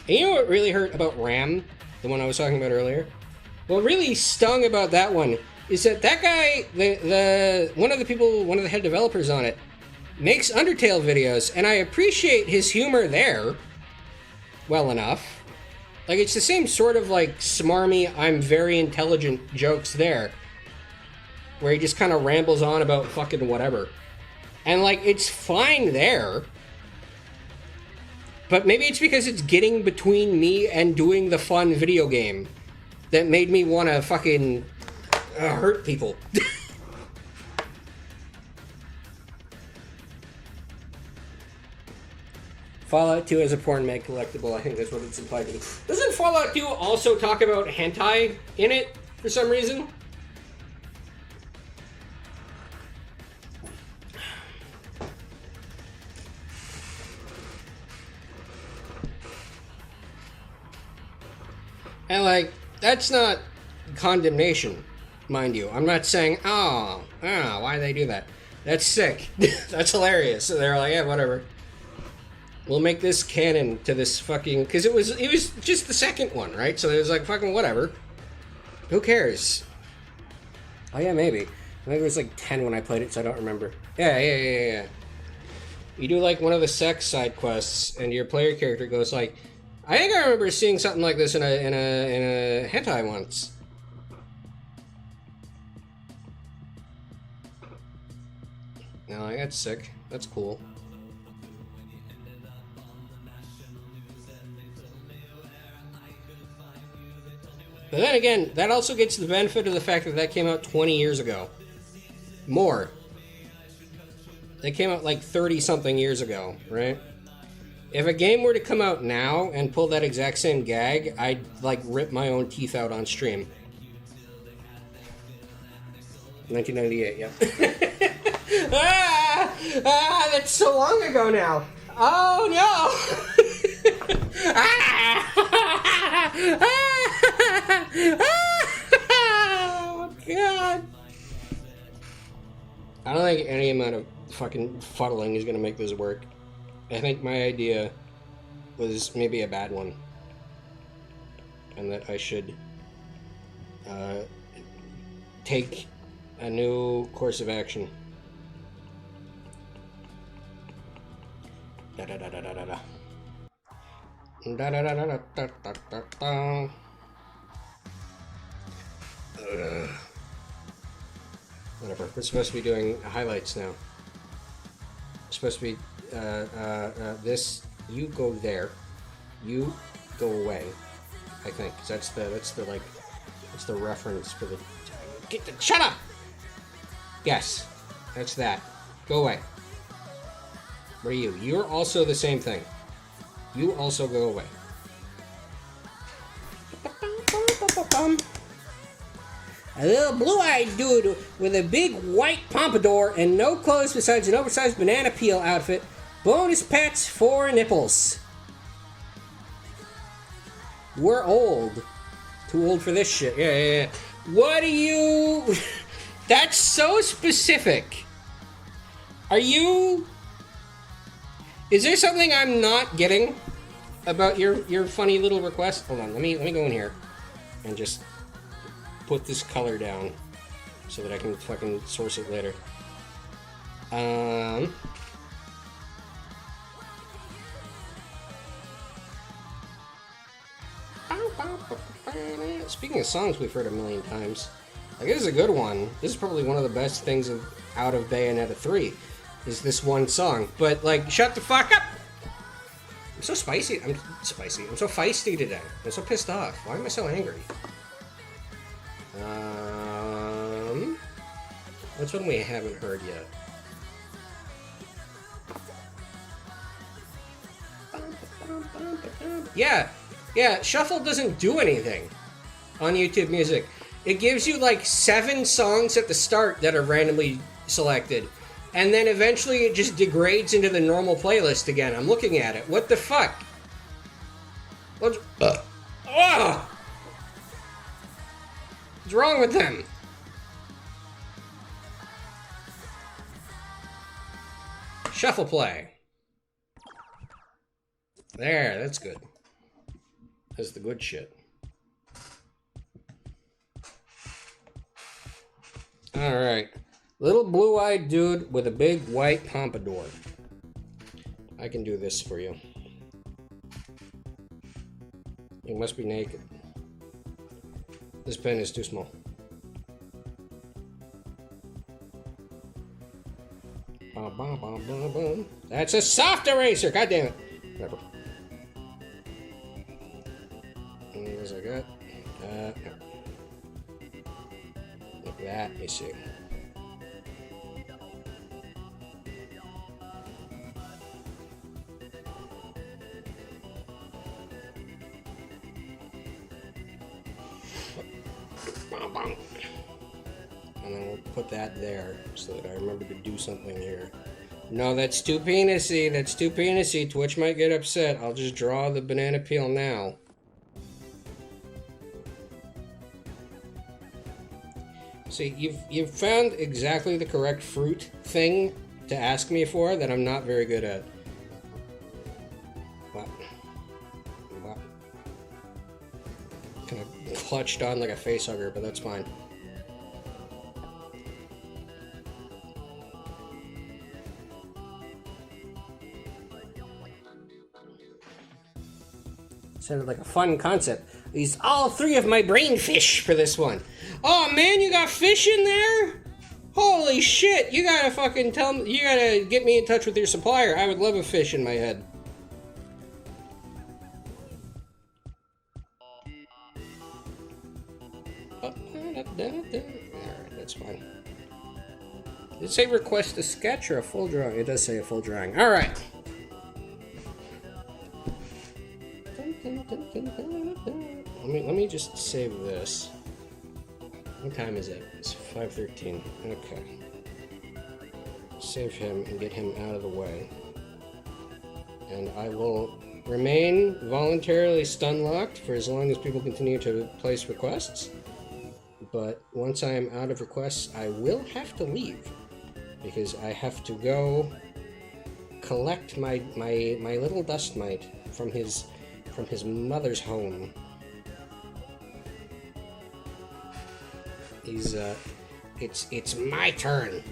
And you know what really hurt about RAM, the one I was talking about earlier? What really stung about that one is that guy, one of the head developers on it, makes Undertale videos, and I appreciate his humor there well enough. Like, it's the same sort of like smarmy, I'm very intelligent jokes there, where he just kind of rambles on about fucking whatever. And like, it's fine there. But maybe it's because it's getting between me and doing the fun video game that made me want to fucking hurt people. Fallout 2 as a porn mag collectible, I think that's what it's implied to be. Doesn't Fallout 2 also talk about hentai in it for some reason? And like, that's not condemnation. mind you. I'm not saying, oh, why they do that? That's sick. That's hilarious. So they're like, yeah, whatever. We'll make this canon to this fucking... Because it was just the second one, right? So it was like, fucking whatever. Who cares? Oh, yeah, maybe. I think it was like 10 when I played it, so I don't remember. Yeah. You do like one of the sex side quests, and your player character goes like, I think I remember seeing something like this in a hentai once. No, that's sick. That's cool. But then again, that also gets the benefit of the fact that that came out 20 years ago. More. That came out like 30-something years ago, right? If a game were to come out now and pull that exact same gag, I'd, like, rip my own teeth out on stream. 1998, yeah. That's so long ago now. Oh, no! Oh, God. I don't think any amount of fucking fuddling is gonna make this work. I think my idea was maybe a bad one. And that I should take a new course of action. Da da da da da da da. Da da da da da da da da. Whatever. We're supposed to be doing highlights now. We're supposed to be this. You go there. You go away. I think that's the reference for the. Shut up. Yes, that's that. Go away. What are you? You're also the same thing. You also go away. A little blue-eyed dude with a big white pompadour and no clothes besides an oversized banana peel outfit. Bonus pets for nipples. We're old. Too old for this shit. Yeah. What do you... That's so specific. Are you... Is there something I'm not getting about your funny little request? Hold on, let me go in here and just put this color down so that I can fucking source it later. Speaking of songs we've heard a million times, like this is a good one. This is probably one of the best things out of Bayonetta 3. Is this one song, but like, shut the fuck up! I'm so spicy. I'm so feisty today. I'm so pissed off. Why am I so angry? What's one we haven't heard yet? Yeah. Shuffle doesn't do anything on YouTube Music. It gives you like 7 songs at the start that are randomly selected. And then eventually it just degrades into the normal playlist again. I'm looking at it. What the fuck? What's wrong with them? Shuffle play. There, that's good. That's the good shit. Alright. Little blue-eyed dude with a big white pompadour. I can do this for you. You must be naked. This pen is too small. That's a soft eraser! God damn it! Whatever. What else I got? No. Like that, let me see. And then we'll put that there so that I remember to do something here. No, that's too penisy. That's too penisy. Twitch might get upset. I'll just draw the banana peel now. See, you've found exactly the correct fruit thing to ask me for that I'm not very good at. What? Kind of clutched on like a facehugger, but that's fine. Sounded like a fun concept. These all 3 of my brain fish for this one. Oh man, you got fish in there? Holy shit! You gotta fucking tell me. You gotta get me in touch with your supplier. I would love a fish in my head. Alright, that's fine. Did it say request a sketch or a full drawing? It does say a full drawing. Alright. Let me just save this. What time is it? It's 5:13. Okay. Save him and get him out of the way. And I will remain voluntarily stun locked for as long as people continue to place requests. But once I am out of requests, I will have to leave because I have to go collect my little dust mite from his mother's home. He's it's my turn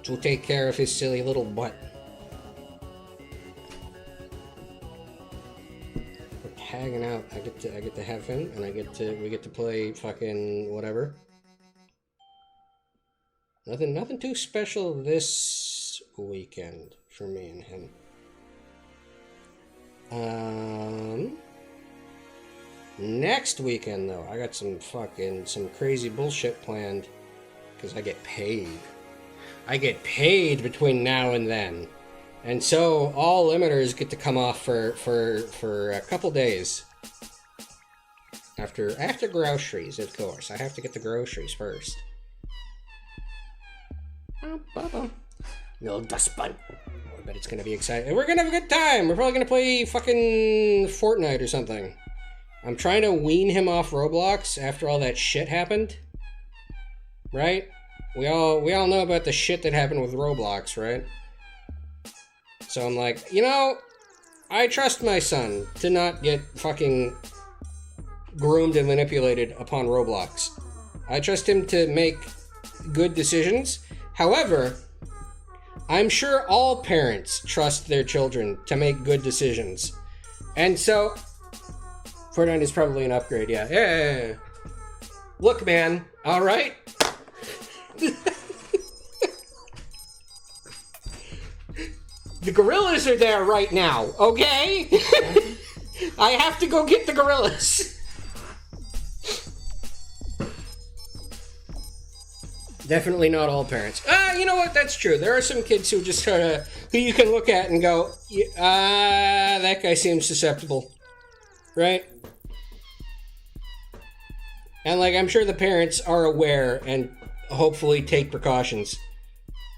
to take care of his silly little butt. We're hanging out. I get to have him, and we get to play fucking whatever. Nothing too special this weekend for me and him. Next weekend though, I got some crazy bullshit planned because I get paid. I get paid between now and then, and so all limiters get to come off for a couple days. After groceries, of course. I have to get the groceries first. Little dust bun. I bet it's gonna be exciting. We're gonna have a good time. We're probably gonna play fucking Fortnite or something. I'm trying to wean him off Roblox after all that shit happened. Right? We all know about the shit that happened with Roblox, right? So I'm like, you know, I trust my son to not get fucking groomed and manipulated upon Roblox. I trust him to make good decisions. However, I'm sure all parents trust their children to make good decisions. And so Fortnite is probably an upgrade, yeah. Yeah. Look, man, alright? The gorillas are there right now, okay? I have to go get the gorillas. Definitely not all parents. You know what? That's true. There are some kids who just who you can look at and go, that guy seems susceptible. Right? And, like, I'm sure the parents are aware and hopefully take precautions.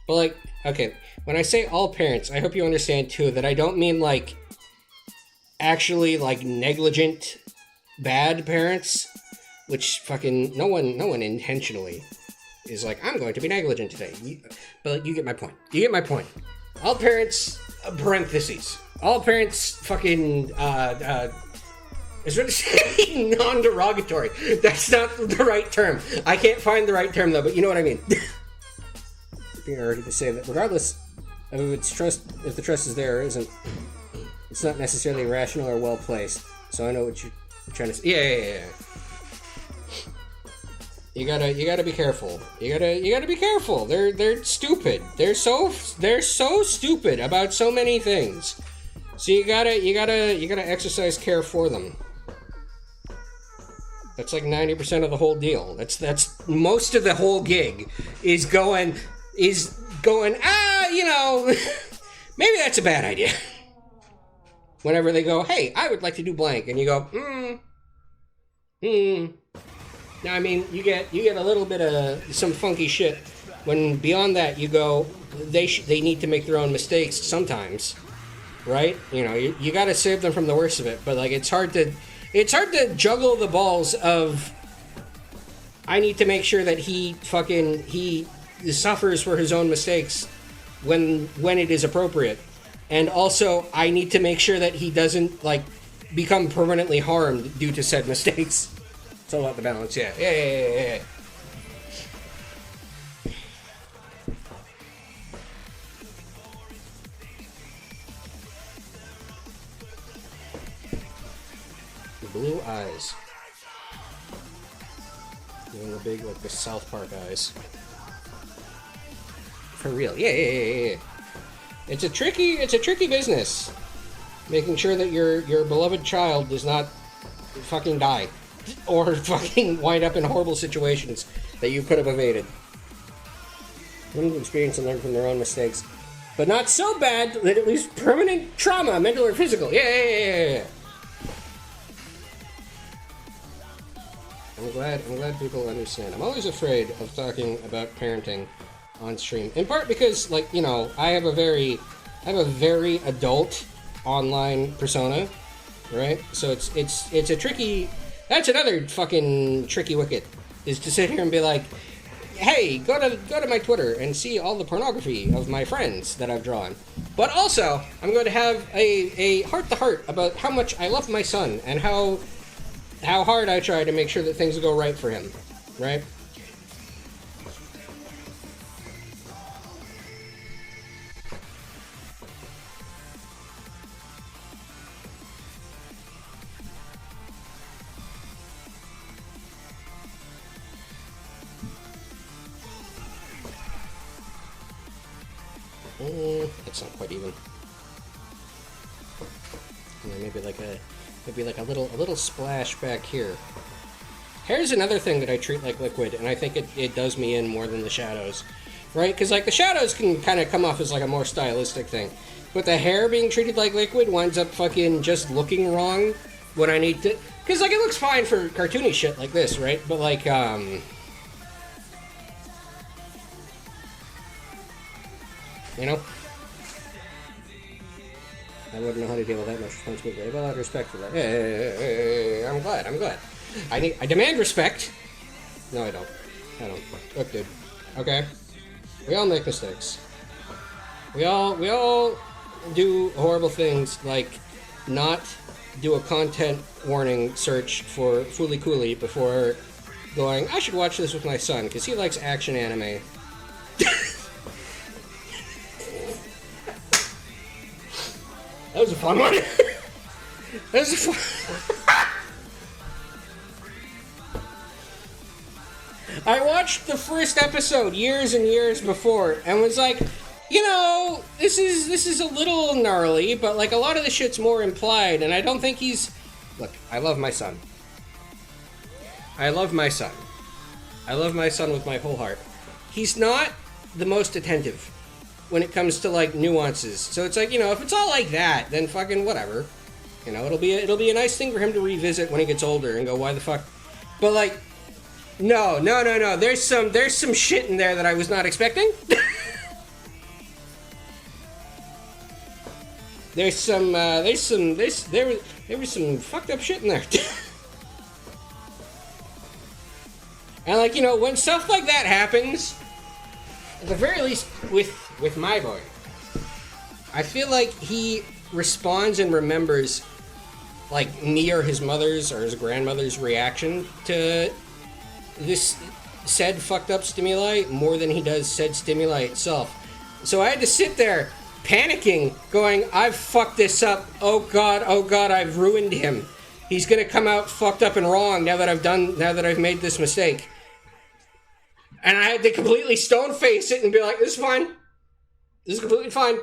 But, like, okay, when I say all parents, I hope you understand, too, that I don't mean, like, actually, like, negligent, bad parents, which fucking, no one intentionally is like, I'm going to be negligent today. But you get my point. You get my point. All parents, parentheses. All parents fucking, is what saying non-derogatory. That's not the right term. I can't find the right term though, but you know what I mean. Being already to say that regardless of if the trust is there or isn't, it's not necessarily rational or well placed. So I know what you're trying to say. Yeah. You gotta be careful. You gotta be careful. They're stupid. They're so stupid about so many things. So you gotta exercise care for them. That's like 90% of the whole deal. That's most of the whole gig is going, you know, maybe that's a bad idea. Whenever they go, hey, I would like to do blank, and you go, Now, I mean, you get a little bit of some funky shit. When beyond that, you go, they need to make their own mistakes sometimes, right? You know, you got to save them from the worst of it. But like, it's hard to juggle the balls of I need to make sure that he suffers for his own mistakes when it is appropriate. And also, I need to make sure that he doesn't, like, become permanently harmed due to said mistakes. It's all about the balance, yeah. Yeah. The blue eyes. Doing the big, like, the South Park eyes. For real, yeah. It's a tricky business. Making sure that your beloved child does not fucking die. Or fucking wind up in horrible situations that you could have evaded. Learn to experience and learn from their own mistakes. But not so bad that at least permanent trauma, mental or physical. Yeah. I'm glad people understand. I'm always afraid of talking about parenting on stream. In part because, like, you know, I have a very adult online persona, right? So it's a tricky. That's another fucking tricky wicket, is to sit here and be like, hey, go to my Twitter and see all the pornography of my friends that I've drawn. But also, I'm going to have a heart-to-heart about how much I love my son and how hard I try to make sure that things go right for him, right? That's not quite even. And then maybe like a little splash back here. Hair's another thing that I treat like liquid, and I think it does me in more than the shadows, right? Because like the shadows can kind of come off as like a more stylistic thing, but the hair being treated like liquid winds up fucking just looking wrong when I need to. Because like it looks fine for cartoony shit like this, right? But like you know, I wouldn't know how to deal with that much responsibility. I have a lot of respect for that. Hey, I'm glad. I demand respect. No, I don't. Look, dude. Okay. We all make mistakes. We all do horrible things, like not do a content warning search for Fooly Cooly before going, I should watch this with my son, because he likes action anime. That was a fun one. I watched the first episode years and years before and was like, you know, this is a little gnarly, but like a lot of the shit's more implied, and I don't think he's. Look, I love my son. I love my son with my whole heart. He's not the most attentive when it comes to like nuances. So it's like, you know, if it's all like that, then fucking whatever. You know, it'll be a nice thing for him to revisit when he gets older and go, why the fuck? But like, no. There's some shit in there that I was not expecting. There was some fucked up shit in there. And like, you know, when stuff like that happens, at the very least with my boy, I feel like he responds and remembers like me or his mother's or his grandmother's reaction to this said fucked up stimuli more than he does said stimuli itself. So I had to sit there panicking, going, I've fucked this up. Oh god, I've ruined him. He's gonna come out fucked up and wrong now that I've made this mistake. And I had to completely stone face it and be like, this is fine. This is completely fine.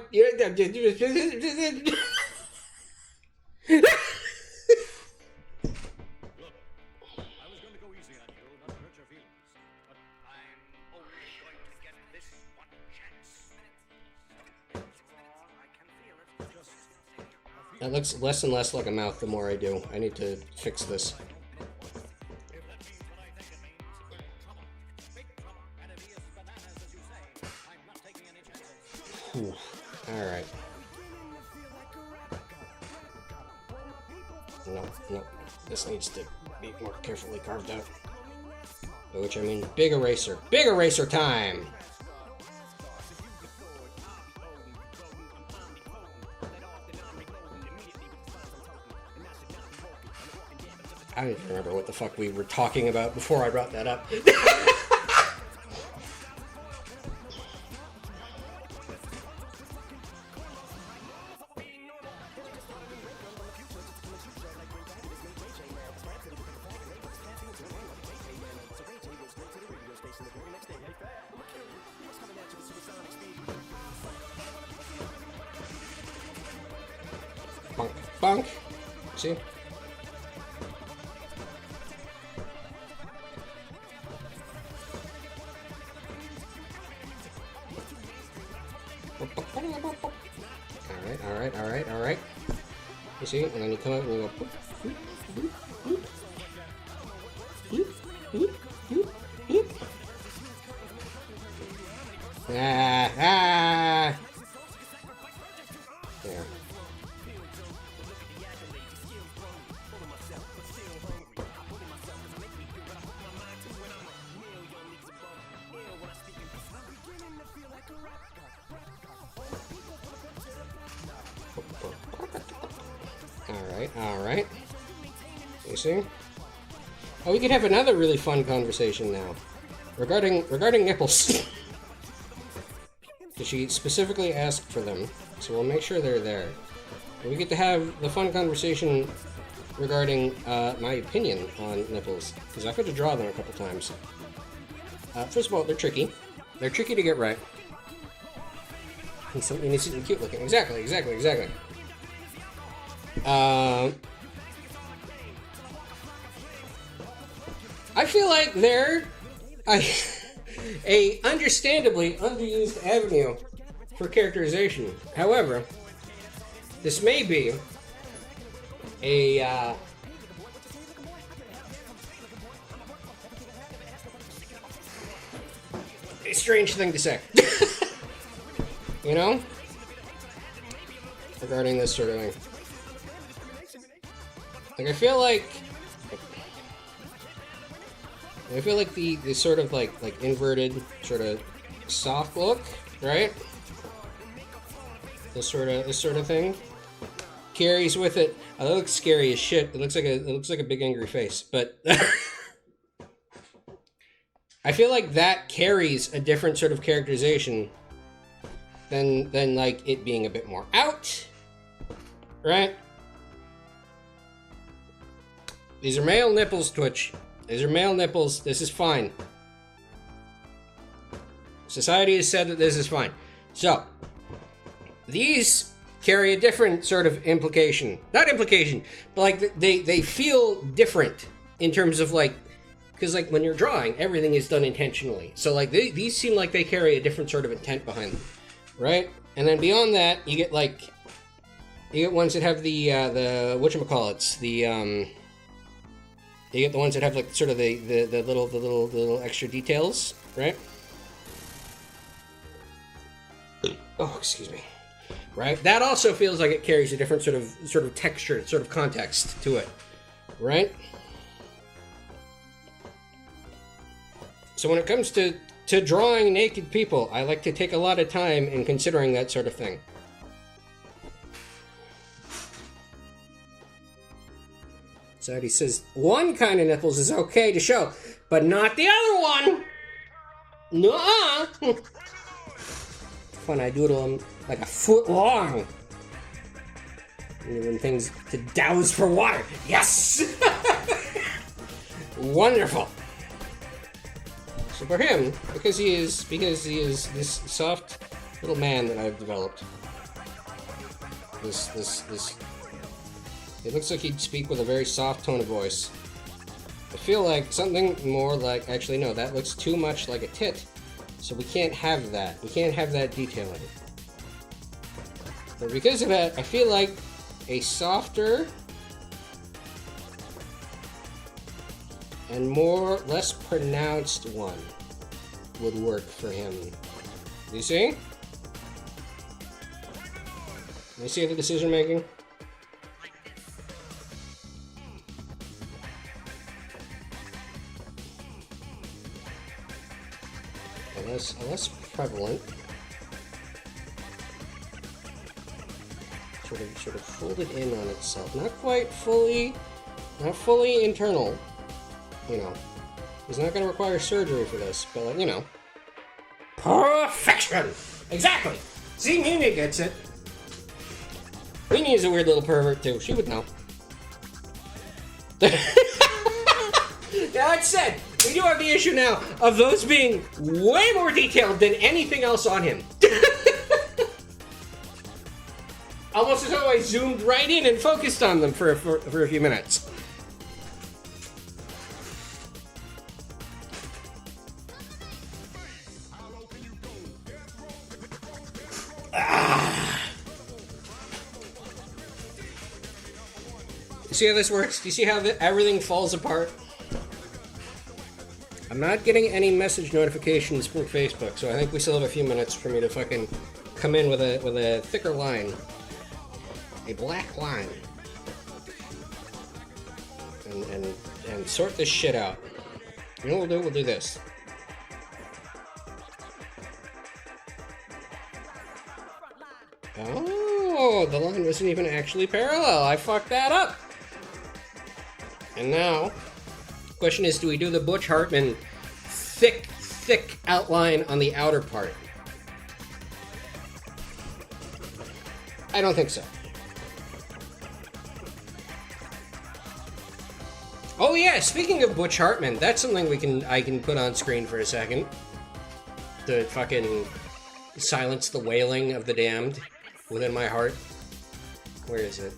That looks less and less like a mouth the more I do. I need to fix this. Alright. No. This needs to be more carefully carved out. By which I mean big eraser. Big eraser time! I don't even remember what the fuck we were talking about before I brought that up. Bonk, bonk. See? Alright. You see? And then you come up and you go. Boop, boop, boop, boop, boop, boop, boop, boop. Ah! There. Alright. You see? Oh, we could have another really fun conversation now. Regarding nipples. She specifically asked for them, so we'll make sure they're there. And we get to have the fun conversation regarding my opinion on nipples, because I've had to draw them a couple times. First of all, they're tricky. They're tricky to get right. And something needs to be cute looking. Exactly. I feel like they're a understandably underused avenue for characterization. However, this may be a strange thing to say. You know? Regarding this sort of thing. Like, I feel like the sort of like inverted sort of soft look, right? This sort of thing carries with it. Oh, that looks scary as shit. It looks like a big angry face, but I feel like that carries a different sort of characterization than like it being a bit more out, right? These are male nipples, Twitch. These are male nipples. This is fine. Society has said that this is fine. So, these carry a different sort of implication. Not implication, but like they feel different in terms of like, because like when you're drawing, everything is done intentionally. So like these seem like they carry a different sort of intent behind them, right? And then beyond that, you get ones that have the whatchamacallits, you get the ones that have like sort of the little extra details, right? Oh, excuse me. Right? That also feels like it carries a different sort of texture, sort of context to it, right? So when it comes to drawing naked people, I like to take a lot of time in considering that sort of thing. So he says, one kind of nipples is okay to show, but not the other one! Nuh-uh! Fun, I doodle them like a foot long. And when things to douse for water. Yes! Wonderful. So for him, because he is this soft little man that I've developed. This it looks like he'd speak with a very soft tone of voice. I feel like something more like, actually no, that looks too much like a tit, so we can't have that. We can't have that detailing. But because of that, I feel like a softer and less pronounced one would work for him. You see? You see the decision making? less prevalent. Sort of folded in on itself. Not fully internal. You know, he's not going to require surgery for this, but like, you know, perfection. Exactly. See, Nina gets it. Nina's a weird little pervert too. She would know. Now, that said, we do have the issue now of those being way more detailed than anything else on him. Almost as though I zoomed right in and focused on them for a few minutes. You see how this works? Do you see how everything falls apart? I'm not getting any message notifications from Facebook, so I think we still have a few minutes for me to fucking come in with a thicker line. A black line. And sort this shit out. You know what we'll do? We'll do this. Oh, the line wasn't even actually parallel. I fucked that up. And now, the question is, do we do the Butch Hartman thick outline on the outer part? I don't think so. Oh yeah, speaking of Butch Hartman, that's something I can put on screen for a second. To fucking silence the wailing of the damned within my heart. Where is it?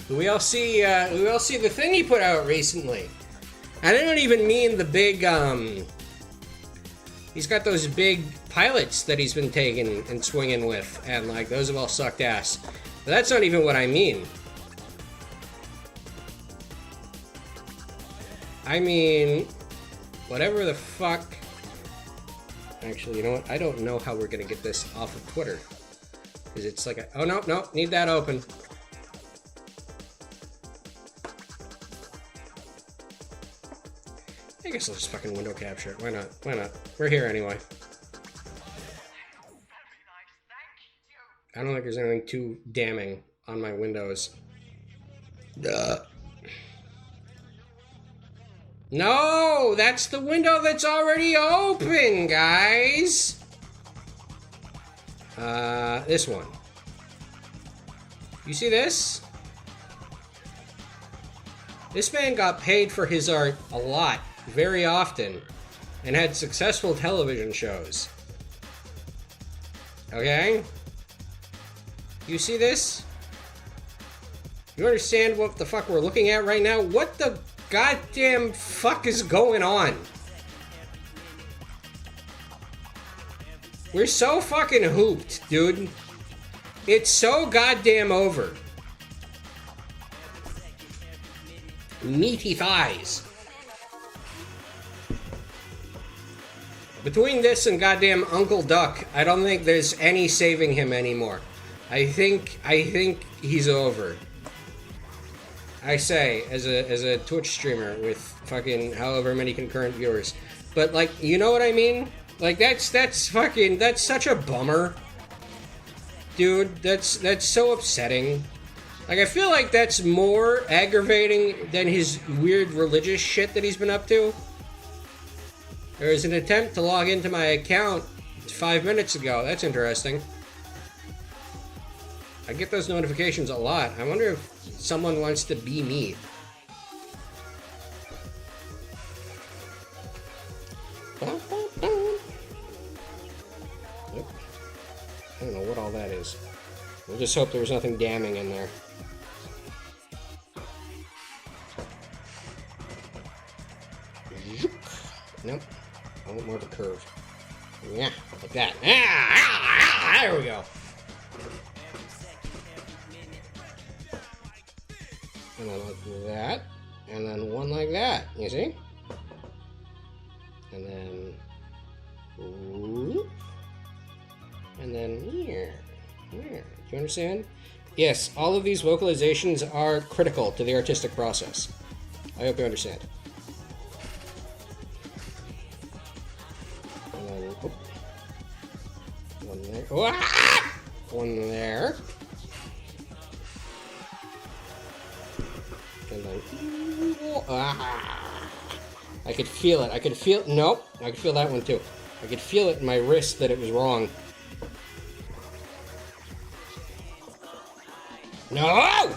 We all see the thing he put out recently. And I don't even mean the big, he's got those big pilots that he's been taking and swinging with, and like, those have all sucked ass. But that's not even what I mean. I mean, whatever the fuck. Actually, you know what? I don't know how we're gonna get this off of Twitter. Because it's like oh no, need that open. I guess I'll just fucking window capture it. Why not? Why not? We're here anyway. I don't think there's anything too damning on my windows. No! That's the window that's already open, guys! This one. You see this? This man got paid for his art a lot, very often, and had successful television shows. Okay? You see this? You understand what the fuck we're looking at right now? What the goddamn fuck is going on? We're so fucking hooped, dude. It's so goddamn over. Meaty thighs. Between this and goddamn Uncle Duck, I don't think there's any saving him anymore. I think he's over. I say, as a Twitch streamer with fucking however many concurrent viewers. But like, you know what I mean? Like that's such a bummer. Dude, that's so upsetting. Like, I feel like that's more aggravating than his weird religious shit that he's been up to. There was an attempt to log into my account 5 minutes ago. That's interesting. I get those notifications a lot. I wonder if someone wants to be me. Yep. I don't know what all that is. We'll just hope there was nothing damning in there. Nope. I want more of a curve. Yeah, like that. There we go. And then like that. And then one like that. You see? And then... Whoop. And then here. Here. Do you understand? Yes, all of these vocalizations are critical to the artistic process. I hope you understand. And then, One there. And then... I could feel it. I could feel... Nope. I could feel that one too. I could feel it in my wrist that it was wrong. No!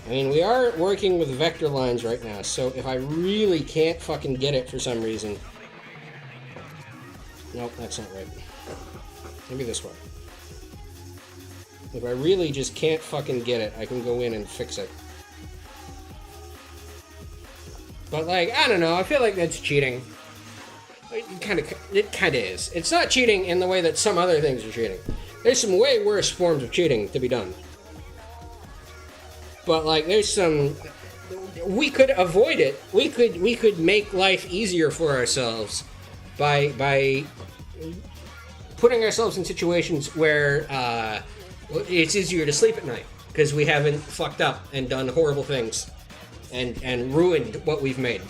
I mean, we are working with vector lines right now, so if I really can't fucking get it for some reason... Nope, that's not right. Maybe this one. If I really just can't fucking get it, I can go in and fix it. But, like, I don't know, I feel like that's cheating. It kind of is. It's not cheating in the way that some other things are cheating. There's some way worse forms of cheating to be done. But, like, there's some... We could avoid it. We could make life easier for ourselves by putting ourselves in situations where it's easier to sleep at night because we haven't fucked up and done horrible things and ruined what we've made.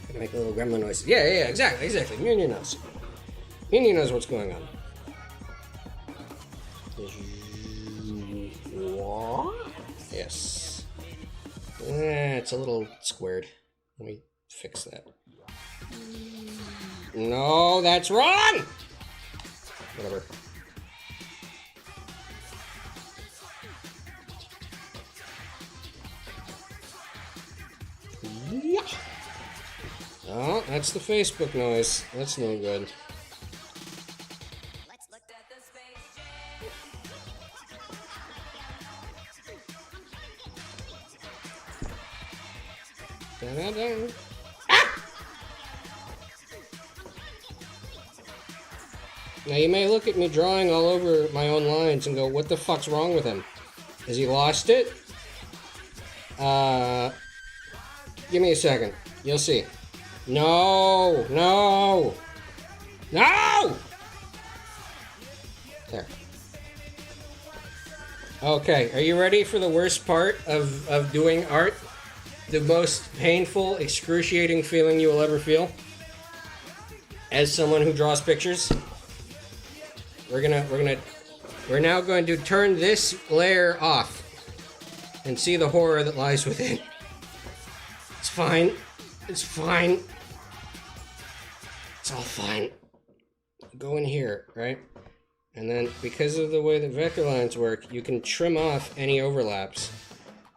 I can make a little gremlin noise. Yeah, exactly. Mjolnir knows. Mjolnir knows what's going on. Yes. It's a little squared. Let me fix that. No, that's wrong! Whatever. Yeah. Oh, that's the Facebook noise. That's no good. Da-da-da. Ah! Now you may look at me drawing all over my own lines and go, what the fuck's wrong with him? Has he lost it? Give me a second. You'll see. No! There. Okay, are you ready for the worst part of doing art? The most painful, excruciating feeling you will ever feel? As someone who draws pictures? We're now going to turn this layer off and see the horror that lies within. It's fine. It's fine. It's all fine. Go in here, right? And then, because of the way that vector lines work, you can trim off any overlaps,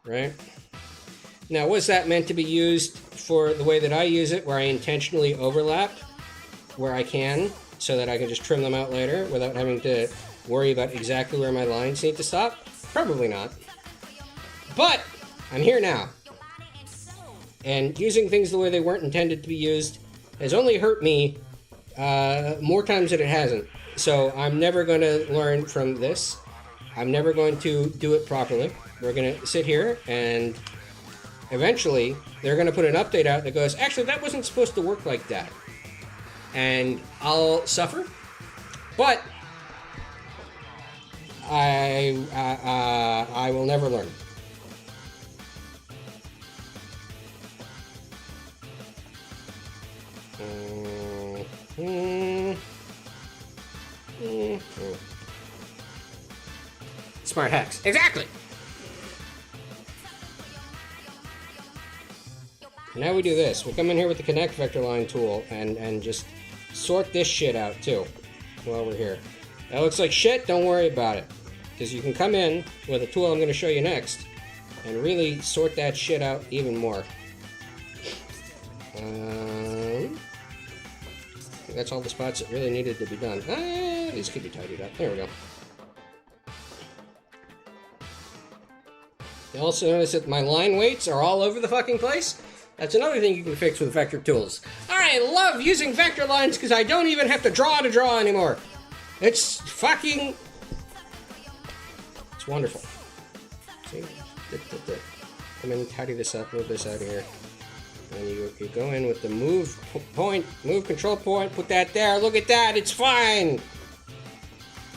right? Now, was that meant to be used for the way that I use it, where I intentionally overlap where I can, so that I can just trim them out later without having to worry about exactly where my lines need to stop? Probably not. But I'm here now. And using things the way they weren't intended to be used has only hurt me more times than it hasn't. So I'm never going to learn from this. I'm never going to do it properly. We're going to sit here and eventually they're going to put an update out that goes, actually, that wasn't supposed to work like that. And I'll suffer. But I will never learn. Smart hacks. Exactly! Now we do this. We come in here with the connect vector line tool and just sort this shit out too while we're here. That looks like shit, don't worry about it. Because you can come in with a tool I'm going to show you next and really sort that shit out even more. I think that's all the spots that really needed to be done. These could be tidied up. There we go. You also notice that my line weights are all over the fucking place. That's another thing you can fix with vector tools. I love using vector lines because I don't even have to draw anymore. It's fucking... It's wonderful. See? Come in, tidy this up, move this out of here. And you go in with the move control point, put that there. Look at that, it's fine.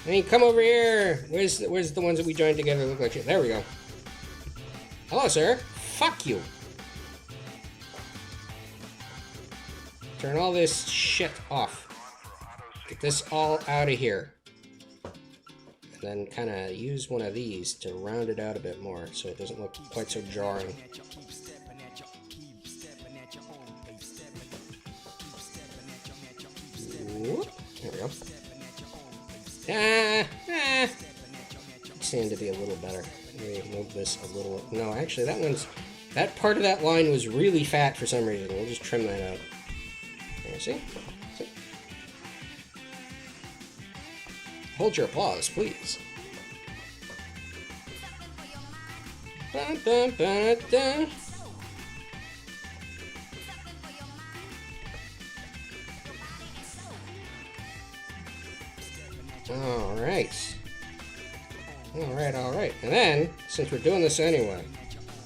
And you come over here. Where's the ones that we joined together look like shit? There we go. Hello, sir. Fuck you. Turn all this shit off. Get this all out of here. And then kind of use one of these to round it out a bit more so it doesn't look quite so jarring. Whoop. There we go. Seemed to be a little better. Let me move this a little. No, actually, that part of that line was really fat for some reason. We'll just trim that out. There, see? Hold your applause, please. Dun, dun, dun, dun. All right. And then, since we're doing this anyway,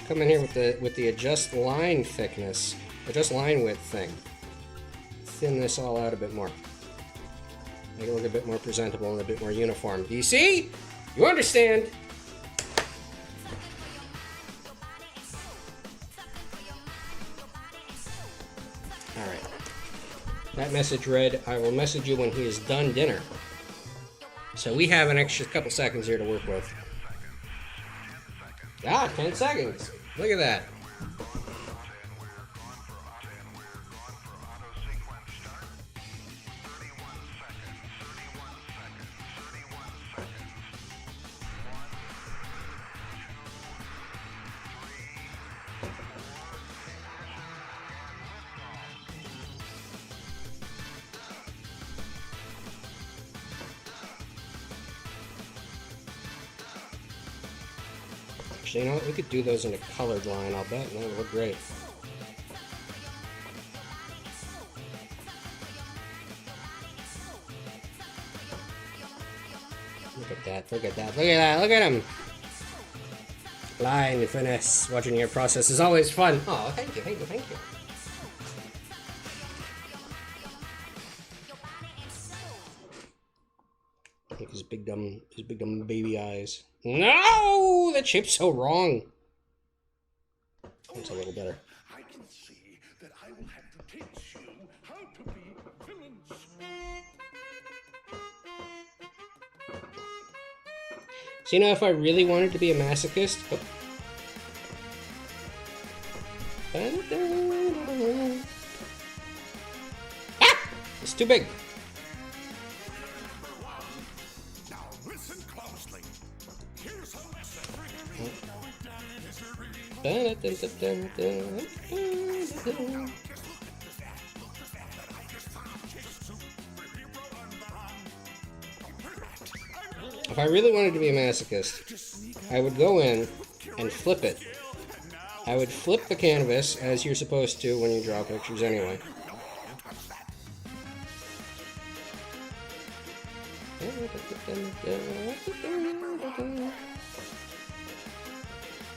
come in here with the adjust line thickness, adjust line width thing. Thin this all out a bit more. Make it look a bit more presentable and a bit more uniform. Do you see? You understand? All right. That message read, I will message you when he is done dinner. So we have an extra couple seconds here to work with. 10 seconds. Look at that. Actually, you know what? We could do those in a colored line, I'll bet, and that would look great. Look at that, look at that, look at that, look at him! Line finesse. Watching your process is always fun. Oh, thank you, thank you, thank you. Look at his big dumb baby eyes. No! That shape's so wrong. That's a little better. I can see that I will have to teach you how to be villains. So, you know, if I really wanted to be a masochist... Oh. Ah! It's too big. Now listen closely. Here's a lesson for If I really wanted to be a masochist, I would go in and flip it. I would flip the canvas, as you're supposed to when you draw pictures anyway.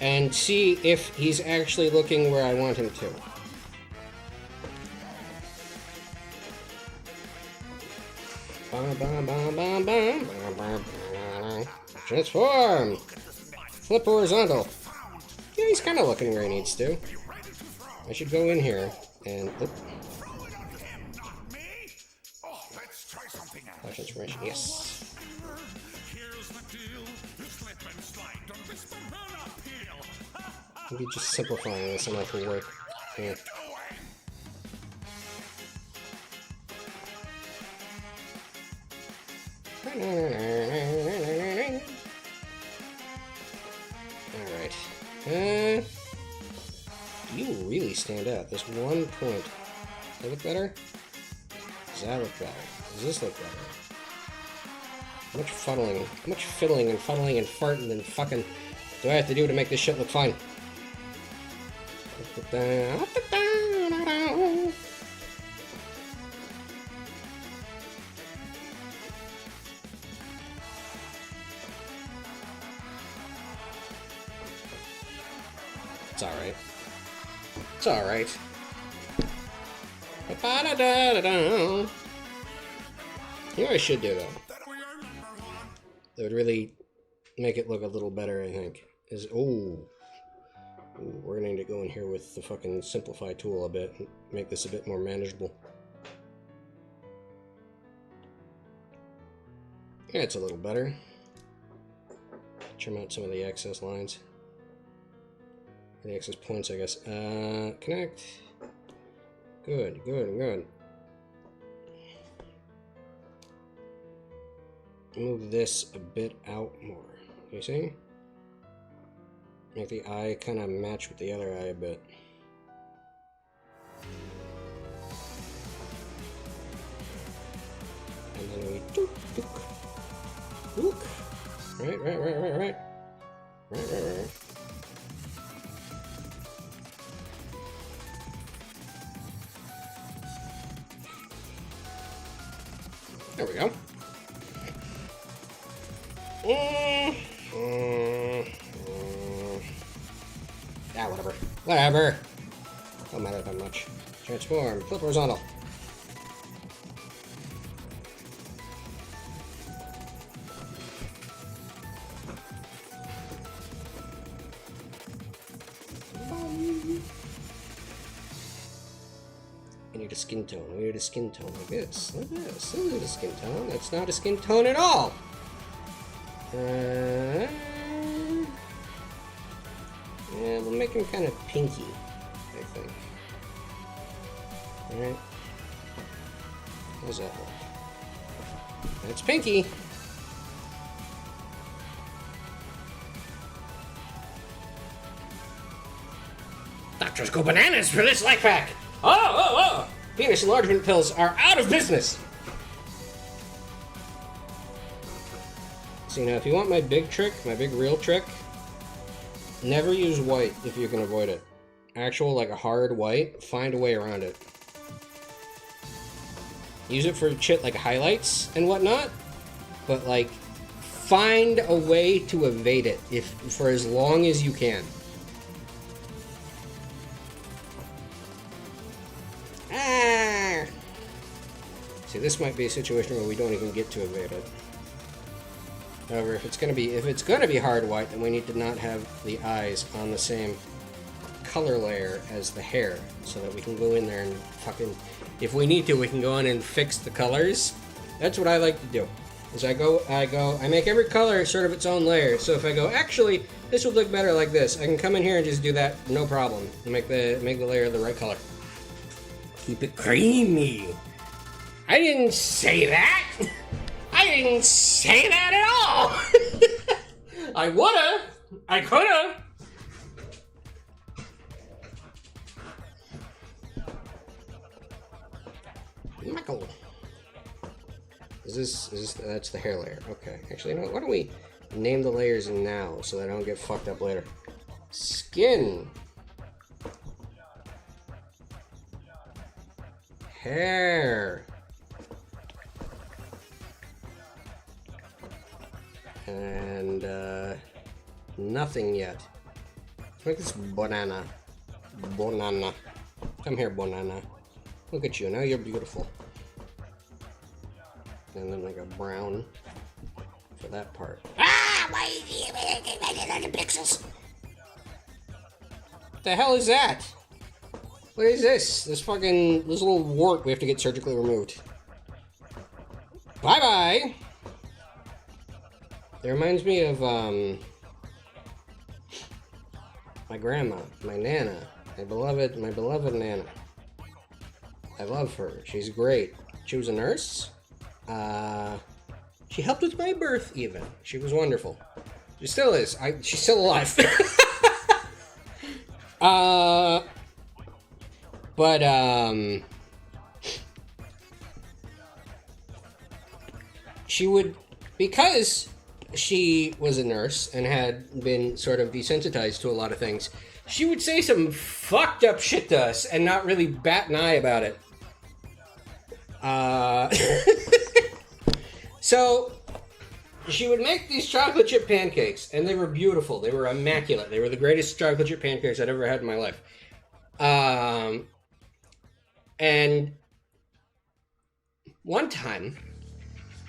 And see if he's actually looking where I want him to. Transform! Flip horizontal. Yeah, he's kind of looking where he needs to. I should go in here and... Oh. Flash transformation, yes. Maybe just simplifying this enough will work. Yeah. Alright. You really stand out. This one point. Does that look better? Does that look better? Does this look better? How much funneling, how much fiddling and funneling and farting and fucking do I have to do to make this shit look fine? It's alright. It's alright. You know what I should do, though? That would really make it look a little better, I think. Is, ooh, we're gonna need to go in here with the fucking simplify tool a bit and make this a bit more manageable. Yeah, it's a little better. Trim out some of the excess lines. The excess points, I guess. Connect. Good, good, good. Move this a bit out more. You see? Make the eye kind of match with the other eye a bit. And then we dook, dook, dook. Right. Right. There we go. Yeah, whatever. Whatever. Don't matter that much. Transform. Flip horizontal. We need a skin tone. We need a skin tone like this. Like this. This is a skin tone. That's not a skin tone at all. Yeah, we'll make him kind of pinky, I think. Alright. How's that look? That's pinky. Doctors go bananas for this life hack! Oh! Penis enlargement pills are out of business! So, if you want my big trick, my big real trick, never use white if you can avoid it. Actual, like a hard white, find a way around it. Use it for shit like highlights and whatnot, but like, find a way to evade it for as long as you can. Ah! See, this might be a situation where we don't even get to evade it. However, if it's gonna be hard white, then we need to not have the eyes on the same color layer as the hair, so that we can go in there and fucking, if we need to, we can go in and fix the colors. That's what I like to do. Is I make every color sort of its own layer. So if I go, actually, this would look better like this, I can come in here and just do that, no problem. And make the layer the right color. Keep it creamy. I didn't say that. I didn't say that at all! I woulda! I coulda! Michael! That's the hair layer. Okay. Actually, you know what? Why don't we name the layers now so that I don't get fucked up later? Skin! Hair! And, nothing yet. Look at this banana. Banana. Come here, banana. Look at you, now you're beautiful. And then like a brown for that part. Ah! Why the pixels? What the hell is that? What is this? This little wart we have to get surgically removed. Bye-bye! It reminds me of, my grandma, my Nana, my beloved Nana. I love her. She's great. She was a nurse. She helped with my birth, even. She was wonderful. She still is. She's still alive. She would, because she was a nurse and had been sort of desensitized to a lot of things, she would say some fucked up shit to us and not really bat an eye about it. So, she would make these chocolate chip pancakes, and they were beautiful. They were immaculate. They were the greatest chocolate chip pancakes I'd ever had in my life. And one time,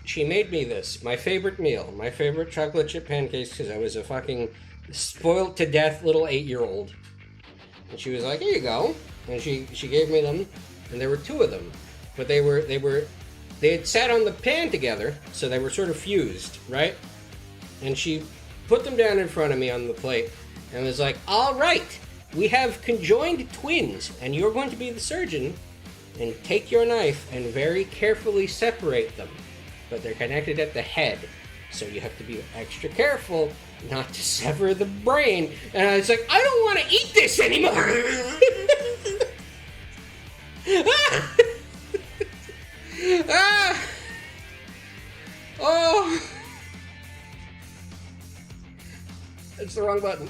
she made me this, my favorite meal, my favorite chocolate chip pancakes, because I was a fucking spoiled to death little 8-year-old. And she was like, here you go. And she gave me them, and there were 2 of them. But they were they had sat on the pan together, so they were sort of fused, right? And she put them down in front of me on the plate and was like, all right, we have conjoined twins, and you're going to be the surgeon and take your knife and very carefully separate them. But they're connected at the head, so you have to be extra careful not to sever the brain. And I was like, I don't want to eat this anymore. Ah! Oh! That's the wrong button.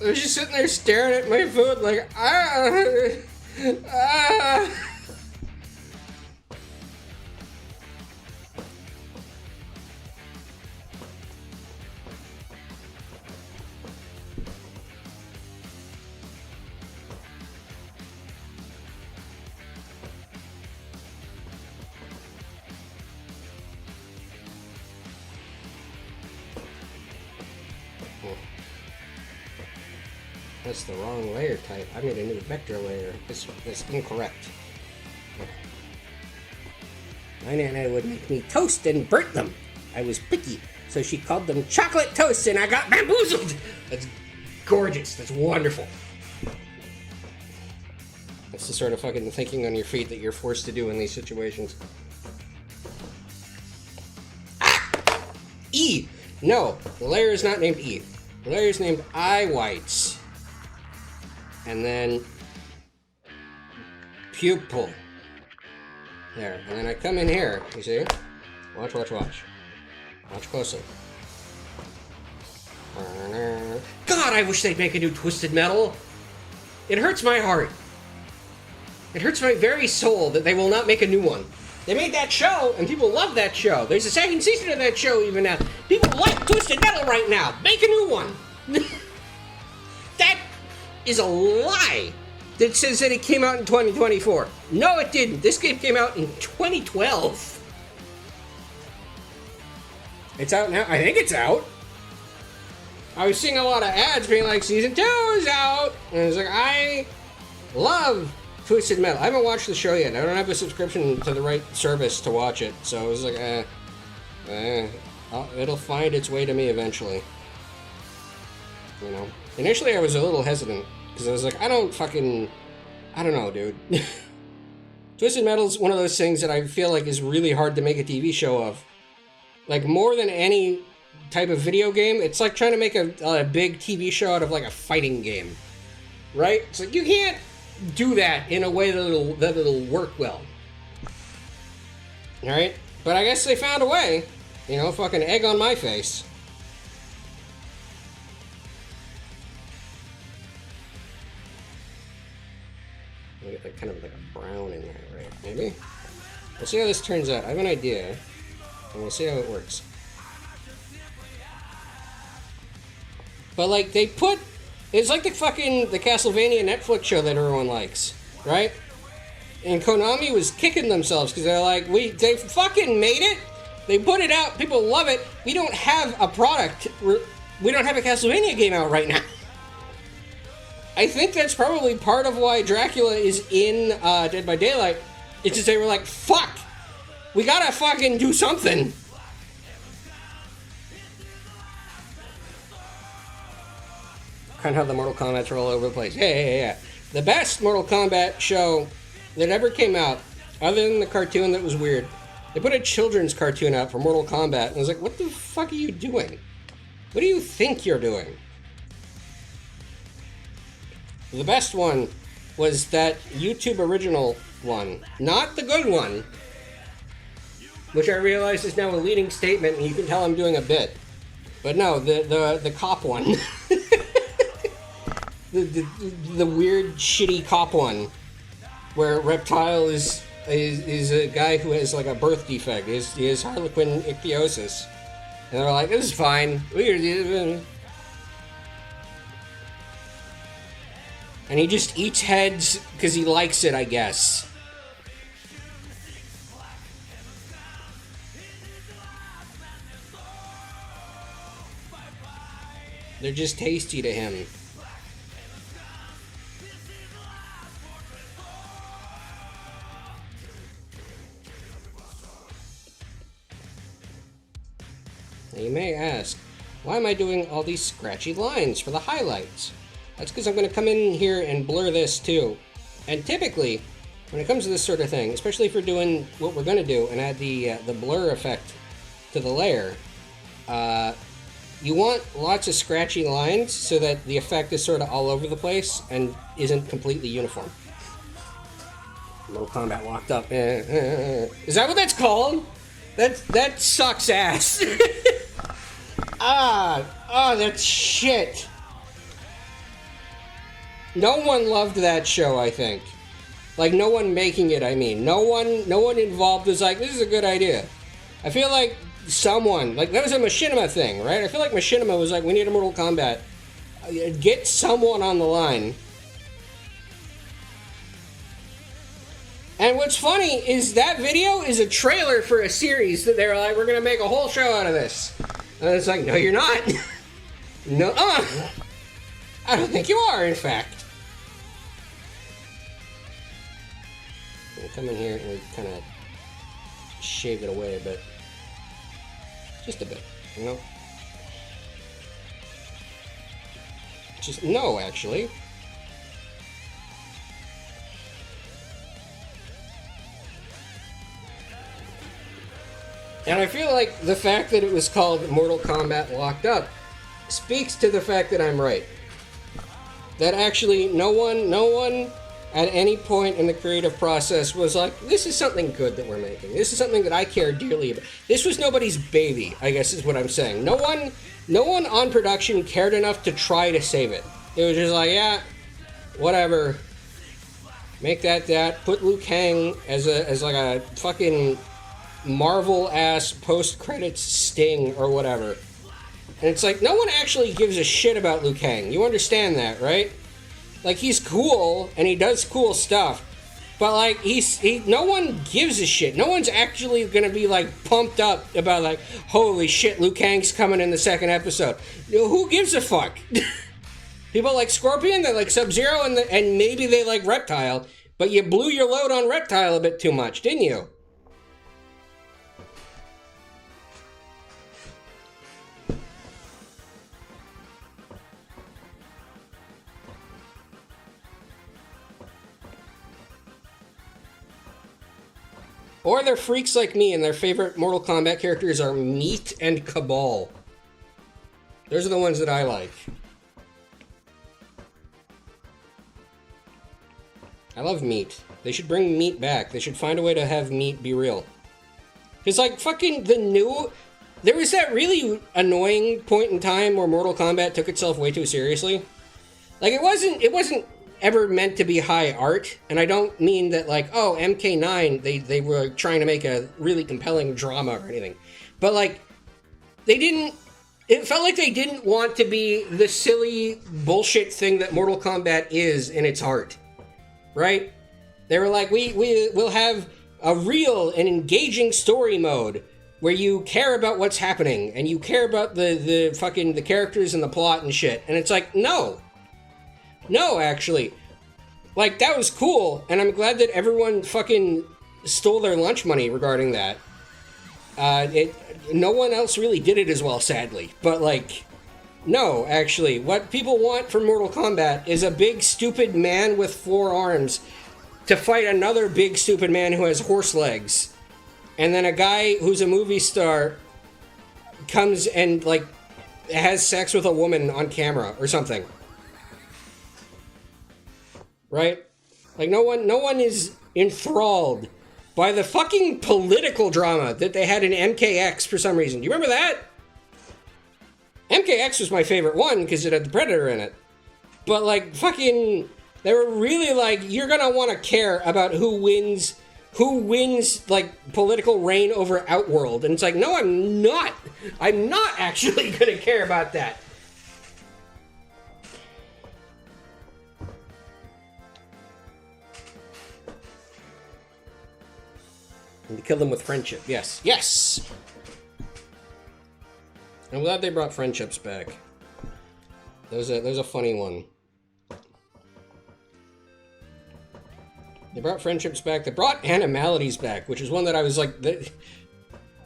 I was just sitting there staring at my food like, That's the wrong layer type. I made a new vector layer. This is incorrect. My Nana would make me toast and burnt them. I was picky, so she called them chocolate toasts and I got bamboozled. That's gorgeous. That's wonderful. That's the sort of fucking thinking on your feet that you're forced to do in these situations. Ah! E! No, the layer is not named E. The layer is named eye whites. And then pupil. There. And then I come in here. You see? Watch, watch, watch. Watch closely. God, I wish they'd make a new Twisted Metal. It hurts my heart. It hurts my very soul that they will not make a new one. They made that show, and people love that show. There's a second season of that show even now. People like Twisted Metal right now. Make a new one. That is a lie that says that it came out in 2024. No, it didn't. This game came out in 2012. It's out now. I think it's out. I was seeing a lot of ads being like, Season 2 is out. And I was like, I love Twisted Metal. I haven't watched the show yet. I don't have a subscription to the right service to watch it. So I was like, it'll find its way to me eventually. You know? Initially, I was a little hesitant. Because I was like, I don't know, dude. Twisted Metal's one of those things that I feel like is really hard to make a TV show of. Like, more than any type of video game, it's like trying to make a big TV show out of, like, a fighting game. Right? It's like, you can't do that in a way that it'll work well. Alright? But I guess they found a way. You know, fucking egg on my face. Get like kind of like a brown in there, right? Maybe? We'll see how this turns out. I have an idea, and we'll see how it works. But like they put, it's like the Castlevania Netflix show that everyone likes, right? And Konami was kicking themselves because they're like, they fucking made it. They put it out. People love it. We don't have a product. We don't have a Castlevania game out right now. I think that's probably part of why Dracula is in Dead by Daylight. It's just they were like, fuck! We gotta fucking do something! Kind of how the Mortal Kombat's are all over the place. Yeah. The best Mortal Kombat show that ever came out, other than the cartoon that was weird, they put a children's cartoon out for Mortal Kombat, and I was like, what the fuck are you doing? What do you think you're doing? The best one was that YouTube original one. Not the good one. Which I realize is now a leading statement, and you can tell I'm doing a bit. But no, the cop one. the weird, shitty cop one. Where Reptile is a guy who has like a birth defect. He has Harlequin ichthyosis. And they're like, this is fine. And he just eats heads because he likes it, I guess. They're just tasty to him. Now you may ask, why am I doing all these scratchy lines for the highlights? That's because I'm going to come in here and blur this too. And typically, when it comes to this sort of thing, especially if we're doing what we're going to do and add the blur effect to the layer, you want lots of scratchy lines so that the effect is sort of all over the place and isn't completely uniform. Mortal Kombat locked up. Is that what that's called? That sucks ass. That's shit. No one loved that show, I think. Like, no one making it, I mean. No one involved was like, this is a good idea. I feel like someone, like, that was a Machinima thing, right? I feel like Machinima was like, we need a Mortal Kombat. Get someone on the line. And what's funny is that video is a trailer for a series that they're like, we're going to make a whole show out of this. And it's like, no, you're not. No, I don't think you are, in fact. We'll come in here and we kind of shave it away a bit. Just a bit, you know? Just, no, actually. And I feel like the fact that it was called Mortal Kombat Locked Up speaks to the fact that I'm right. That actually no one at any point in the creative process was like, this is something good that we're making. This is something that I care dearly about. This was nobody's baby, I guess is what I'm saying. No one on production cared enough to try to save it. It was just like, yeah, whatever. Make that. Put Liu Kang as like a fucking Marvel-ass post-credits sting or whatever. And it's like, no one actually gives a shit about Liu Kang. You understand that, right? Like, he's cool, and he does cool stuff. But, like, no one gives a shit. No one's actually gonna be, like, pumped up about, like, holy shit, Liu Kang's coming in the second episode. You know, who gives a fuck? People like Scorpion, they like Sub-Zero, and maybe they like Reptile. But you blew your load on Reptile a bit too much, didn't you? Or they're freaks like me and their favorite Mortal Kombat characters are Meat and Cabal. Those are the ones that I like. I love Meat. They should bring Meat back. They should find a way to have Meat be real. Because, like, fucking there was that really annoying point in time where Mortal Kombat took itself way too seriously. Like, it wasn't ever meant to be high art, and I don't mean that, like, oh, MK9, they were trying to make a really compelling drama or anything. But, like, it felt like they didn't want to be the silly bullshit thing that Mortal Kombat is in its heart. Right? They were like, we'll have a real and engaging story mode where you care about what's happening, and you care about the characters and the plot and shit. And it's like, no. No, actually. Like, that was cool, and I'm glad that everyone fucking stole their lunch money regarding that. No one else really did it as well, sadly. But, like, no, actually. What people want from Mortal Kombat is a big, stupid man with 4 arms to fight another big, stupid man who has horse legs. And then a guy who's a movie star comes and, like, has sex with a woman on camera or something. Right? Like, no one is enthralled by the fucking political drama that they had in MKX for some reason. Do you remember that? MKX was my favorite one because it had the Predator in it. But, like, fucking, they were really like, you're gonna want to care about who wins, like, political reign over Outworld. And it's like, no, I'm not. I'm not actually gonna care about that. And to kill them with friendship. Yes. Yes! I'm glad they brought friendships back. There's a funny one. They brought friendships back. They brought animalities back, which is one that I was like...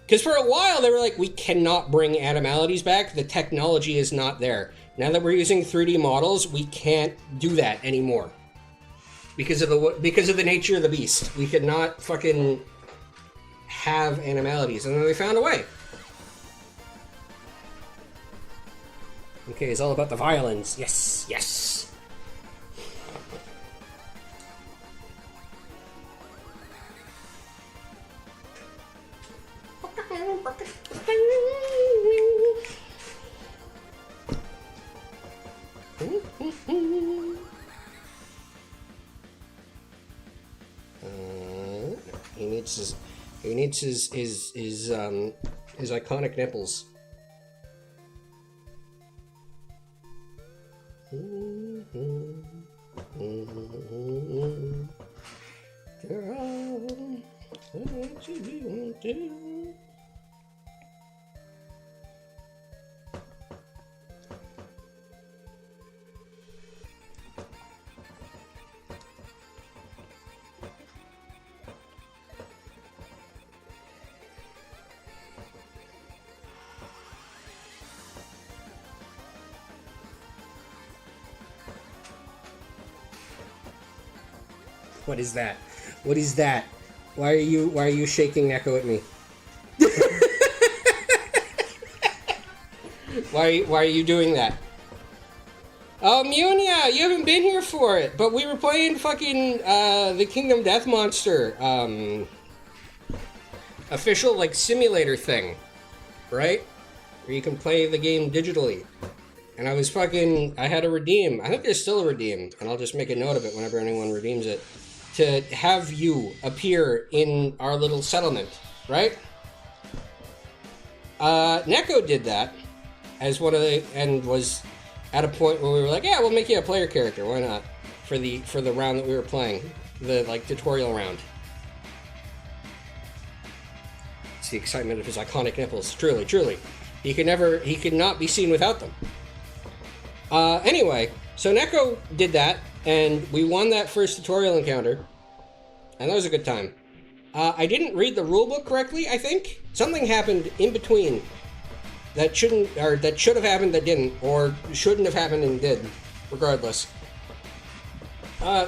Because for a while they were like, we cannot bring animalities back. The technology is not there. Now that we're using 3D models, we can't do that anymore. Because of the nature of the beast. We could not fucking have animalities. And then they found a way. Okay, it's all about the violins. Yes, yes. He needs his iconic nipples. Girl, what you do? What is that? What is that? Why are you shaking Echo at me? Why are you doing that? Oh, Munia, you haven't been here for it, but we were playing fucking the Kingdom Death Monster official like simulator thing, right? Where you can play the game digitally. And I had a redeem. I think there's still a redeem, and I'll just make a note of it whenever anyone redeems it. To have you appear in our little settlement, right? Neko did that as one of the, and was at a point where we were like, yeah, we'll make you a player character. Why not? For the round that we were playing, the like tutorial round. It's the excitement of his iconic nipples. Truly, truly, he could not be seen without them. Anyway, so Neko did that, and we won that first tutorial encounter, and that was a good time. I didn't read the rulebook correctly, I think. Something happened in between that should have happened that didn't, or shouldn't have happened and did, regardless.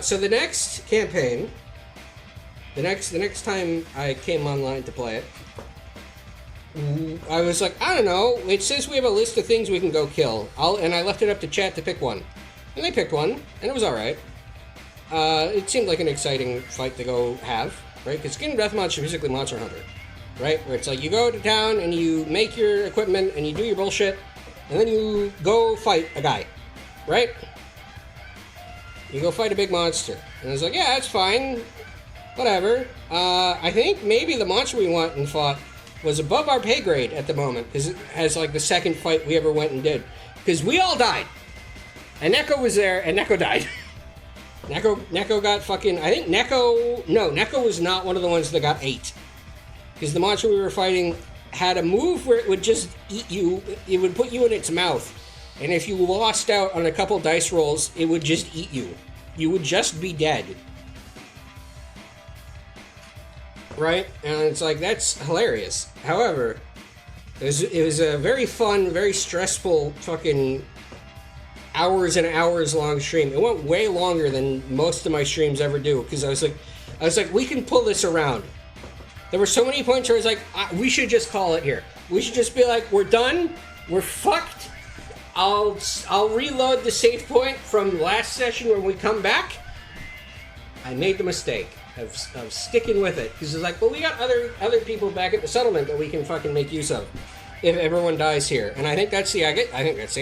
So the next campaign, the next time I came online to play it, I was like, I don't know, it says we have a list of things we can go kill. And I left it up to chat to pick one. And they picked one, and it was alright. It seemed like an exciting fight to go have, right? Because Kingdom Death Monster is basically Monster Hunter, right? Where it's like you go to town and you make your equipment and you do your bullshit, and then you go fight a guy, right? You go fight a big monster. And I was like, yeah, that's fine. Whatever. I think maybe the monster we went and fought was above our pay grade at the moment, because it has like the second fight we ever went and did. Because we all died. And Neko was there, and Neko died. Neko got fucking, I think Neko was not one of the ones that got 8. Because the monster we were fighting had a move where it would just eat you, it would put you in its mouth. And if you lost out on a couple dice rolls, it would just eat you. You would just be dead. Right? And it's like, that's hilarious. However, it was a very fun, very stressful fucking hours and hours long stream. It went way longer than most of my streams ever do, because I was like, we can pull this around. There were so many points where I was like, we should just call it here. We should just be like, we're done, we're fucked. I'll reload the save point from last session when we come back. I made the mistake of sticking with it, because it's like, well, we got other people back at the settlement that we can fucking make use of if everyone dies here. And I think that's the idea. I think that's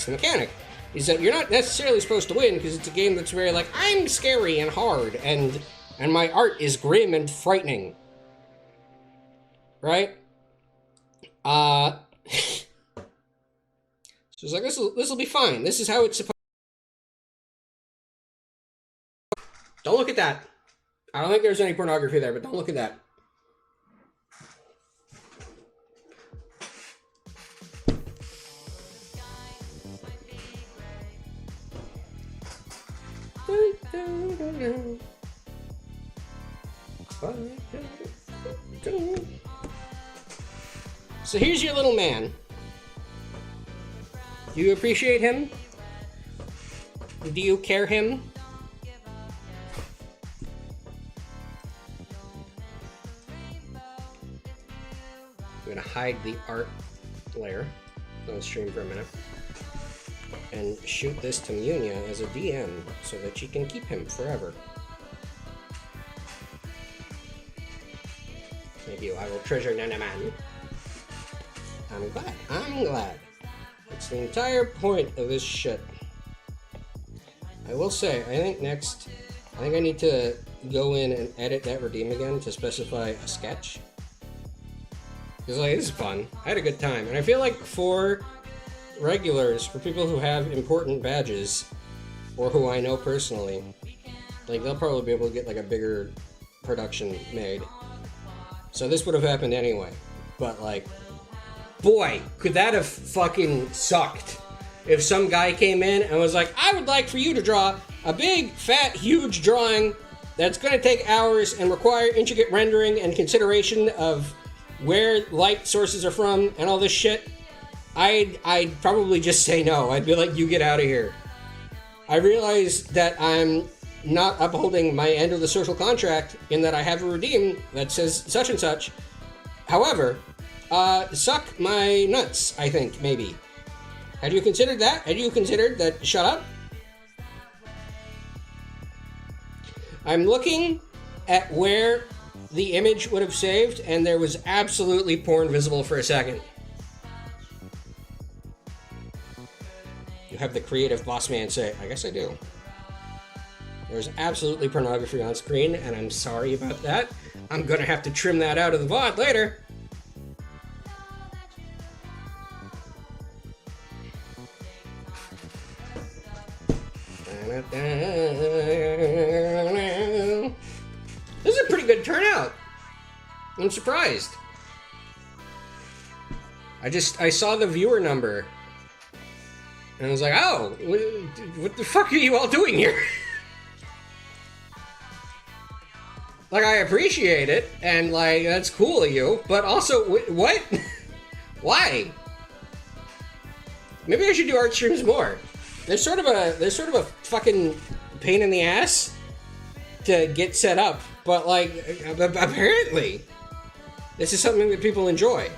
the mechanic, is that you're not necessarily supposed to win, because it's a game that's very like, I'm scary and hard, and my art is grim and frightening, right? So it's like, this will be fine. This is how it's supposed. Don't look at that. I don't think there's any pornography there, but don't look at that. So here's your little man. Do you appreciate him? Do you care him? I'm gonna hide the art layer on stream for a minute and shoot this to Munia as a DM so that she can keep him forever. Thank you. I will treasure Nanaman. I'm glad. I'm glad. It's the entire point of this shit. I will say, I think I need to go in and edit that redeem again to specify a sketch. Because, like, this is fun. I had a good time. And I feel like for regulars, for people who have important badges, or who I know personally, like, they'll probably be able to get, like, a bigger production made. So this would have happened anyway. But, like, boy, could that have fucking sucked if some guy came in and was like, I would like for you to draw a big, fat, huge drawing that's going to take hours and require intricate rendering and consideration of where light sources are from and all this shit. I'd probably just say no. I'd be like, you get out of here. I realize that I'm not upholding my end of the social contract in that I have a redeem that says such and such. However, suck my nuts, I think, maybe. Had you considered that? Had you considered that? Shut up? I'm looking at where the image would have saved, and there was absolutely porn visible for a second. You have the creative boss man say, I guess I do. There's absolutely pornography on screen, and I'm sorry about that. I'm gonna have to trim that out of the VOD later. This is a pretty good turnout. I'm surprised. I saw the viewer number and I was like, oh, what the fuck are you all doing here? Like, I appreciate it and like, that's cool of you, but also, what? Why? Maybe I should do art streams more. There's sort of a fucking pain in the ass to get set up, but like, apparently, this is something that people enjoy.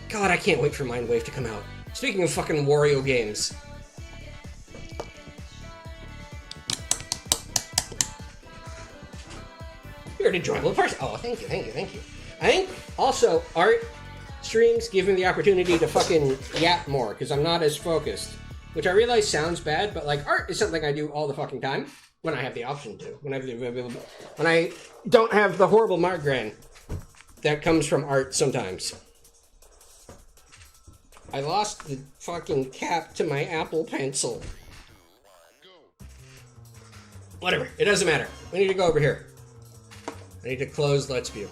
God, I can't wait for Mindwave to come out. Speaking of fucking Wario games. You're an enjoyable person. Oh, thank you. I think also art streams give me the opportunity to fucking yap more because I'm not as focused, which I realize sounds bad, but like art is something I do all the fucking time when I have the option to. When I don't have the horrible migraine that comes from art sometimes. I lost the fucking cap to my Apple Pencil. Whatever, it doesn't matter. We need to go over here. I need to close Let's View.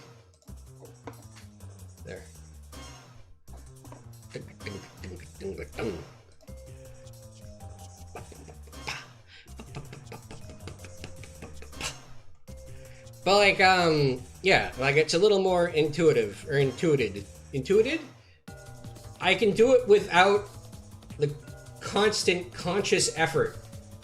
There. But like, yeah, like it's a little more intuitive, or intuited. Intuited? I can do it without the constant conscious effort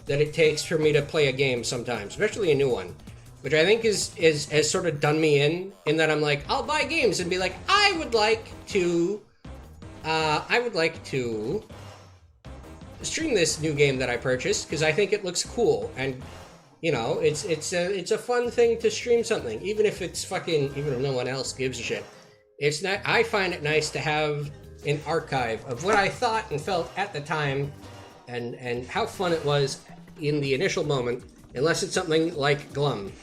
that it takes for me to play a game sometimes, especially a new one. Which I think has sort of done me in that I'm like, I'll buy games and be like, I would like to stream this new game that I purchased because I think it looks cool, and you know, it's a fun thing to stream something, even if no one else gives a shit. It's not. I find it nice to have an archive of what I thought and felt at the time, and how fun it was in the initial moment. Unless it's something like Glum.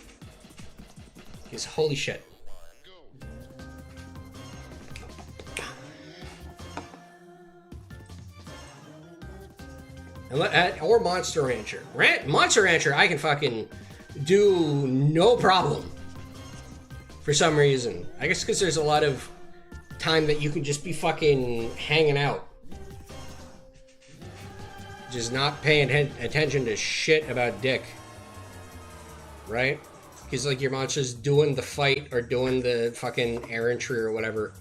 Because holy shit. Or Monster Rancher. Monster Rancher I can fucking do no problem. For some reason. I guess because there's a lot of time that you can just be fucking hanging out. Just not paying attention to shit about dick. right? Because like your monster's doing the fight or doing the fucking errantry or whatever.